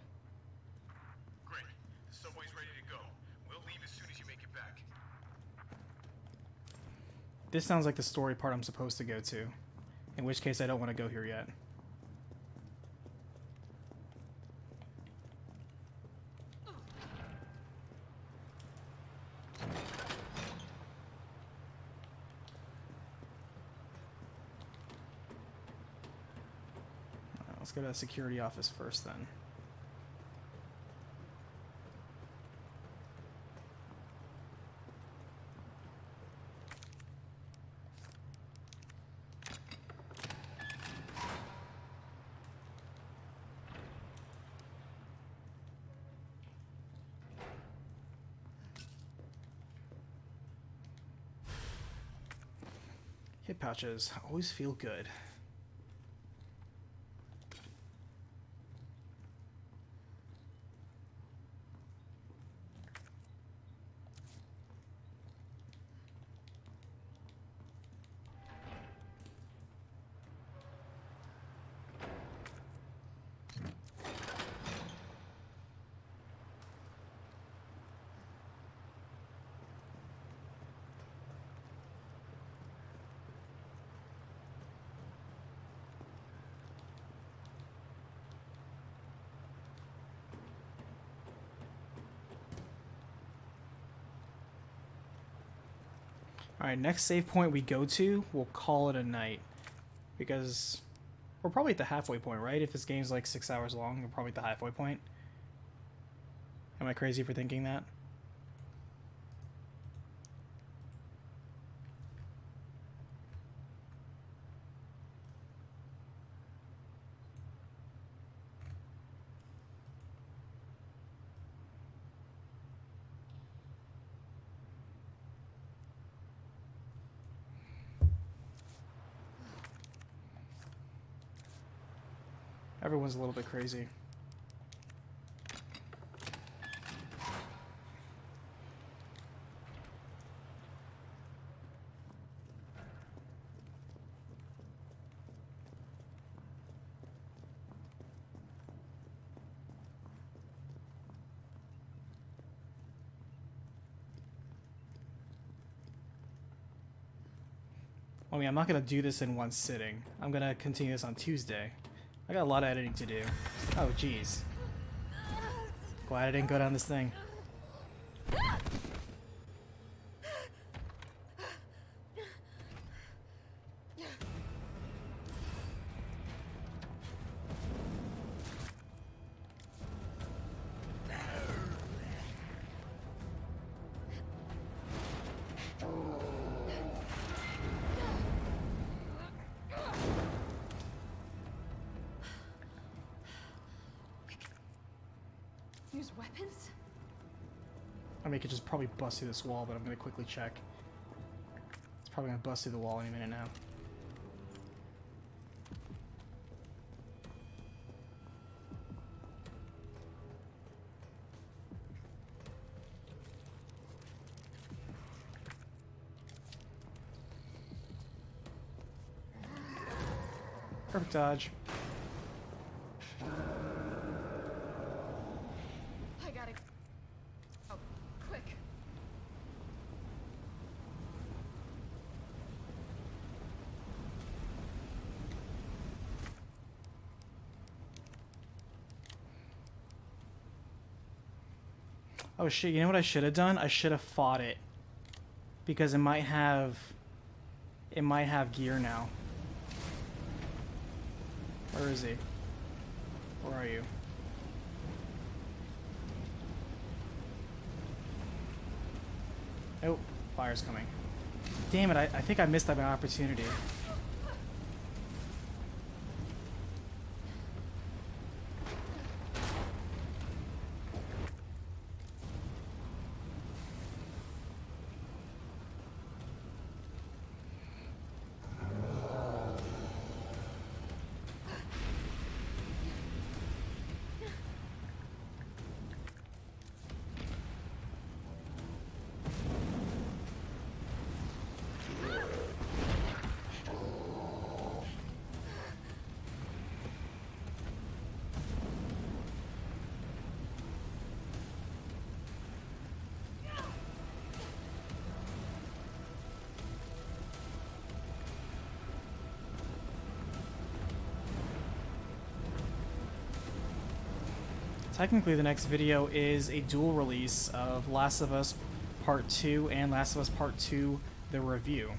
Great. The subway's ready to go. We'll leave as soon as you make it back. This sounds like the story part I'm supposed to go to. In which case I don't want to go here yet. Let's go to the security office first then. Hip pouches always feel good. Alright, next save point we go to, we'll call it a night. Because we're probably at the halfway point, right? If this game's like 6 hours long, we're probably at the halfway point. Am I crazy for thinking that? Everyone's a little bit crazy. I mean, I'm not going to do this in one sitting. I'm going to continue this on Tuesday. I got a lot of editing to do. Oh, jeez. Glad I didn't go down this thing. Use weapons? I mean, I could just probably bust through this wall, but I'm gonna quickly check. It's probably gonna bust through the wall any minute now. Perfect dodge. I gotta... Oh, quick. Oh shit, you know what I should have done? I should have fought it. Because it might have gear now. Where is he? Where are you? Oh, fire's coming. Damn it, I think I missed that opportunity. Technically, the next video is a dual release of Last of Us Part 2 and Last of Us Part 2, the review.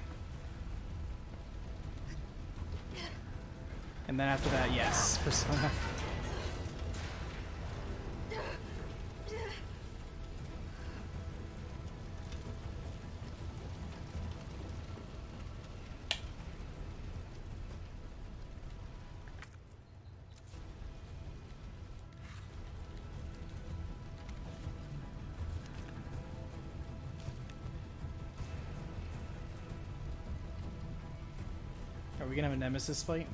And then after that, yes, Persona. Are we gonna have a Nemesis fight?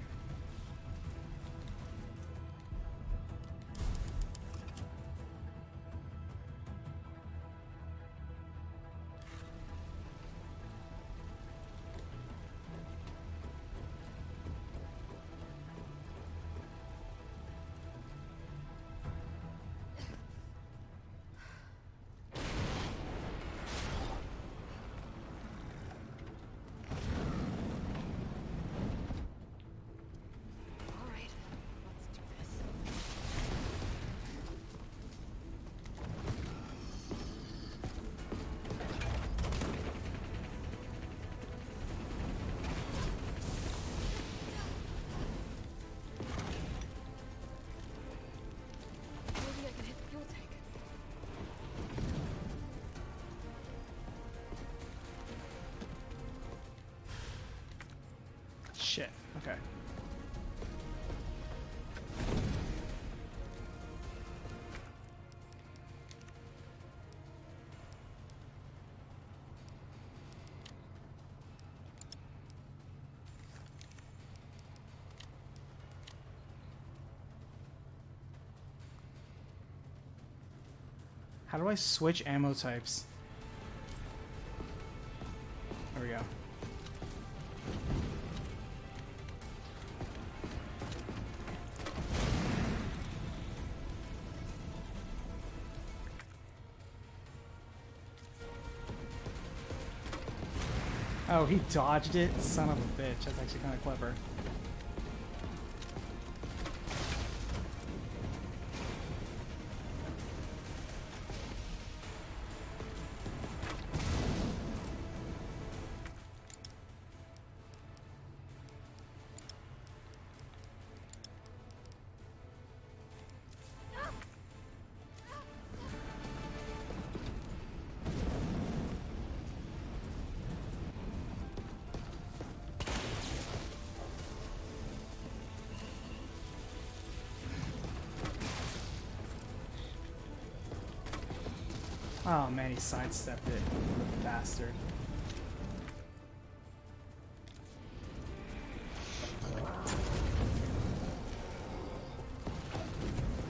Shit, okay. How do I switch ammo types? There we go. Oh, he dodged it? Son of a bitch. That's actually kind of clever. Oh man, he sidestepped it, the bastard.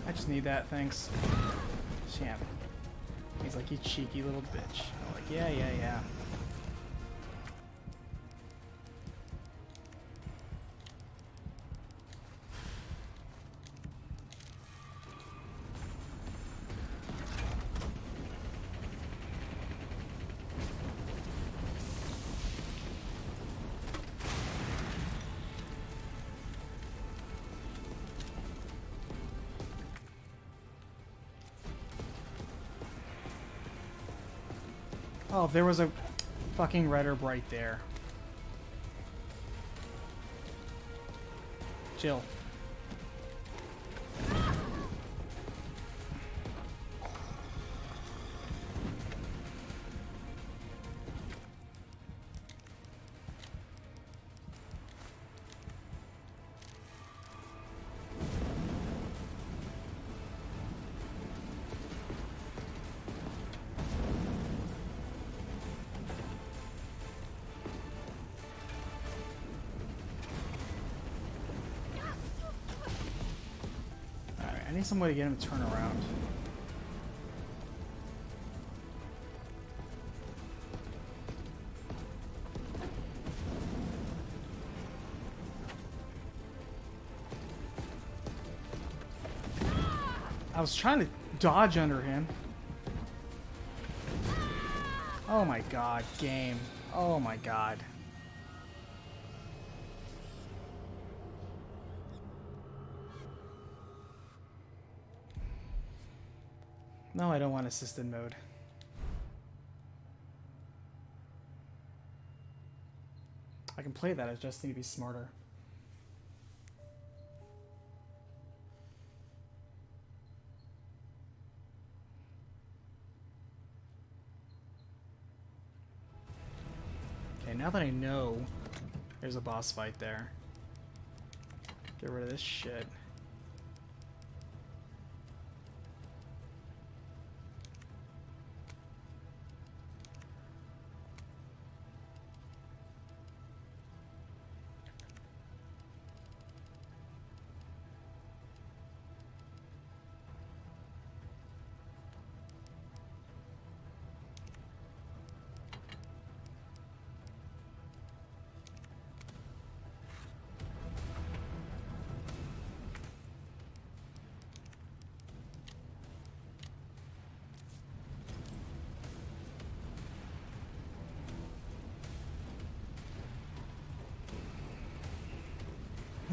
I just need that, thanks. Champ. He's like, you cheeky little bitch. I'm like, yeah, yeah, yeah. Oh, if there was a fucking red herb right there. Jill. I need some way to get him to turn around. I was trying to dodge under him. Oh my god, game. Oh my god. No, I don't want assisted mode. I can play that, I just need to be smarter. Okay, now that I know there's a boss fight there, get rid of this shit.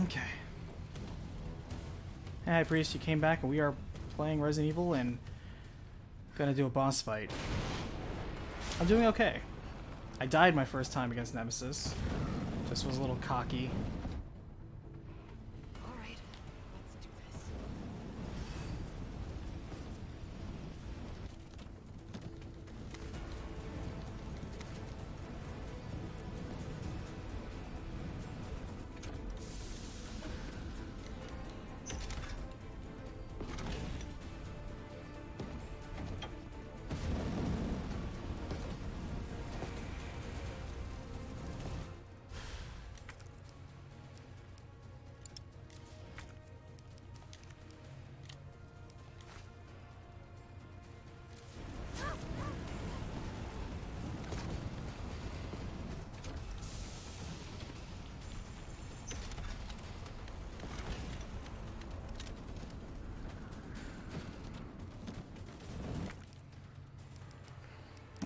Okay. Hey, Priest, you came back and we are playing Resident Evil and gonna do a boss fight. I'm doing okay. I died my first time against Nemesis. Just was a little cocky. Alright, let's do this.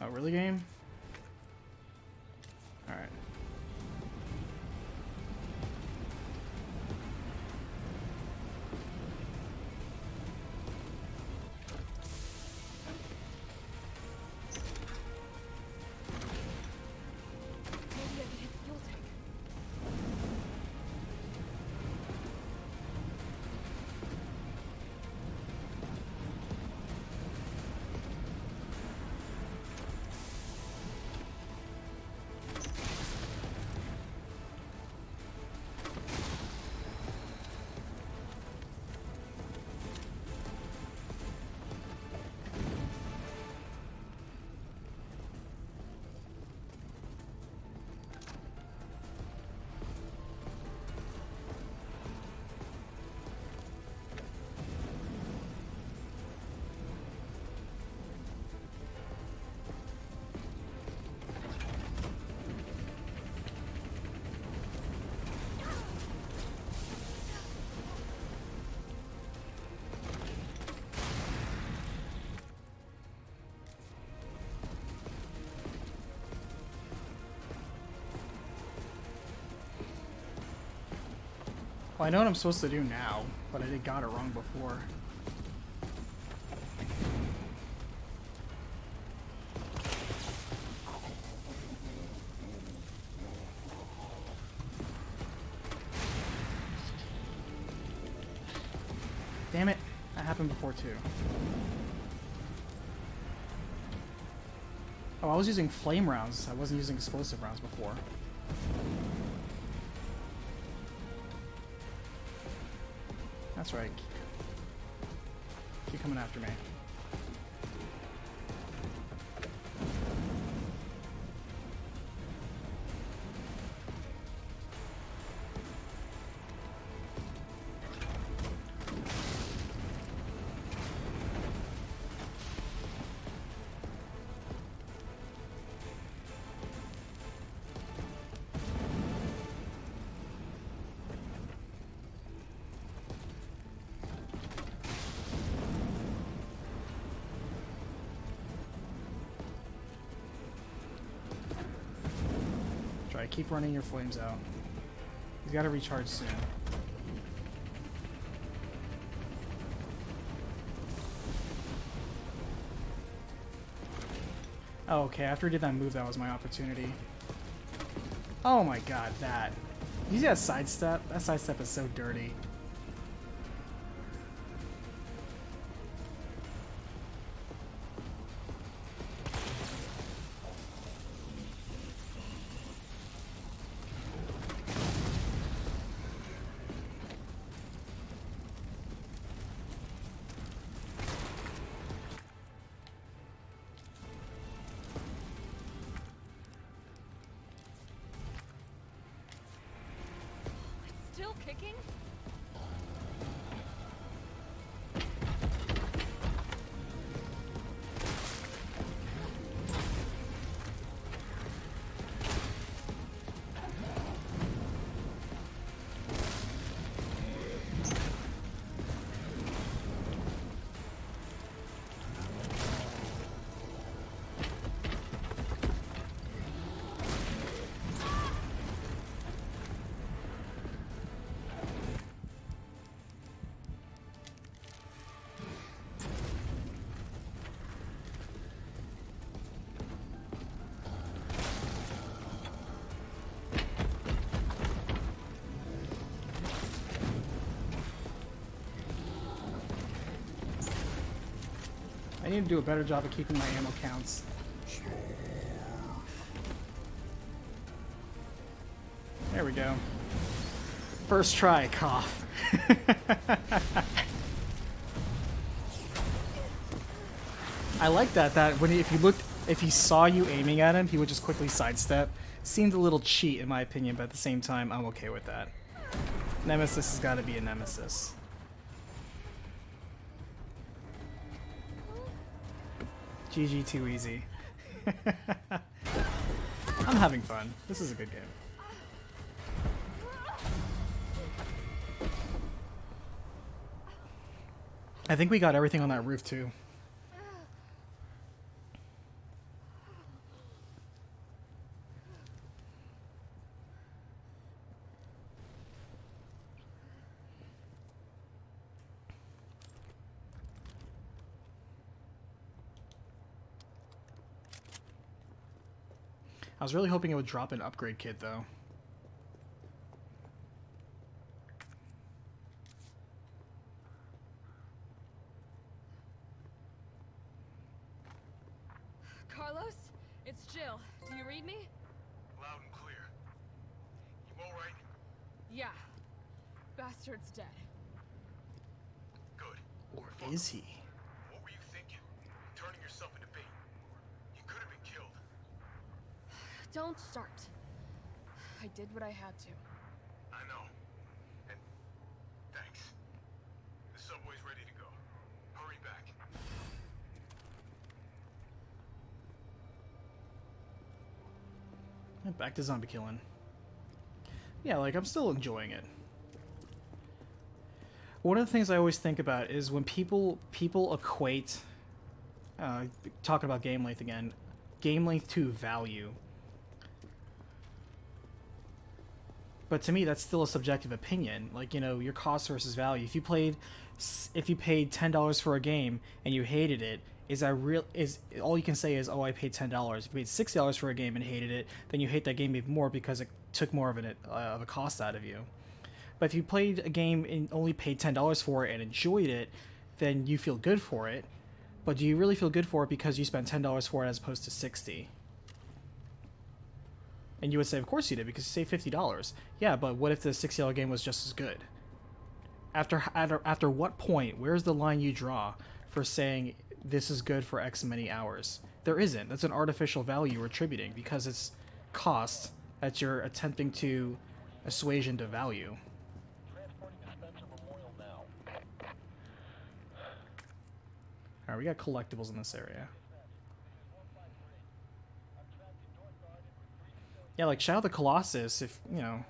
Oh, really, game? Alright. Maybe I can hit the fuel tank. Well, I know what I'm supposed to do now, but I got it wrong before. Damn it. That happened before too. Oh, I was using flame rounds. I wasn't using explosive rounds before. That's right. Keep coming after me. Try, keep running your flames out. He's got to recharge soon. Oh, okay, after he did that move, that was my opportunity. Oh my god, that. You see that sidestep? That sidestep is so dirty. Still kicking? I need to do a better job of keeping my ammo counts. There we go. First try, cough. I like that when if he saw you aiming at him, he would just quickly sidestep. Seemed a little cheat in my opinion, but at the same time, I'm okay with that. Nemesis has got to be a nemesis. GG too easy. I'm having fun. This is a good game. I think we got everything on that roof too. I was really hoping it would drop an upgrade kit, though. Carlos, it's Jill. Do you read me? Loud and clear. You all right? Yeah. Bastard's dead. Good. Or is he? What were you thinking? Turning yourself into bait. You could have been killed. Don't start. I did what I had to. I know. And thanks. The subway's ready to go. Hurry back. Back to zombie killing. Yeah, like, I'm still enjoying it. One of the things I always think about is when people equate, talking about game length again, game length to value. But to me, that's still a subjective opinion. Like, you know, your cost versus value. If you paid $10 for a game and you hated it, is all you can say is, oh, I paid $10. If you paid $60 for a game and hated it, then you hate that game even more because it took more of a cost out of you. But if you played a game and only paid $10 for it and enjoyed it, then you feel good for it. But do you really feel good for it because you spent $10 for it as opposed to $60? And you would say, of course you did, because you saved $50. Yeah, but what if the $60 game was just as good? After what point, where's the line you draw for saying this is good for X many hours? There isn't. That's an artificial value you're attributing because it's cost that you're attempting to assuage into value. Alright, we got collectibles in this area. Yeah, like Shadow of the Colossus, if, you know,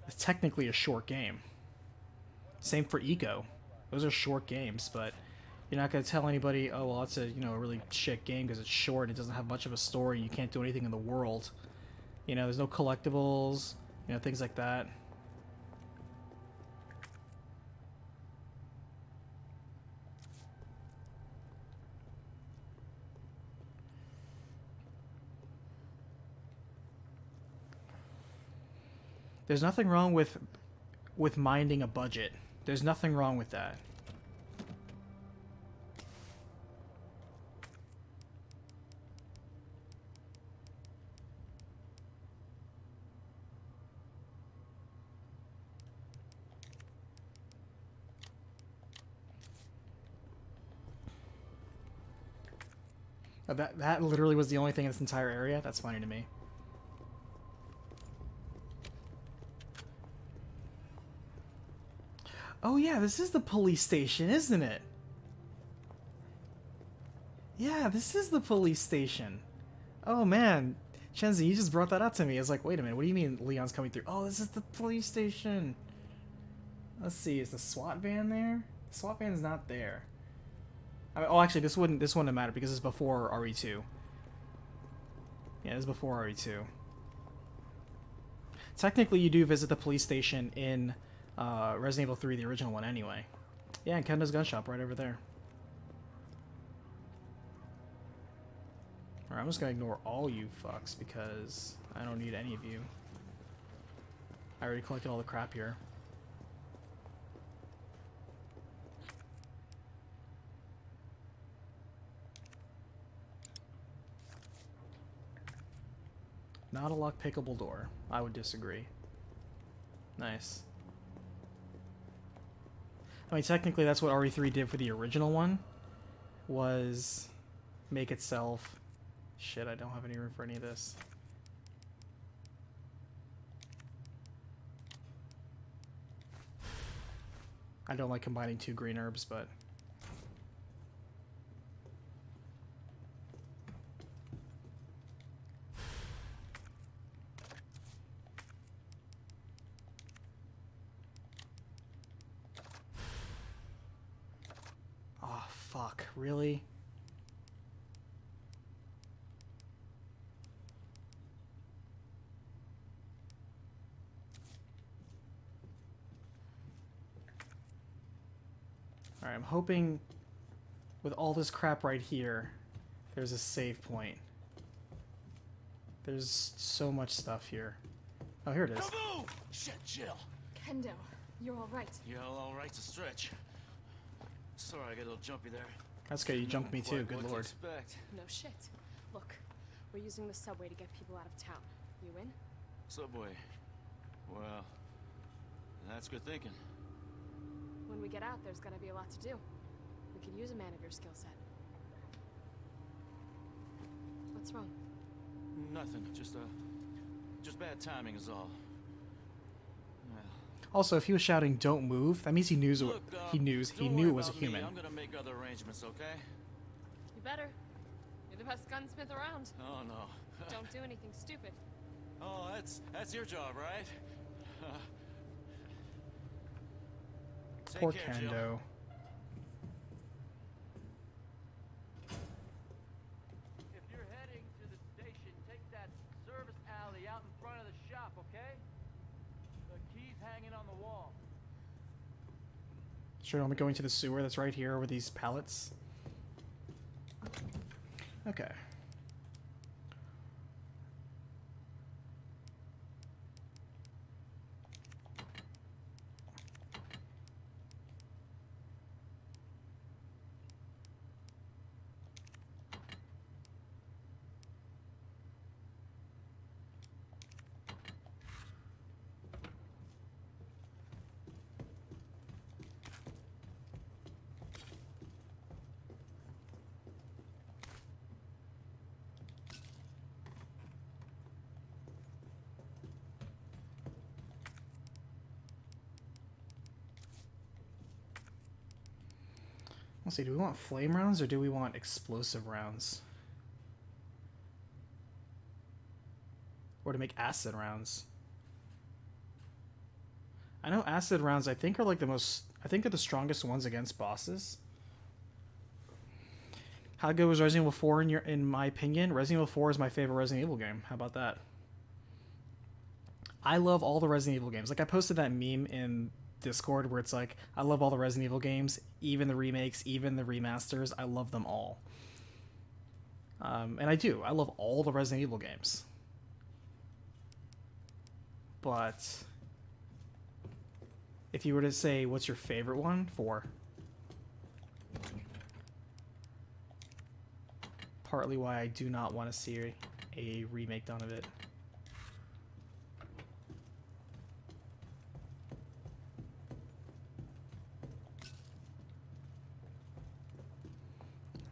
it's technically a short game. Same for Eco. Those are short games, but you're not going to tell anybody, oh, well, it's a, you know, a really shit game because it's short and it doesn't have much of a story and you can't do anything in the world. You know, there's no collectibles, you know, things like that. There's nothing wrong with minding a budget. There's nothing wrong with that. That literally was the only thing in this entire area? That's funny to me. Oh yeah, this is the police station, isn't it? Yeah, this is the police station. Oh man, Chenzi, you just brought that up to me. I was like, wait a minute, what do you mean Leon's coming through? Oh, this is the police station. Let's see, is the SWAT van there? The SWAT van's not there. I mean, oh, actually, this wouldn't matter because it's before RE2. Yeah, it's before RE2. Technically, you do visit the police station in Resident Evil 3, the original one, anyway. Yeah, and Kendo's gun shop right over there. Alright, I'm just gonna ignore all you fucks because I don't need any of you. I already collected all the crap here. Not a lock-pickable door. I would disagree. Nice. I mean, technically that's what RE3 did for the original one, was make itself... Shit, I don't have any room for any of this. I don't like combining two green herbs, but... Oh, fuck. Really? Alright, I'm hoping with all this crap right here, there's a save point. There's so much stuff here. Oh, here it is. Kaboom! Shit, chill. Kendo, you're all right. Yeah, all right's a stretch. Sorry, I got a little jumpy there. That's good, you jumped me too, good What to lord. expect? No shit. Look, we're using the subway to get people out of town. You in? Subway. Well, that's good thinking. When we get out, there's gonna be a lot to do. We could use a man of your skill set. What's wrong? Nothing. Just bad timing is all. Also, if he was shouting "Don't move," that means he knew Look, he knew it was a human. Me. I'm gonna make other arrangements, okay? You better. You're the best gunsmith around. Oh no. Don't do anything stupid. Oh, that's your job, right? Poor Take care, Kendo. Jill. If you're heading to the station, take that service alley out in front of the shop, okay? hanging on the wall. Sure, I'm going to the sewer that's right here over these pallets. Okay. Let's see, do we want flame rounds or do we want explosive rounds? Or to make acid rounds? I know acid rounds I think are like I think are the strongest ones against bosses. How good was Resident Evil 4 in my opinion? Resident Evil 4 is my favorite Resident Evil game. How about that? I love all the Resident Evil games. Like I posted that meme in Discord where it's like, I love all the Resident Evil games, even the remakes, even the remasters. I love them all. And I do. I love all the Resident Evil games. But if you were to say, what's your favorite one? 4. Partly why I do not want to see a remake done of it.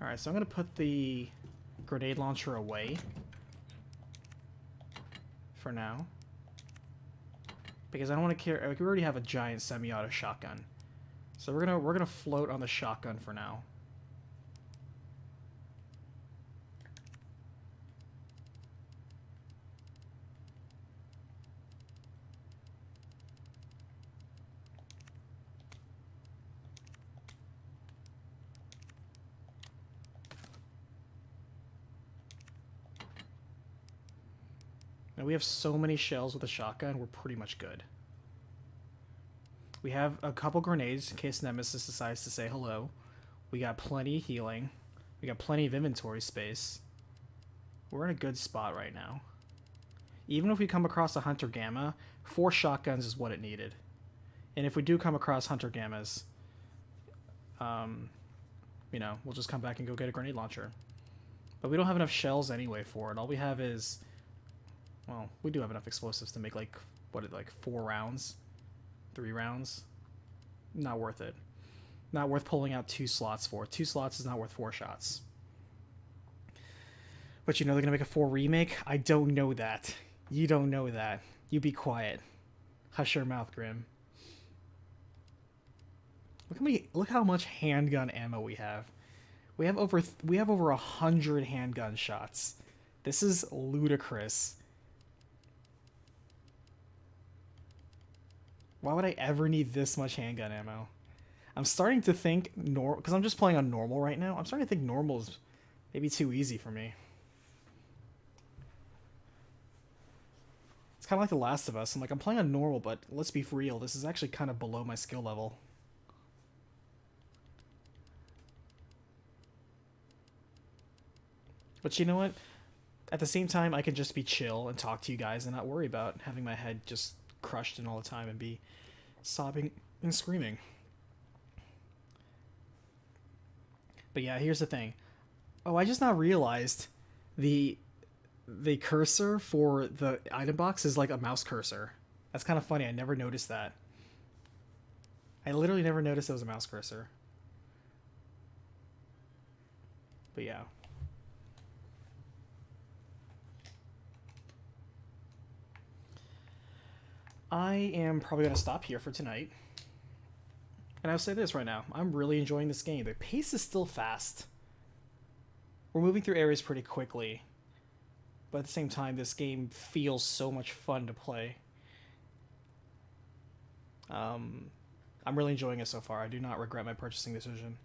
Alright, so I'm going to put the grenade launcher away for now. Because I don't want to care. We already have a giant semi-auto shotgun. So we're gonna float on the shotgun for now. Now we have so many shells with a shotgun, we're pretty much good. We have a couple grenades in case Nemesis decides to say hello. We got plenty of healing. We got plenty of inventory space. We're in a good spot right now. Even if we come across a Hunter Gamma, 4 shotguns is what it needed. And if we do come across Hunter Gammas, you know, we'll just come back and go get a grenade launcher. But we don't have enough shells anyway for it. All we have is... Well, we do have enough explosives to make, like, what, like 4 rounds? 3 rounds? Not worth it. Not worth pulling out 2 slots for. 2 slots is not worth 4 shots. But you know they're going to make a 4 remake? I don't know that. You don't know that. You be quiet. Hush your mouth, Grim. Look how much handgun ammo we have. We have over 100 handgun shots. This is ludicrous. Why would I ever need this much handgun ammo? I'm starting to think because I'm just playing on normal right now. I'm starting to think normal is maybe too easy for me. It's kind of like The Last of Us. I'm playing on normal, but let's be real. This is actually kind of below my skill level. But you know what? At the same time, I can just be chill and talk to you guys and not worry about having my head just crushed in all the time and be sobbing and screaming. But yeah, here's the thing. Oh, I just now realized the cursor for the item box is like a mouse cursor. That's kind of funny. I never noticed that. I literally never noticed it was a mouse cursor. But yeah. I am probably going to stop here for tonight. And I'll say this right now. I'm really enjoying this game. The pace is still fast. We're moving through areas pretty quickly. But at the same time, this game feels so much fun to play. I'm really enjoying it so far. I do not regret my purchasing decision.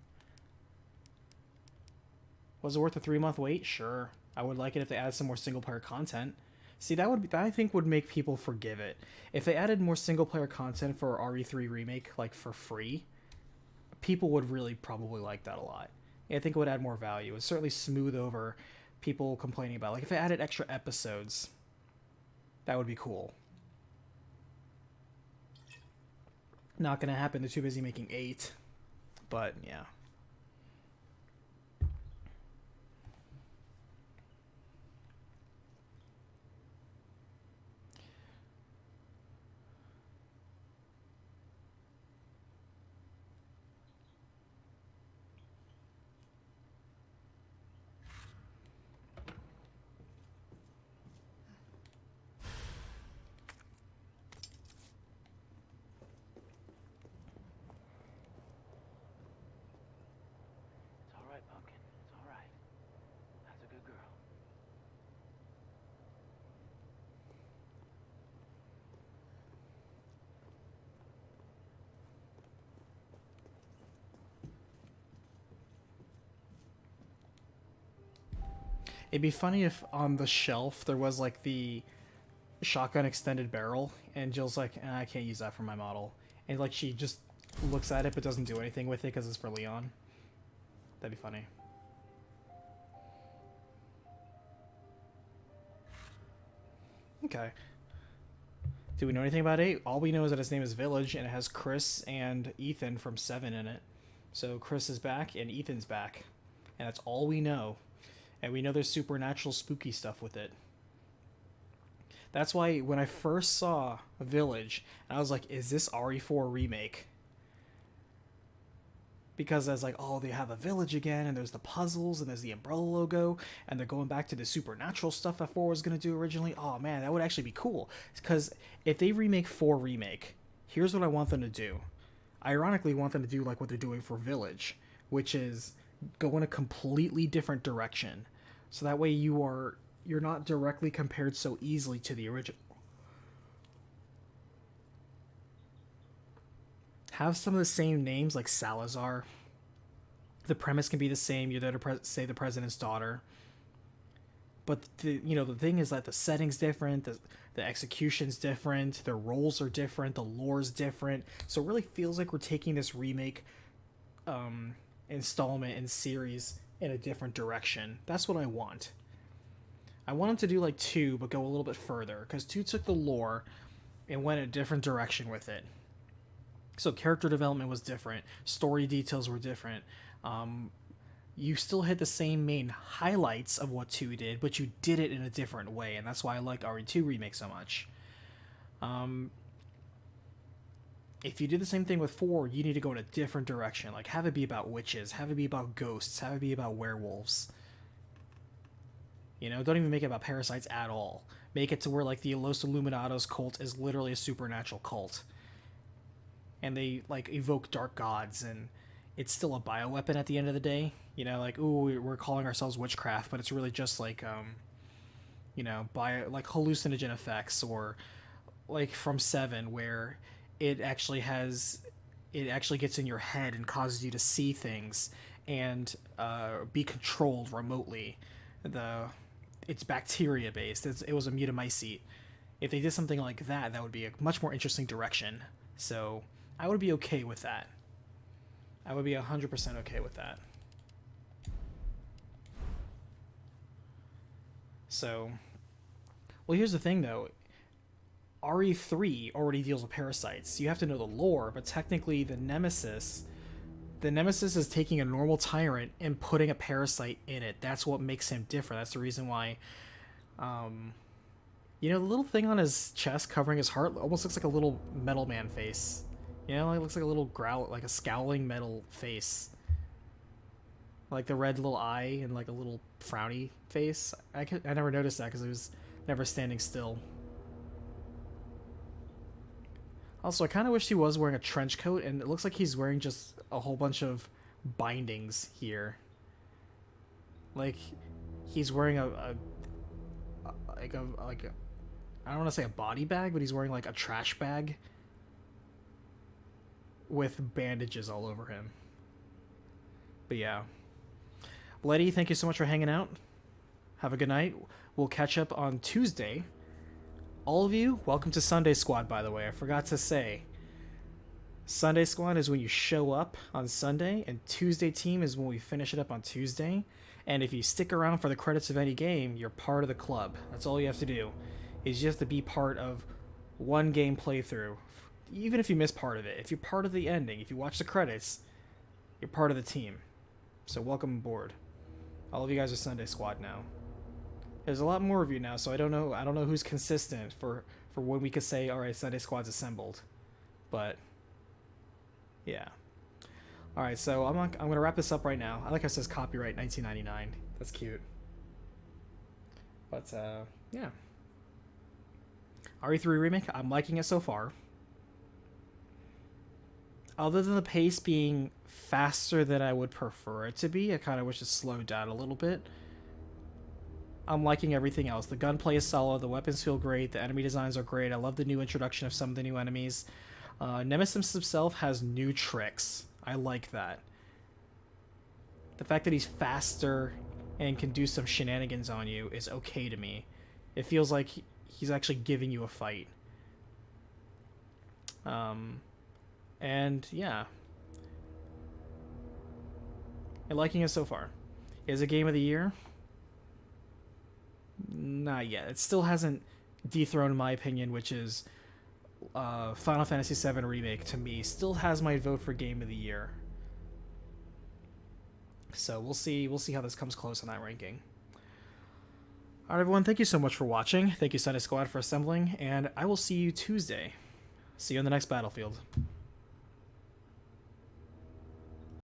Was it worth a 3-month wait? Sure. I would like it if they added some more single-player content. See, that I think would make people forgive it. If they added more single player content for RE3 Remake, like for free, people would really probably like that a lot. I think it would add more value. It would certainly smooth over people complaining about, like, if they added extra episodes, that would be cool. Not gonna happen. They're too busy making 8. But yeah. It'd be funny if on the shelf there was like the shotgun extended barrel, and Jill's like, I can't use that for my model. And like she just looks at it but doesn't do anything with it because it's for Leon. That'd be funny. Okay. Do we know anything about 8? All we know is that his name is Village, and it has Chris and Ethan from 7 in it. So Chris is back and Ethan's back. And that's all we know. And we know there's supernatural spooky stuff with it. That's why when I first saw Village, I was like, is this RE4 Remake? Because I was like, oh, they have a village again, and there's the puzzles, and there's the Umbrella logo, and they're going back to the supernatural stuff that 4 was going to do originally. Oh man, that would actually be cool. Because if they remake 4 Remake, here's what I want them to do. I ironically want them to do like what they're doing for Village, which is go in a completely different direction. So that way you're not directly compared so easily to the original. Have some of the same names, like Salazar. The premise can be the same. You're there to say the president's daughter. But the thing is that the setting's different, the execution's different, the roles are different, the lore's different. So it really feels like we're taking this remake installment and series in a different direction. That's what I want. I want them to do like 2, but go a little bit further, because 2 took the lore and went a different direction with it. So character development was different, story details were different. You still hit the same main highlights of what 2 did, but you did it in a different way, and that's why I liked RE2 Remake so much. If you do the same thing with 4, you need to go in a different direction. Like, have it be about witches, have it be about ghosts, have it be about werewolves. Don't even make it about parasites at all. Make it to where, like, the Los Illuminados cult is literally a supernatural cult. And they, like, evoke dark gods, and it's still a bioweapon at the end of the day. Like, ooh, we're calling ourselves witchcraft, but it's really just, like, hallucinogen effects, or, like, from 7, where it actually gets in your head and causes you to see things and be controlled remotely. It's bacteria based. It was a mutamycete. If they did something like that, that would be a much more interesting direction. So I would be okay with that. I would be 100% okay with that. So, well, here's the thing though. RE3 already deals with parasites. You have to know the lore, but technically the Nemesis is taking a normal tyrant and putting a parasite in it. That's what makes him different. That's the reason why, the little thing on his chest covering his heart almost looks like a little metal man face. It looks like a little like a scowling metal face. Like the red little eye and like a little frowny face. I never noticed that because it was never standing still. Also, I kind of wish he was wearing a trench coat, and it looks like he's wearing just a whole bunch of bindings here. Like, he's wearing a I don't want to say a body bag, but he's wearing like a trash bag with bandages all over him. But yeah. Letty, thank you so much for hanging out. Have a good night. We'll catch up on Tuesday all of you, welcome to Sunday Squad, by the way. I forgot to say. Sunday Squad is when you show up on Sunday, and Tuesday Team is when we finish it up on Tuesday. And if you stick around for the credits of any game, you're part of the club. That's all you have to do, is you have to be part of one game playthrough. Even if you miss part of it, if you're part of the ending, if you watch the credits, you're part of the team. So welcome aboard. All of you guys are Sunday Squad now. There's a lot more of you now, so I don't know who's consistent for when we could say, all right, Sunday Squad's assembled. But yeah. All right, so I'm gonna wrap this up right now. I like how it says copyright 1999. That's cute. But yeah. RE3 Remake, I'm liking it so far. Other than the pace being faster than I would prefer it to be, I kind of wish it slowed down a little bit. I'm liking everything else. The gunplay is solid, the weapons feel great, the enemy designs are great, I love the new introduction of some of the new enemies. Nemesis himself has new tricks. I like that. The fact that he's faster and can do some shenanigans on you is okay to me. It feels like he's actually giving you a fight. And yeah. I'm liking it so far. Is it game of the year? Not yet. It still hasn't dethroned my opinion, which is Final Fantasy VII Remake, to me, still has my vote for game of the year. So we'll see how this comes close on that ranking. Alright everyone, thank you so much for watching. Thank you Sunday Squad for assembling, and I will see you Tuesday. See you on the next battlefield.